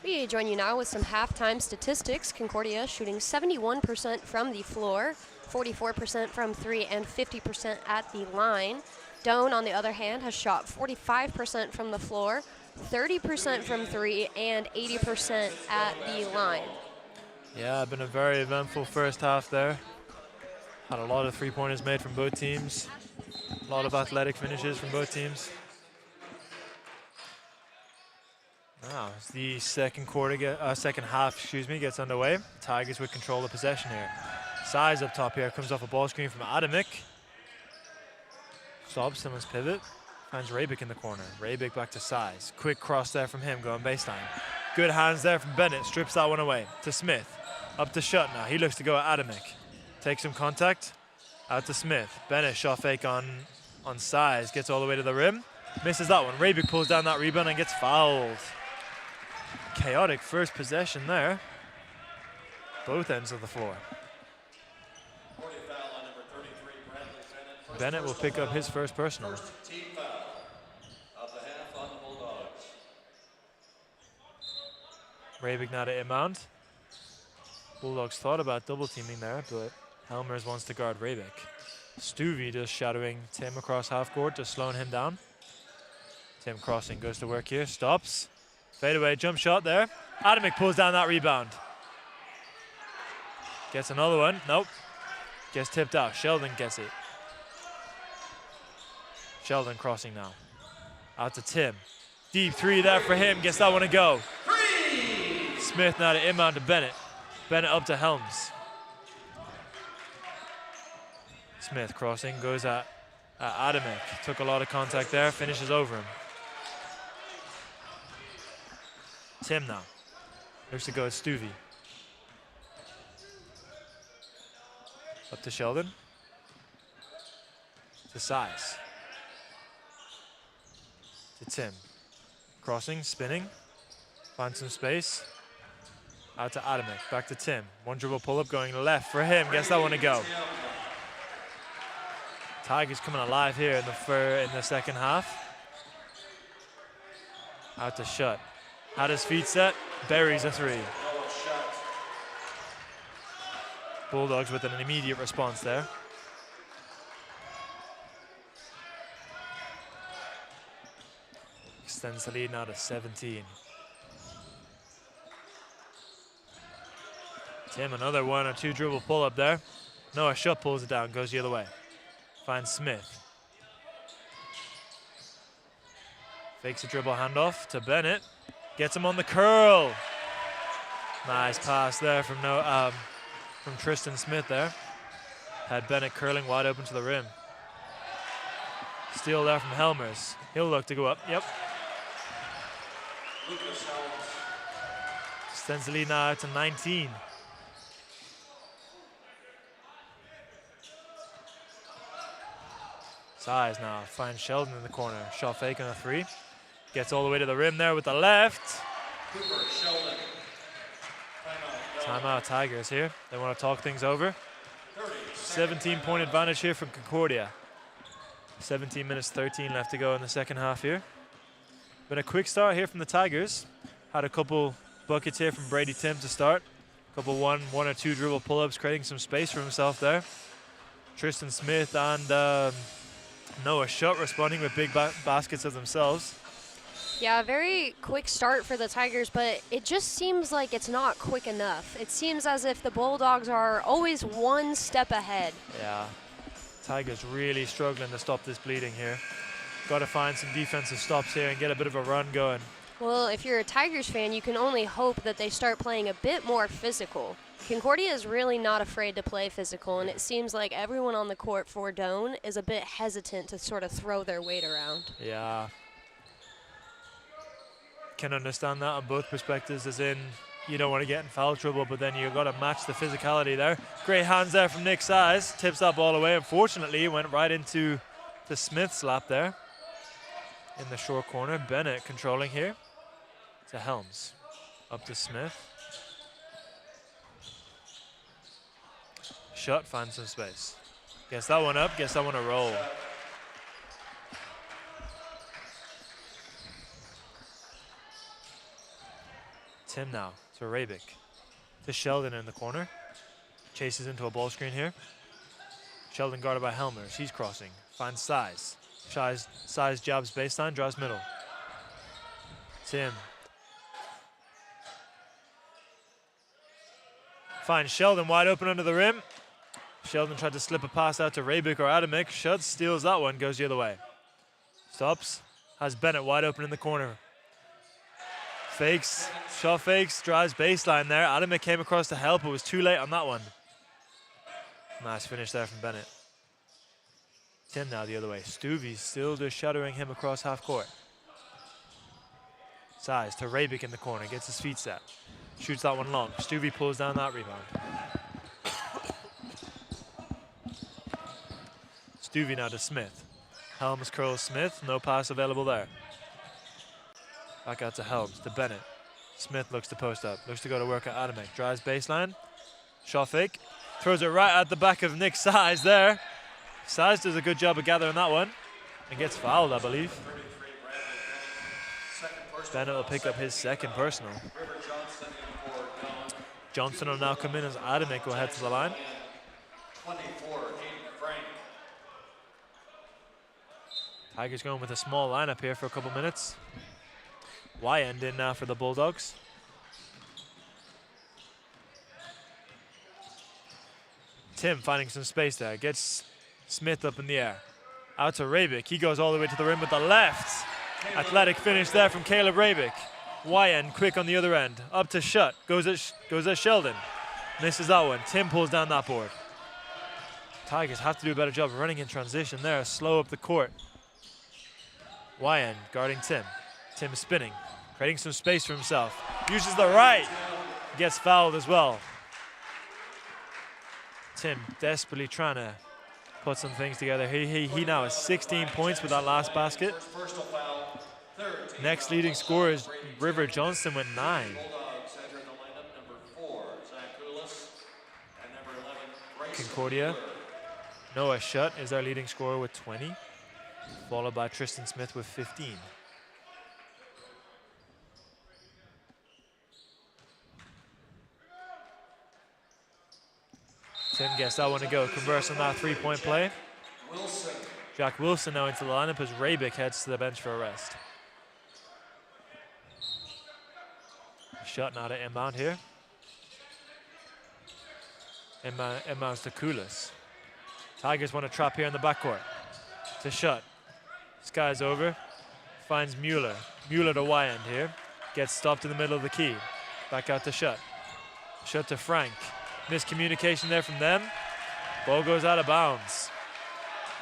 S7: We join you now with some halftime statistics. Concordia shooting 71% from the floor, 44% from 3, and 50% at the line. Doane, on the other hand, has shot 45% from the floor, 30% from 3, and 80% at the line.
S8: Yeah, been a very eventful first half there. Had a lot of three-pointers made from both teams. A lot of athletic finishes from both teams. Now, as the second half, gets underway. Tigers with control of possession here. Size up top here, comes off a ball screen from Adamic. Stops, Simmons pivot, finds Rabic in the corner. Rabic back to Size. Quick cross there from him, going baseline. Good hands there from Bennett, strips that one away. To Smith, up to Shutt now. He looks to go at Adamic. Takes some contact, out to Smith. Bennett shot fake on Size, gets all the way to the rim. Misses that one. Rabic pulls down that rebound and gets fouled. Chaotic first possession there. Both ends of the floor. Bennett will pick up his first personal.
S4: Team foul of the half on the Bulldogs.
S8: Rabic now to inbound. Bulldogs thought about double teaming there, but Helmers wants to guard Rabic. Stuvie just shadowing Tim across half court, just slowing him down. Tim crossing, goes to work here, stops. Fade away, jump shot there. Adamic pulls down that rebound. Gets another one, nope. Gets tipped out, Sheldon gets it. Sheldon crossing now. Out to Tim. Deep three there for him, gets that one to go. Smith now to inbound to Bennett. Bennett up to Helms. Smith crossing, goes at Adamic. Took a lot of contact there, finishes over him. Tim now. Looks to go at Stuvie. Up to Sheldon. To Size. To Tim. Crossing, spinning. Finds some space. Out to Adamic, back to Tim. One dribble pull-up going left for him. Gets that one to go. Tigers coming alive here in the second half. Out to Shutt. Had his feet set, buries a three. Bulldogs with an immediate response there. Extends the lead now to 17. Tim, another 1 or 2 dribble pull up there. Noah Shutt pulls it down, goes the other way. Finds Smith. Fakes a dribble handoff to Bennett. Gets him on the curl. Nice pass there from Tristan Smith there. Had Bennett curling wide open to the rim. Steal there from Helmers. He'll look to go up. Yep. Extends the lead now to 19. Size now finds Sheldon in the corner. Shot fake on a 3. Gets all the way to the rim there with the left.
S4: Cooper, Sheldon.
S8: Timeout Tigers here. They want to talk things over. 17-point advantage here from Concordia. 17 minutes 13 left to go in the second half here. Been a quick start here from the Tigers. Had a couple buckets here from Brady Tim to start. Couple one or two dribble pull-ups, creating some space for himself there. Tristan Smith and Noah Shutt responding with big baskets of themselves.
S7: Yeah, a very quick start for the Tigers, but it just seems like it's not quick enough. It seems as if the Bulldogs are always one step ahead.
S8: Yeah, Tigers really struggling to stop this bleeding here. Got to find some defensive stops here and get a bit of a run going.
S7: Well, if you're a Tigers fan, you can only hope that they start playing a bit more physical. Concordia is really not afraid to play physical, and it seems like everyone on the court for Doane is a bit hesitant to sort of throw their weight around.
S8: Yeah. Can understand that on both perspectives, as in you don't want to get in foul trouble, but then you've got to match the physicality there. Great hands there from Nick Size. Tips that ball away. Unfortunately, it went right into the Smith's lap there in the short corner. Bennett controlling here to Helms. Up to Smith. Shutt finds some space. Gets that one up, gets that one a roll. Tim now to Rabick. To Sheldon in the corner. Chases into a ball screen here. Sheldon guarded by Helmers. He's crossing. Finds Size. Size jabs baseline, drives middle. Tim. Finds Sheldon wide open under the rim. Sheldon tried to slip a pass out to Rabick or Adamick. Schutz steals that one, goes the other way. Stops. Has Bennett wide open in the corner. Fakes. Shot fakes. Drives baseline there. Adamick came across to help, but was too late on that one. Nice finish there from Bennett. Tim now the other way. Stuvey still just shadowing him across half court. Size to Rabick in the corner. Gets his feet set. Shoots that one long. Stuvey pulls down that rebound. Stuvey now to Smith. Helms curls Smith. No pass available there. Back out to Helms, to Bennett. Smith looks to post up. Looks to go to work at Adamick. Drives baseline. Shot fake. Throws it right at the back of Nick Size there. Size does a good job of gathering that one. And gets fouled, I believe. Bennett will pick up his second personal. Johnson will now come in as Adamick will head to the line.
S4: 24, Frank.
S8: Tigers going with a small lineup here for a couple minutes. Wyand in now for the Bulldogs. Tim finding some space there. Gets Smith up in the air. Out to Rabick. He goes all the way to the rim with the left. Athletic finish there from Caleb Rabick. Wyand quick on the other end. Up to Shutt. Goes at Sheldon. Misses that one. Tim pulls down that board. Tigers have to do a better job of running in transition there. Slow up the court. Wyand guarding Tim. Tim spinning. Creating some space for himself. Uses the right. Gets fouled as well. Tim desperately trying to put some things together. He now has 16 points with that last basket. Next leading scorer is River Johnston with 9. Concordia. Noah Shutt is our leading scorer with 20, followed by Tristan Smith with 15. Tim gets that one to go. Converse on that three-point play. Jack Wilson now into the lineup as Rabick heads to the bench for a rest. Shot now to inbound here. Inbounds to Koulis. Tigers want to trap here in the backcourt. To Shutt. Skies over. Finds Mueller. Mueller to Wyand here. Gets stopped in the middle of the key. Back out to Shutt. Shutt to Frank. Miscommunication there from them. Ball goes out of bounds.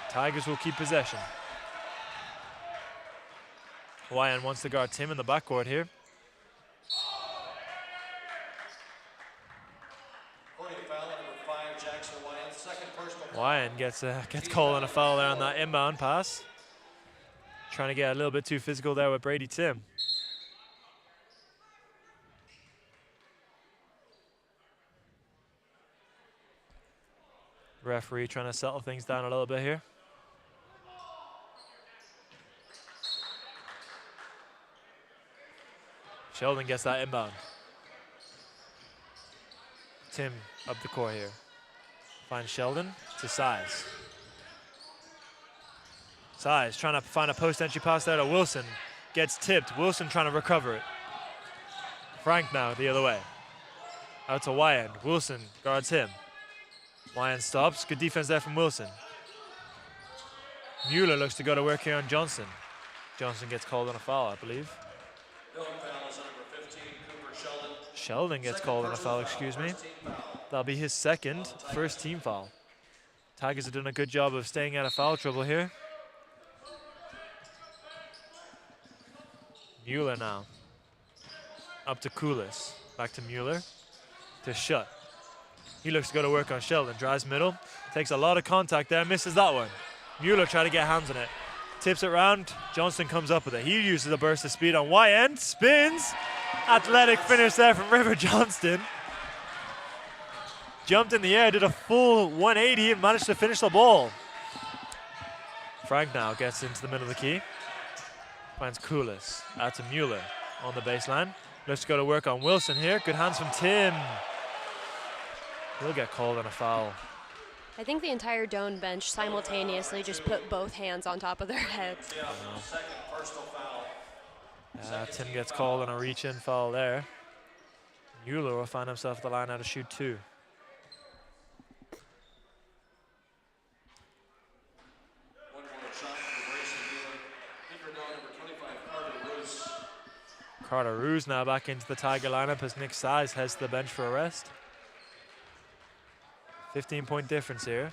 S8: Tigers will keep possession. Wyand wants to guard Tim in the backcourt here. Wyand gets called on a foul there on that inbound pass. Trying to get a little bit too physical there with Brady Tim. Referee trying to settle things down a little bit here. Sheldon gets that inbound. Tim up the court here. Finds Sheldon to Size. Size trying to find a post entry pass there to Wilson. Gets tipped. Wilson trying to recover it. Frank now the other way. Out to Wyand. Wilson guards him. Wyand stops. Good defense there from Wilson. Mueller looks to go to work here on Johnson. Johnson gets called on a foul, I believe. Sheldon gets called on a foul, excuse me. That'll be his second, first team foul. Tigers have done a good job of staying out of foul trouble here. Mueller now. Up to Koulis. Back to Mueller. To Shutt. He looks to go to work on Sheldon. Drives middle. Takes a lot of contact there. Misses that one. Mueller trying to get hands on it. Tips it round. Johnson comes up with it. He uses a burst of speed on Wyand. Spins. Athletic finish there from River Johnston. Jumped in the air. Did a full 180 and managed to finish the ball. Frank now gets into the middle of the key. Finds Koulis. Out to Mueller on the baseline. Let's go to work on Wilson here. Good hands from Tim. He'll get called on a foul.
S7: I think the entire Doan bench simultaneously just put both hands on top of their heads.
S4: Second personal foul.
S8: Tim gets called on a reach-in foul there. Mueller will find himself at the line now to shoot 2.
S4: One more shot for Grayson Mueller. Kicker down number 25, Carter Roos.
S8: Carter Roos now back into the Tiger lineup as Nick Size heads to the bench for a rest. 15-point difference here.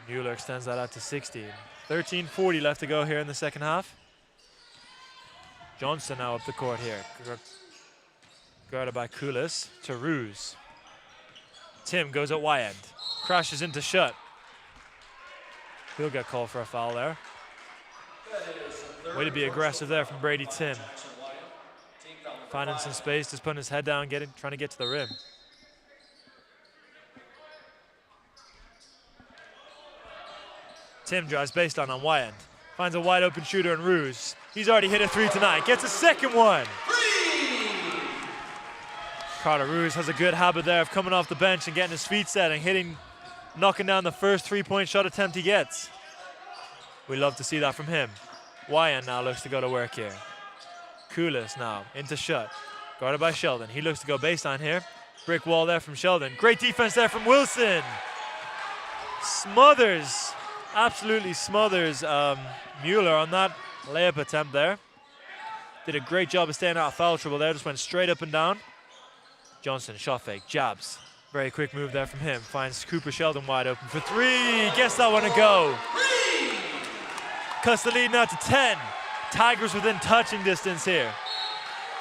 S8: Mueller extends that out to 16. 13:40 left to go here in the second half. Johnson now up the court here. Guarded by Koulis to Roos. Tim goes at Y end. Crashes into Shutt. He'll get called for a foul there. Way to be aggressive there from Brady Tim. Finding some space, just putting his head down, trying to get to the rim. Tim drives baseline on Y end. Finds a wide open shooter in Roos. He's already hit a 3 tonight. Gets a second one. Carter Roos has a good habit there of coming off the bench and getting his feet set and knocking down the first 3-point shot attempt he gets. We love to see that from him. Y end now looks to go to work here. Koulis now into Shutt. Guarded by Sheldon. He looks to go baseline here. Brick wall there from Sheldon. Great defense there from Wilson. Smothers, absolutely smothers Mueller on that layup attempt there. Did a great job of staying out of foul trouble there. Just went straight up and down. Johnson, shot fake, jabs. Very quick move there from him. Finds Cooper Sheldon wide open for 3. Gets that one to go. Cuts the lead now to 10. Tigers within touching distance here.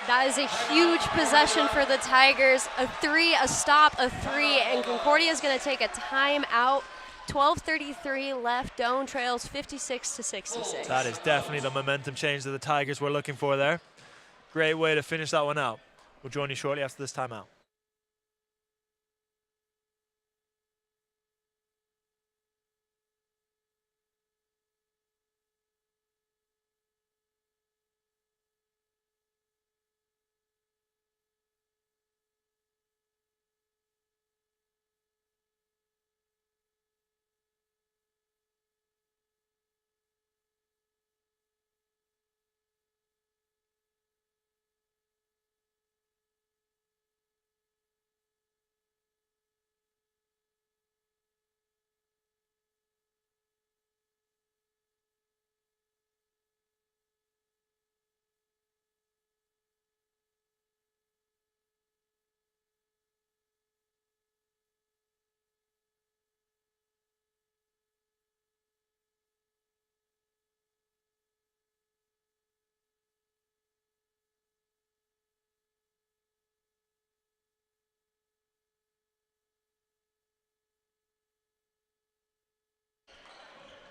S7: That is a huge possession for the Tigers. A 3, a stop, a 3, and Concordia is going to take a timeout. 12:33 left. Doan trails 56-66.
S8: That is definitely the momentum change that the Tigers were looking for there. Great way to finish that one out. We'll join you shortly after this timeout.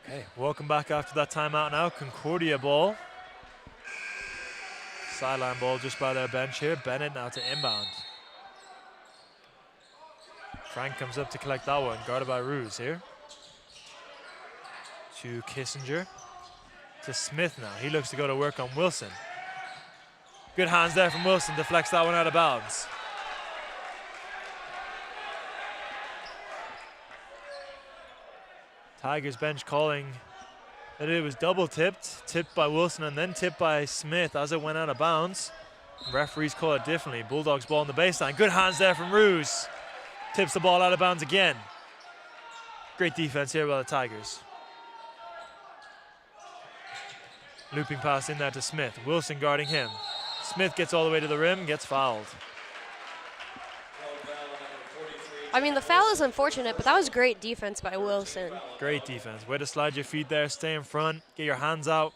S8: Okay, welcome back after that timeout now. Concordia ball. Sideline ball just by their bench here. Bennett now to inbound. Frank comes up to collect that one, guarded by Roos here. To Kissinger. To Smith now. He looks to go to work on Wilson. Good hands there from Wilson. Deflects that one out of bounds. Tigers bench calling that it was double tipped by Wilson and then tipped by Smith as it went out of bounds. Referees call it differently. Bulldogs ball on the baseline. Good hands there from Roos. Tips the ball out of bounds again. Great defense here by the Tigers. Looping pass in there to Smith. Wilson guarding him. Smith gets all the way to the rim, gets fouled.
S7: I mean, the foul is unfortunate, but that was great defense by Wilson.
S8: Great defense. Way to slide your feet there, stay in front, get your hands out.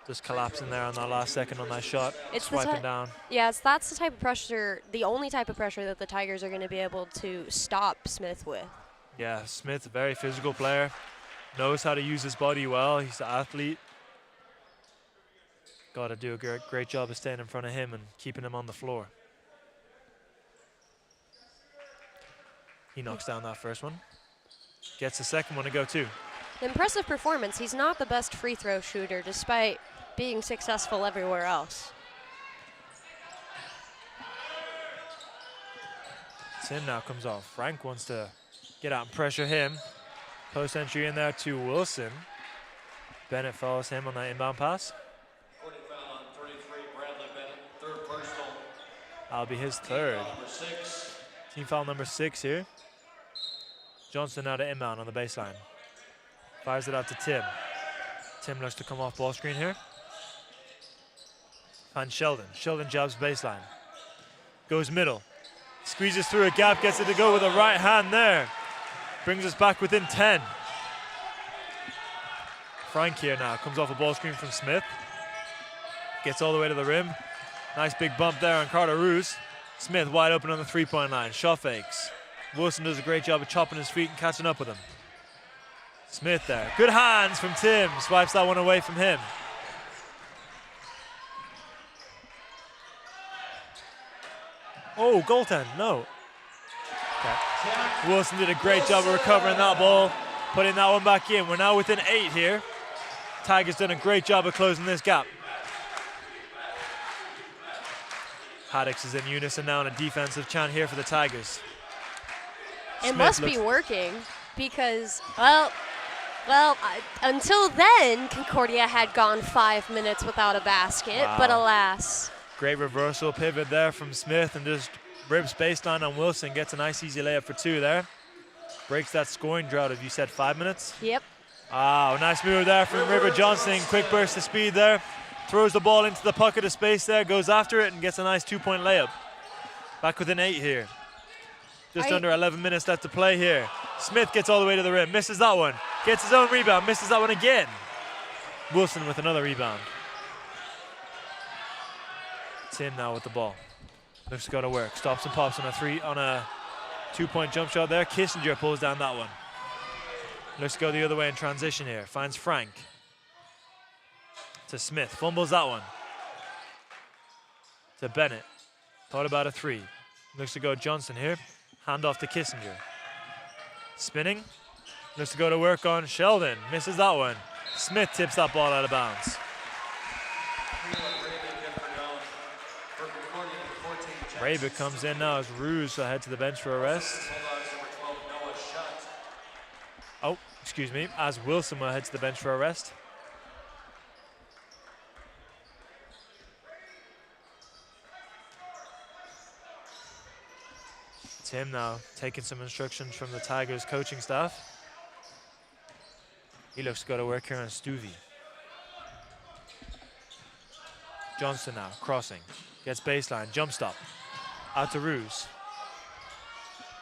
S8: Just collapsing there on that last second on that shot, swiping down.
S7: Yes, that's the type of pressure, the only type of pressure that the Tigers are going to be able to stop Smith with.
S8: Yeah, Smith, a very physical player, knows how to use his body well. He's an athlete. Got to do a great job of staying in front of him and keeping him on the floor. He knocks down that first one. Gets the second one to go too.
S7: Impressive performance. He's not the best free throw shooter, despite being successful everywhere else.
S8: Tim now comes off. Frank wants to get out and pressure him. Post entry in there to Wilson. Bennett follows him on that inbound pass.
S4: Courtney foul on 33, Bradley Bennett, third personal.
S8: That'll be his third.
S4: Foul number 6.
S8: Team foul number 6 here. Johnson now to inbound on the baseline. Fires it out to Tim. Tim looks to come off ball screen here. Finds Sheldon. Sheldon jabs baseline. Goes middle. Squeezes through a gap, gets it to go with a right hand there. Brings us back within 10. Frank here now comes off a ball screen from Smith. Gets all the way to the rim. Nice big bump there on Carter Roos. Smith wide open on the three-point line. Shot fakes. Wilson does a great job of chopping his feet and catching up with him. Smith there. Good hands from Tim. Swipes that one away from him. Oh, goaltend. No. Okay. Wilson did a great job of recovering that ball, putting that one back in. We're now within 8 here. Tigers done a great job of closing this gap. Haddix is in unison now on a defensive chant here for the Tigers.
S7: It must be working because, until then, Concordia had gone 5 minutes without a basket, but alas.
S8: Great reversal pivot there from Smith and just rips baseline on Wilson. Gets a nice easy layup for 2 there. Breaks that scoring drought of, you said, 5 minutes?
S7: Yep.
S8: Oh, nice move there from River Johnson. Quick burst of speed there. Throws the ball into the pocket of space there, goes after it and gets a nice 2-point layup. Back within 8 here. Just under 11 minutes left to play here. Smith gets all the way to the rim, misses that one. Gets his own rebound, misses that one again. Wilson with another rebound. Tim now with the ball. Looks to go to work. Stops and pops on a 2-point jump shot there. Kissinger pulls down that one. Looks to go the other way in transition here. Finds Frank. To Smith. Fumbles that one. To Bennett. Thought about a 3. Looks to go Johnson here. Hand off to Kissinger. Spinning. Looks to go to work on Sheldon. Misses that one. Smith tips that ball out of bounds. Rabick comes in now as Roos head to the bench for a rest. Oh, excuse me, as Wilson will head to the bench for a rest. Tim now taking some instructions from the Tigers coaching staff. He looks to go to work here on Stuvie. Johnson now crossing, gets baseline, jump stop. Out to Roos.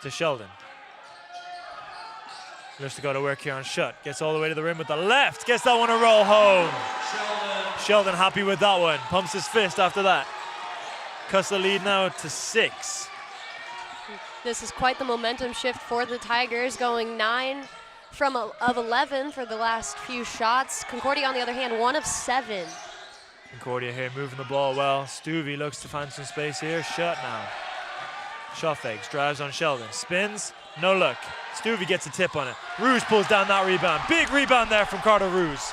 S8: To Sheldon. Looks to go to work here on Shutt. Gets all the way to the rim with the left. Gets that one a roll home. Sheldon happy with that one. Pumps his fist after that. Cuts the lead now to 6.
S7: This is quite the momentum shift for the Tigers, going 9 of 11 for the last few shots. Concordia, on the other hand, 1 of 7.
S8: Concordia here moving the ball well. Stuvie looks to find some space here. Shutt now. Shot fakes, drives on Sheldon. Spins, no look. Stuvie gets a tip on it. Roos pulls down that rebound. Big rebound there from Carter Roos.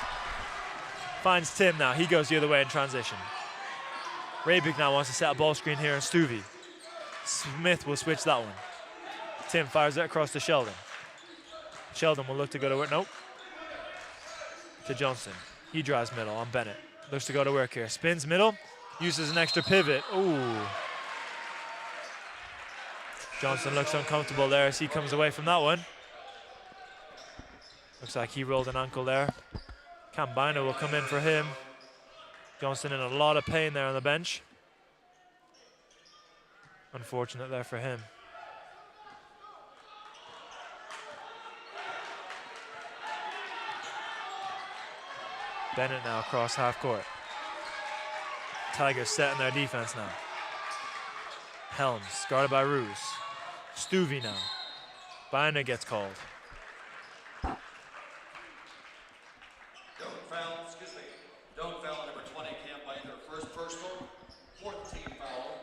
S8: Finds Tim now. He goes the other way in transition. Rabick now wants to set a ball screen here on Stuvie. Smith will switch that one. Tim fires it across to Sheldon. Sheldon will look to go to work. Nope. To Johnson. He drives middle on Bennett. Looks to go to work here. Spins middle. Uses an extra pivot. Ooh. Johnson looks uncomfortable there as he comes away from that one. Looks like he rolled an ankle there. Cambino will come in for him. Johnson in a lot of pain there on the bench. Unfortunate there for him. Bennett now across half court. Tigers setting their defense now. Helms, guarded by Roos. Stuvie now. Bina gets called.
S4: Don't foul number 20, Camp Biner. First personal, 4th team foul.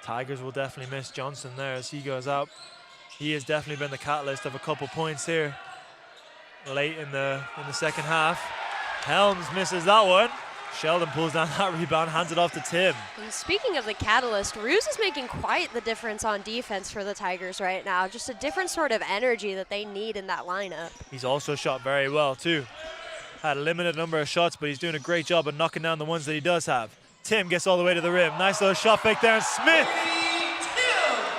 S8: Tigers will definitely miss Johnson there as he goes out. He has definitely been the catalyst of a couple points here late in the second half. Helms misses that one. Sheldon pulls down that rebound, hands it off to Tim.
S7: And speaking of the catalyst, Ruse is making quite the difference on defense for the Tigers right now. Just a different sort of energy that they need in that lineup.
S8: He's also shot very well too. Had a limited number of shots, but he's doing a great job of knocking down the ones that he does have. Tim gets all the way to the rim. Nice little shot fake there, and Smith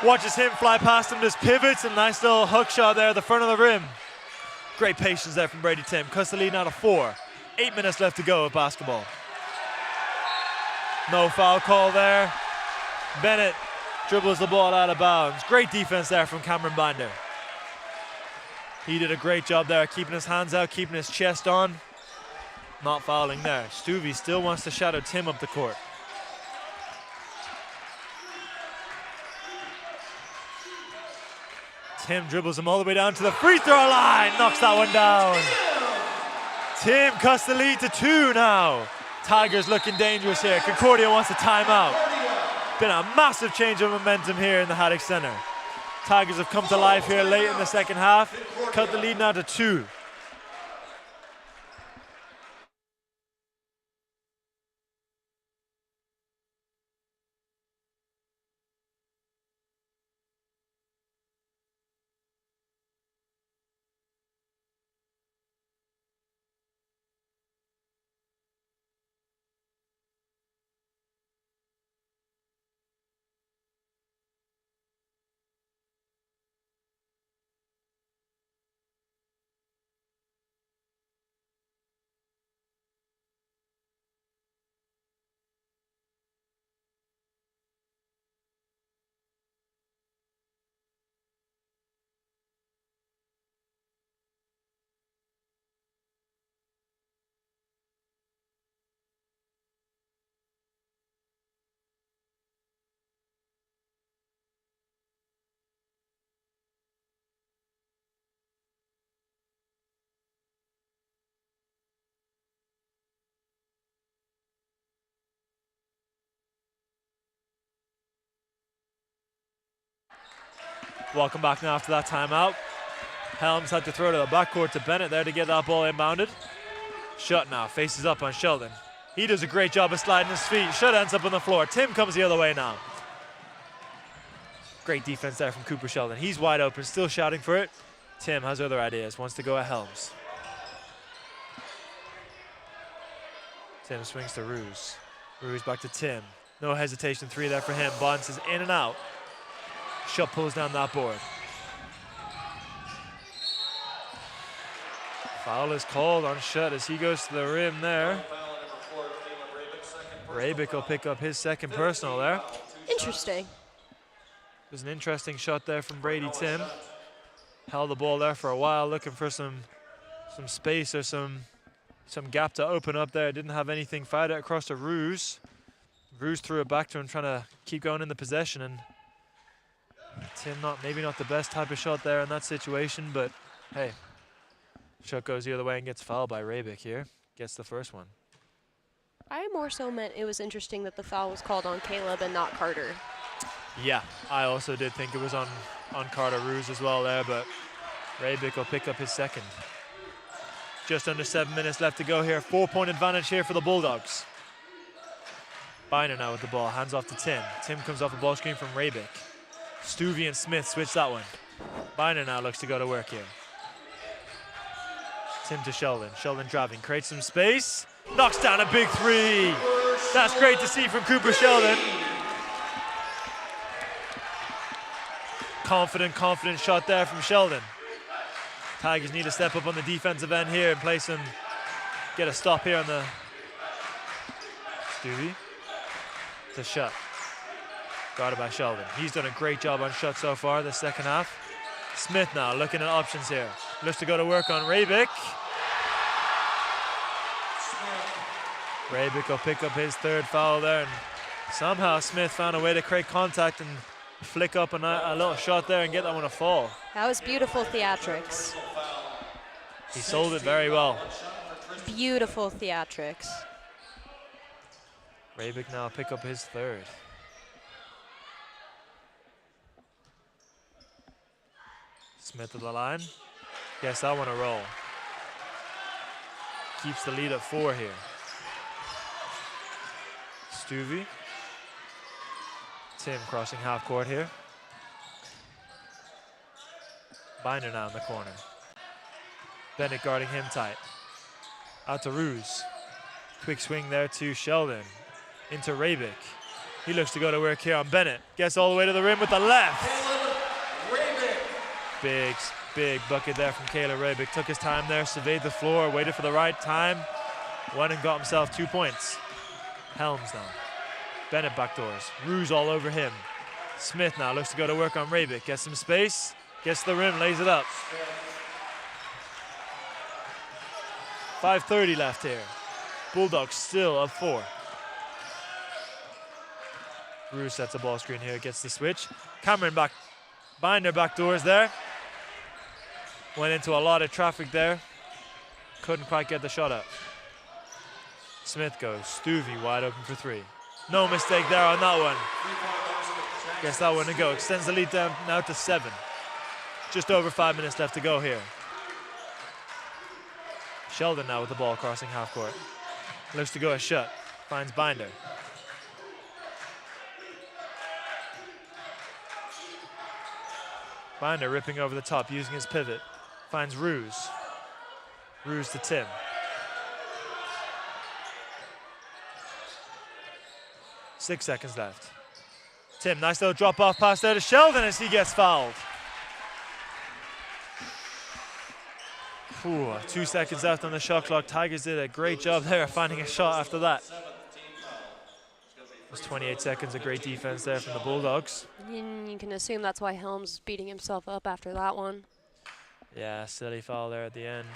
S8: watches him fly past him, just pivots, and nice little hook shot there at the front of the rim. Great patience there from Brady Tim. Cuts the lead now to 4. 8 minutes left to go with basketball. No foul call there. Bennett dribbles the ball out of bounds. Great defense there from Cameron Binder. He did a great job there, keeping his hands out, keeping his chest on. Not fouling there. Stuvie still wants to shadow Tim up the court. Tim dribbles him all the way down to the free throw line. Knocks that one down. Tim cuts the lead to 2 now. Tigers looking dangerous here. Concordia wants a timeout. Been a massive change of momentum here in the Haddock Center. Tigers have come to life here late in the second half. Cut the lead now to 2. Welcome back now after that timeout. Helms had to throw to the backcourt to Bennett there to get that ball inbounded. Shutt now faces up on Sheldon. He does a great job of sliding his feet. Shutt ends up on the floor. Tim comes the other way now. Great defense there from Cooper Sheldon. He's wide open, still shouting for it. Tim has other ideas, wants to go at Helms. Tim swings to Ruse. Ruse back to Tim. No hesitation, 3 there for him. Bounces in and out. Shutt pulls down that board. Foul is called on Shutt as he goes to the rim there. Rabick will pick up his second personal there.
S7: Interesting.
S8: There's an interesting shot there from Brady Tim. Held the ball there for a while, looking for some space or some gap to open up there. Didn't have anything. Fired it across to Ruse. Ruse threw it back to him, trying to keep going in the possession, and Tim maybe not the best type of shot there in that situation, but hey, Shutt goes the other way and gets fouled by Rabick here. Gets the first one.
S7: I more so meant it was interesting that the foul was called on Caleb and not Carter.
S8: Yeah, I also did think it was on Carter Ruse as well there, but Rabick will pick up his second. Just under 7 minutes left to go here. 4-point advantage here for the Bulldogs. Biner now with the ball, hands off to Tim. Tim comes off a ball screen from Rabick. Stuvie and Smith switch that one. Biner now looks to go to work here. Tim to Sheldon. Sheldon driving, creates some space. Knocks down a big 3. That's great to see from Cooper Sheldon. Confident shot there from Sheldon. Tigers need to step up on the defensive end here and get a stop here on the Stuvie to Shutt. Guarded by Sheldon. He's done a great job on Shutt so far this second half. Smith now looking at options here. Looks to go to work on Rabick. Rabick will pick up his third foul there, and somehow Smith found a way to create contact and flick up a little shot there and get that one to fall.
S7: That was beautiful theatrics.
S8: He sold it very well.
S7: Beautiful theatrics.
S8: Rabick now pick up his third. Smith at the line. Guess that one a roll. Keeps the lead at 4 here. Stuvey. Tim crossing half court here. Binder now in the corner. Bennett guarding him tight. Out to Ruse. Quick swing there to Sheldon. Into Rabick. He looks to go to work here on Bennett. Gets all the way to the rim with the left. Big bucket there from Caleb Rabick. Took his time there, surveyed the floor, waited for the right time. Went and got himself 2 points. Helms now. Bennett backdoors. Ruse all over him. Smith now looks to go to work on Rabick. Gets some space. Gets to the rim, lays it up. 5:30 left here. Bulldogs still up 4. Ruse sets a ball screen here, gets the switch. Cameron back, Binder backdoors there. Went into a lot of traffic there. Couldn't quite get the shot up. Smith goes, Stuvey wide open for 3. No mistake there on that one. Guess that one to go. Extends the lead down now to 7. Just over 5 minutes left to go here. Sheldon now with the ball crossing half court. Looks to go a shot. Finds Binder. Binder ripping over the top, using his pivot. Finds Ruse. Ruse to Tim. Six seconds left. Tim, nice little drop off pass there to Sheldon as he gets fouled. 2 seconds left on the shot clock. Tigers did a great job there finding a shot after that. It was 28 seconds of great defense there from the Bulldogs.
S7: You can assume that's why Helms is beating himself up after that one.
S8: Yeah, silly foul there at the end.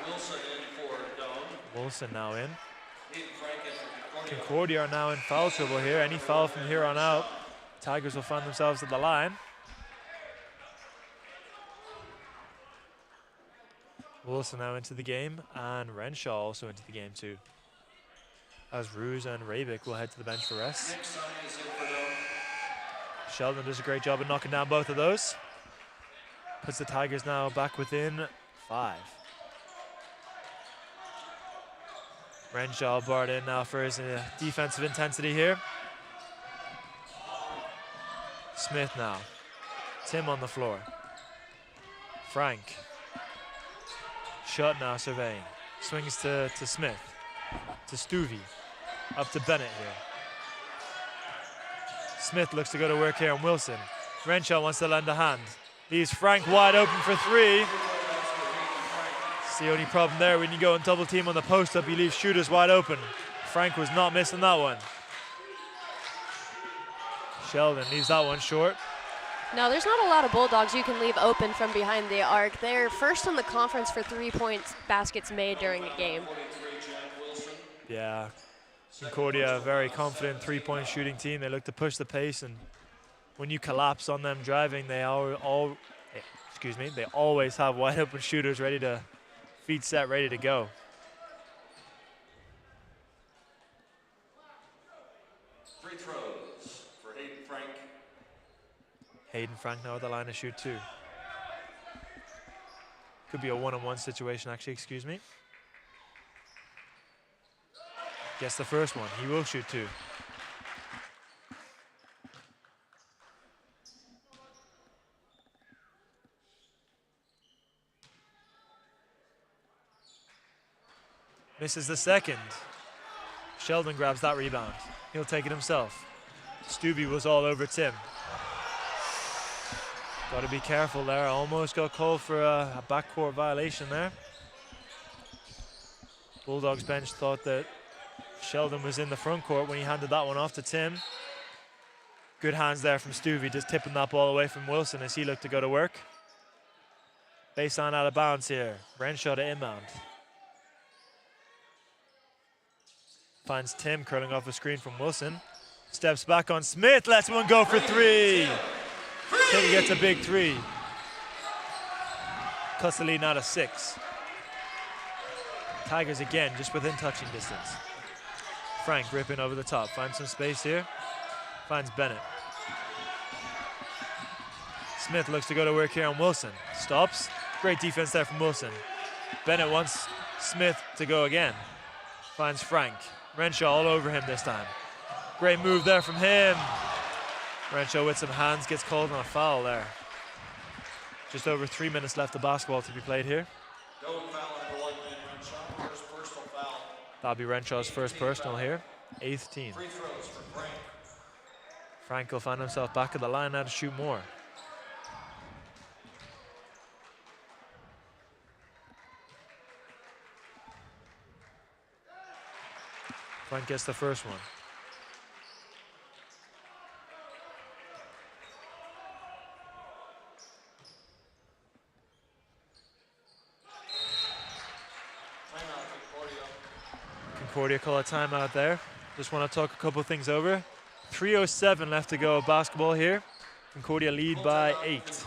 S4: Wilson in for Doan.
S8: Wilson now in. Concordia are now in foul trouble here. Any foul from here on out, Tigers will find themselves at the line. Wilson now into the game, and Renshaw also into the game too. As Ruse and Rabick will head to the bench for rest. Sheldon does a great job of knocking down both of those. Puts the Tigers now back within 5. Renshaw barred in now for his defensive intensity here. Smith now. Tim on the floor. Frank. Shot now surveying. Swings to Smith. To Stuvey. Up to Bennett here. Smith looks to go to work here on Wilson. Renshaw wants to lend a hand. Leaves Frank wide open for 3. It's the only problem there when you go and double team on the post up, you leave shooters wide open. Frank was not missing that one. Sheldon leaves that one short.
S7: No, there's not a lot of Bulldogs you can leave open from behind the arc. They're first in the conference for 3-point baskets made during a game.
S8: Yeah, Concordia, a very confident 3-point shooting team. They look to push the pace, and when you collapse on them driving, they they always have wide open shooters ready to, feet set, ready to go.
S4: Free throws for Hayden Frank.
S8: Hayden Frank now at the line to shoot 2. Could be a one-on-one situation actually, excuse me. Gets the first one, he will shoot 2. Misses the second. Sheldon grabs that rebound. He'll take it himself. Stuvey was all over Tim. Got to be careful there. Almost got called for a backcourt violation there. Bulldogs bench thought that Sheldon was in the front court when he handed that one off to Tim. Good hands there from Stuvey, just tipping that ball away from Wilson as he looked to go to work. Baseline out of bounds here. Renshaw to inbound. Finds Tim curling off a screen from Wilson. Steps back on Smith, lets one go for 3. Tim gets a big 3. Cuts the lead now to 6. Tigers again, just within touching distance. Frank ripping over the top, finds some space here. Finds Bennett. Smith looks to go to work here on Wilson. Stops. Great defense there from Wilson. Bennett wants Smith to go again. Finds Frank. Renshaw all over him this time. Great move there from him. Renshaw with some hands gets called on a foul there. Just over 3 minutes left of basketball to be played here. That'll be Renshaw's first personal here. 8th team. Frank will find himself back at the line now to shoot more. Frank gets the first one. Concordia call a timeout there. Just want to talk a couple things over. 3:07 left to go of basketball here. Concordia lead by 8.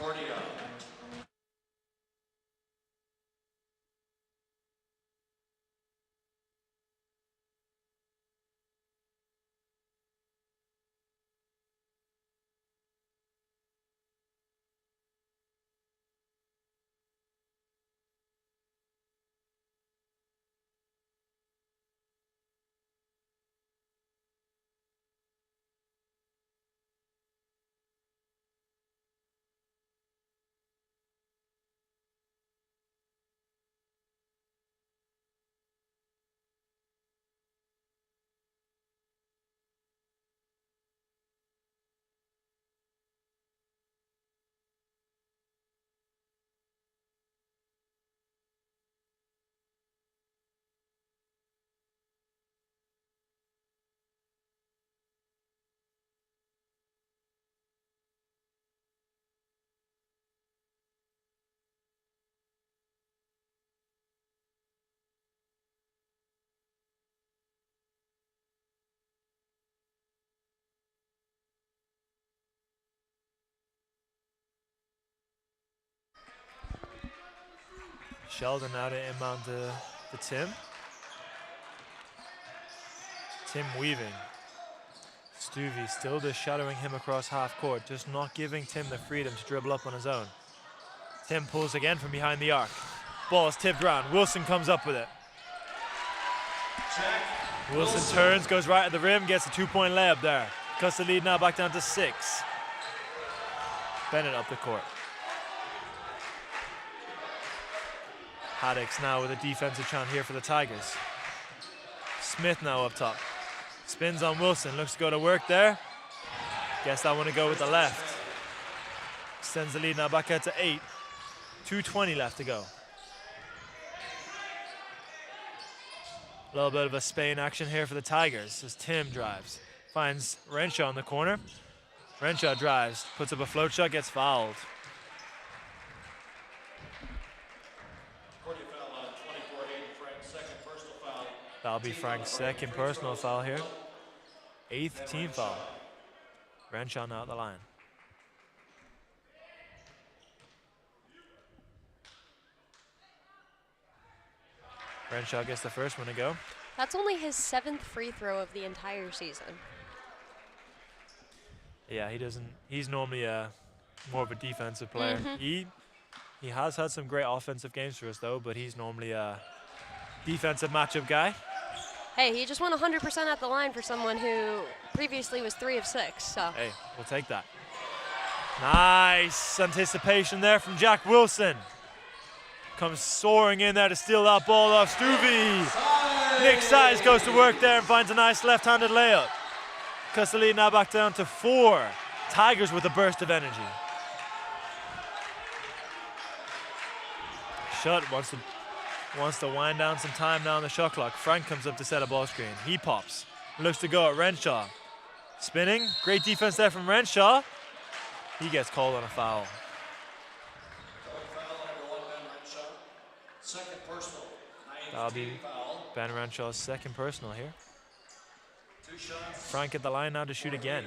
S8: Sheldon now to inbound to Tim. Tim weaving. Stuvie still just shadowing him across half court, just not giving Tim the freedom to dribble up on his own. Tim pulls again from behind the arc. Ball is tipped around. Wilson comes up with it. Wilson turns, goes right at the rim, gets a 2-point layup there. Cuts the lead now back down to 6. Bennett up the court. Haddix now with a defensive chant here for the Tigers. Smith now up top. Spins on Wilson, looks to go to work there. Guess I want to go with the left. Extends the lead now back out to 8. 2:20 left to go. A little bit of a Spain action here for the Tigers as Tim drives. Finds Renshaw in the corner. Renshaw drives, puts up a float shot, gets fouled. That'll be Frank's second personal foul here. 8th team foul. Renshaw now at the line. Renshaw gets the first one to go.
S7: That's only his 7th free throw of the entire season.
S8: Yeah, he's normally more of a defensive player. He has had some great offensive games for us though, but he's normally a defensive matchup guy.
S7: Hey, he just went 100% at the line for someone who previously was 3 of 6, so.
S8: Hey, we'll take that. Nice anticipation there from Jack Wilson. Comes soaring in there to steal that ball off Stuvie. Nick Size goes to work there and finds a nice left-handed layup. Cuts the lead now back down to 4. Tigers with a burst of energy. Shutt wants to wind down some time now on the shot clock. Frank comes up to set a ball screen. He pops. Looks to go at Renshaw. Spinning. Great defense there from Renshaw. He gets called on a foul. That'll be Ben Renshaw's second personal here. Frank at the line now to shoot again.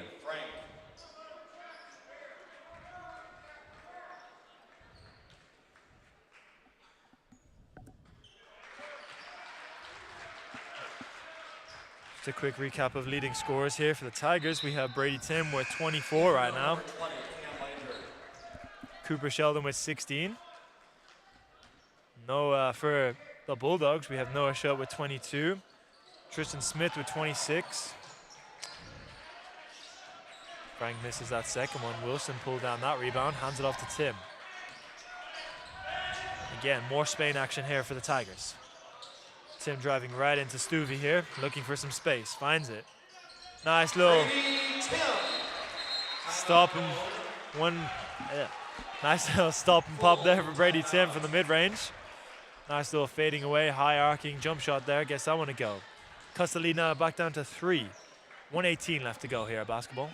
S8: Just a quick recap of leading scorers here for the Tigers. We have Brady Tim with 24 right now. Cooper Sheldon with 16. Noah for the Bulldogs, we have Noah Schutt with 22. Tristan Smith with 26. Frank misses that second one. Wilson pulled down that rebound, hands it off to Tim. Again, more Spain action here for the Tigers. Tim driving right into Stuvey here, looking for some space, finds it. Nice little stop and nice little stop and pop there for Brady Tim from the mid-range. Nice little fading away, high arcing jump shot there. Guess that one to go. Cuts the lead now back down to 3. 1:18 left to go here at basketball.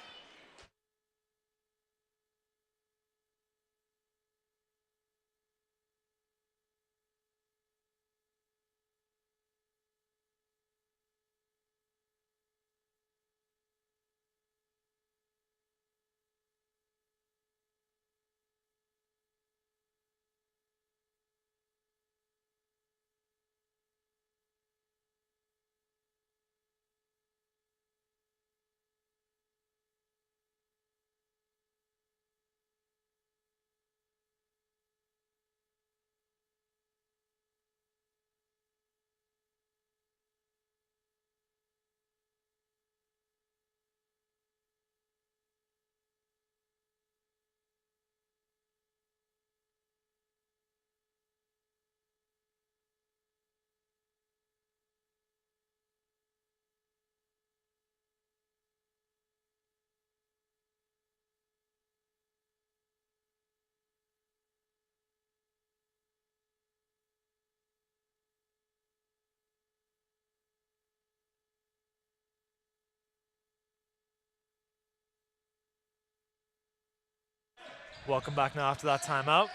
S8: Welcome back now after that timeout.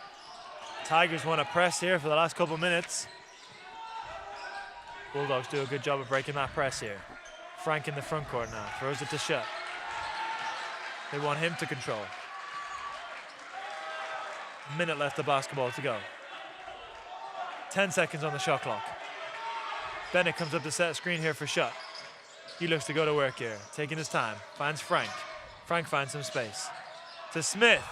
S8: Tigers want to press here for the last couple minutes. Bulldogs do a good job of breaking that press here. Frank in the front court now, throws it to Schutt. They want him to control. A minute left of basketball to go. 10 seconds on the shot clock. Bennett comes up to set a screen here for Schutt. He looks to go to work here, taking his time, finds Frank. Frank finds some space. To Smith.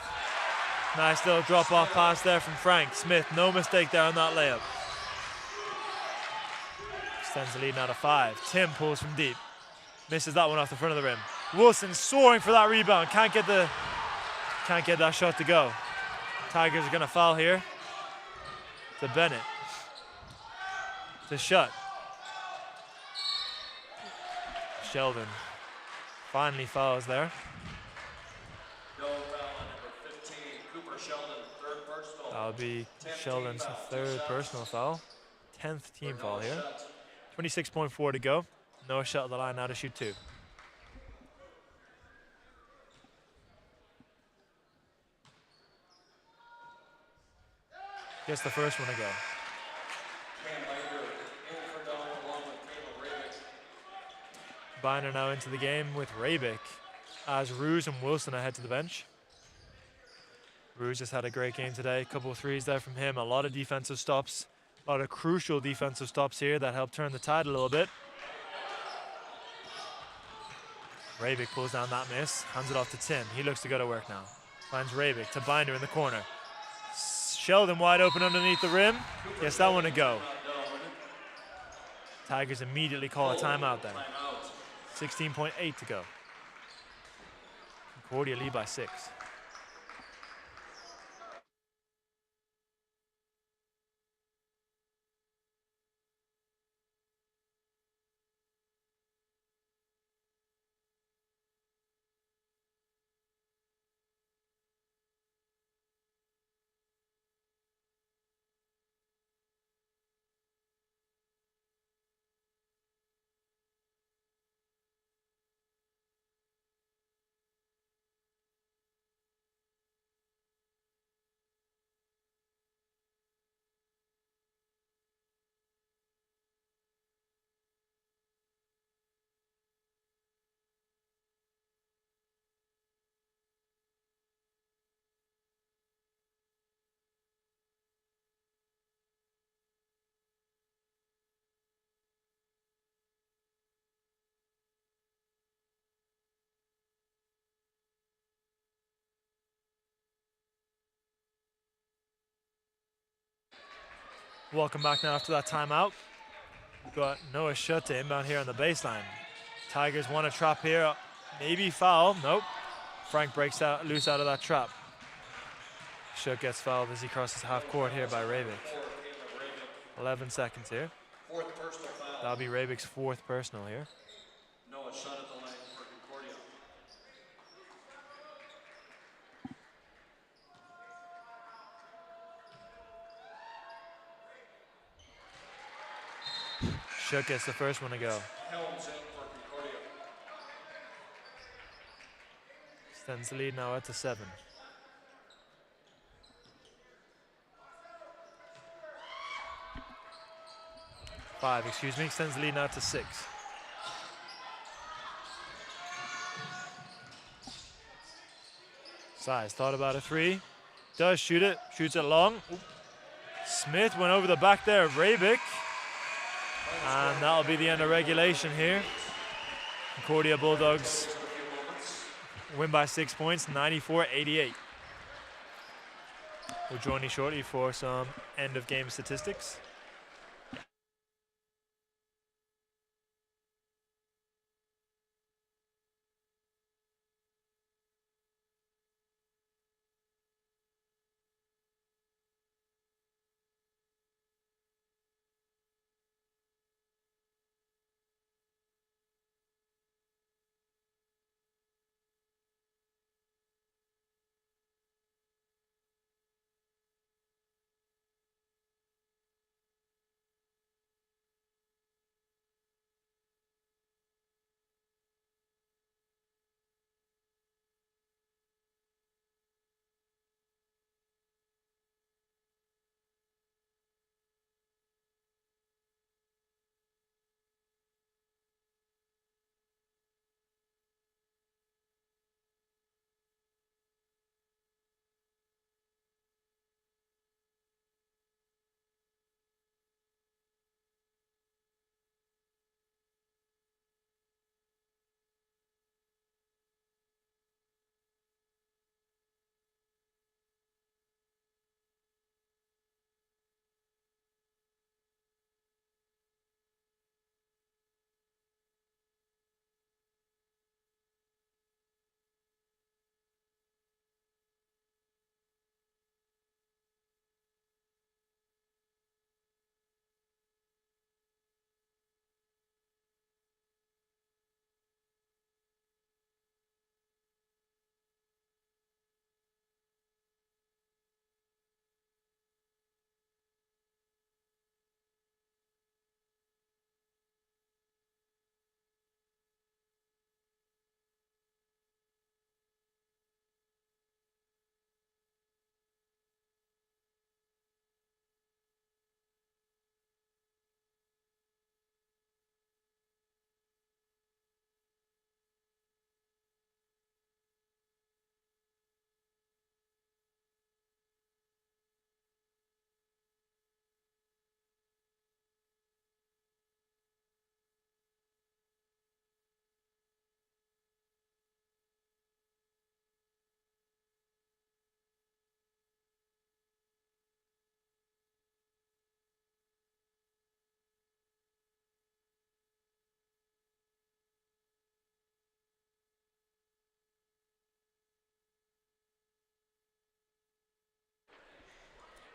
S8: Nice little drop-off pass there from Frank. Smith, no mistake there on that layup. Extends the lead now to 5. Tim pulls from deep. Misses that one off the front of the rim. Wilson soaring for that rebound. Can't get that shot to go. Tigers are going to foul here. To Bennett. To Schutt. Sheldon finally fouls there. That'll be Sheldon's third personal foul. 10th team foul here. 26.4 to go. Noah Schutt at the line now to shoot 2. Gets the first one to go. Biner now into the game with Rabick as Ruse and Wilson are head to the bench. Ruse has had a great game today. A couple of threes there from him. A lot of defensive stops. A lot of crucial defensive stops here that help turn the tide a little bit. Rabick pulls down that miss. Hands it off to Tim. He looks to go to work now. Finds Rabick to Binder in the corner. Sheldon wide open underneath the rim. Gets that one to go. Tigers immediately call a timeout then. 16.8 to go. Concordia lead by 6. Welcome back now after that timeout. We've got Noah Schutt to inbound here on the baseline. Tigers want a trap here. Maybe foul. Nope. Frank breaks out loose out of that trap. Schutt gets fouled as he crosses half court here by Rebick. 11 seconds here. That'll be Rebick's 4th personal here.
S4: Noah Schutt at the line for Concordia.
S8: Schutt gets the first one to go.
S4: Helms in for Concordia.
S8: Extends the lead now out to 7. Extends the lead now to 6. Size thought about a 3. Does shoot it. Shoots it long. Oop. Smith went over the back there of Rebick. And that'll be the end of regulation here. Concordia Bulldogs win by 6 points, 94-88. We'll join you shortly for some end of game statistics.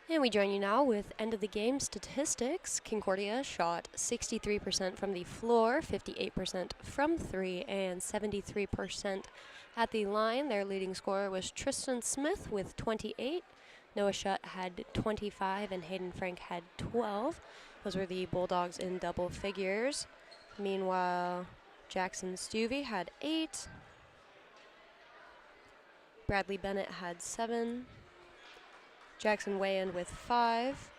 S7: And we join you now with end of the game statistics. Concordia shot 63% from the floor, 58% from 3, and 73% at the line. Their leading scorer was Tristan Smith with 28. Noah Schutt had 25 and Hayden Frank had 12. Those were the Bulldogs in double figures. Meanwhile, Jackson Stuvey had 8. Bradley Bennett had 7. Jackson Wayand with 5,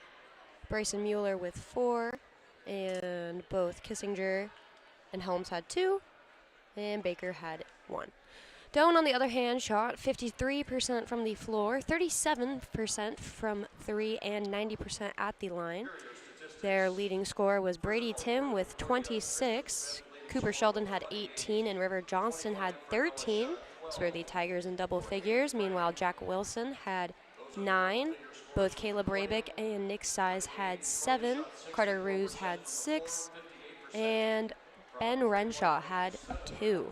S7: Bryson Mueller with 4, and both Kissinger and Helms had 2, and Baker had 1. Doan, on the other hand, shot 53% from the floor, 37% from 3, and 90% at the line. Their leading scorer was Brady Tim with 26. Cooper Sheldon had 18, and River Johnston had 13. Those were the Tigers in double figures. Meanwhile, Jack Wilson had 9. Both Caleb Rabick and Nick Size had 7. Carter Ruse had 6. And Ben Renshaw had 2.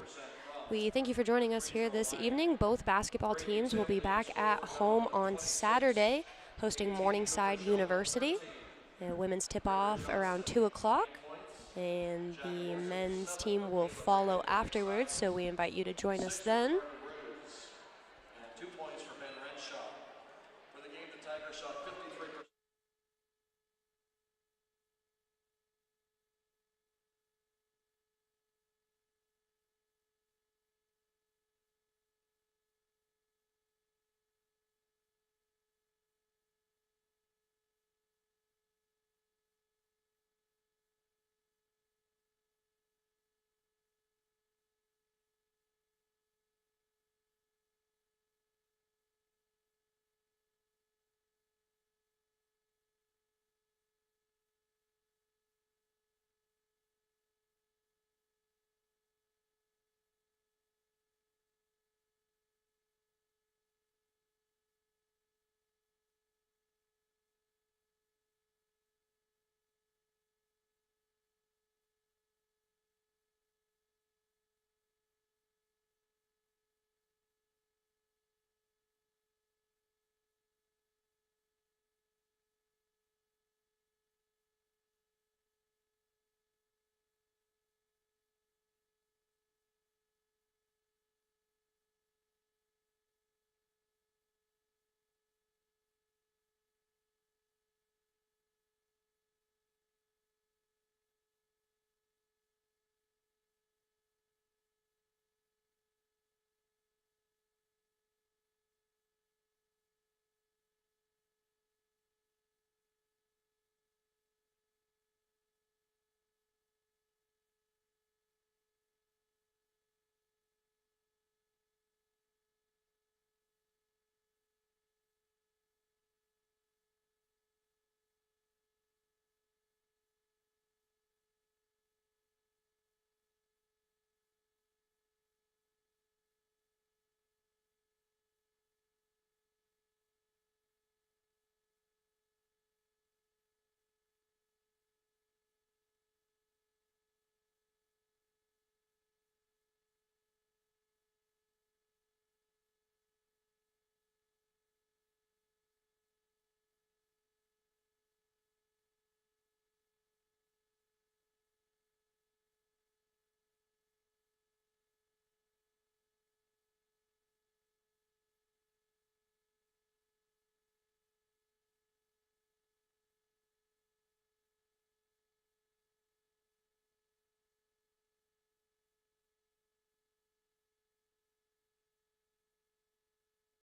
S7: We thank you for joining us here this evening. Both basketball teams will be back at home on Saturday, hosting Morningside University. The women's tip-off around 2 o'clock, and the men's team will follow afterwards, so we invite you to join us then.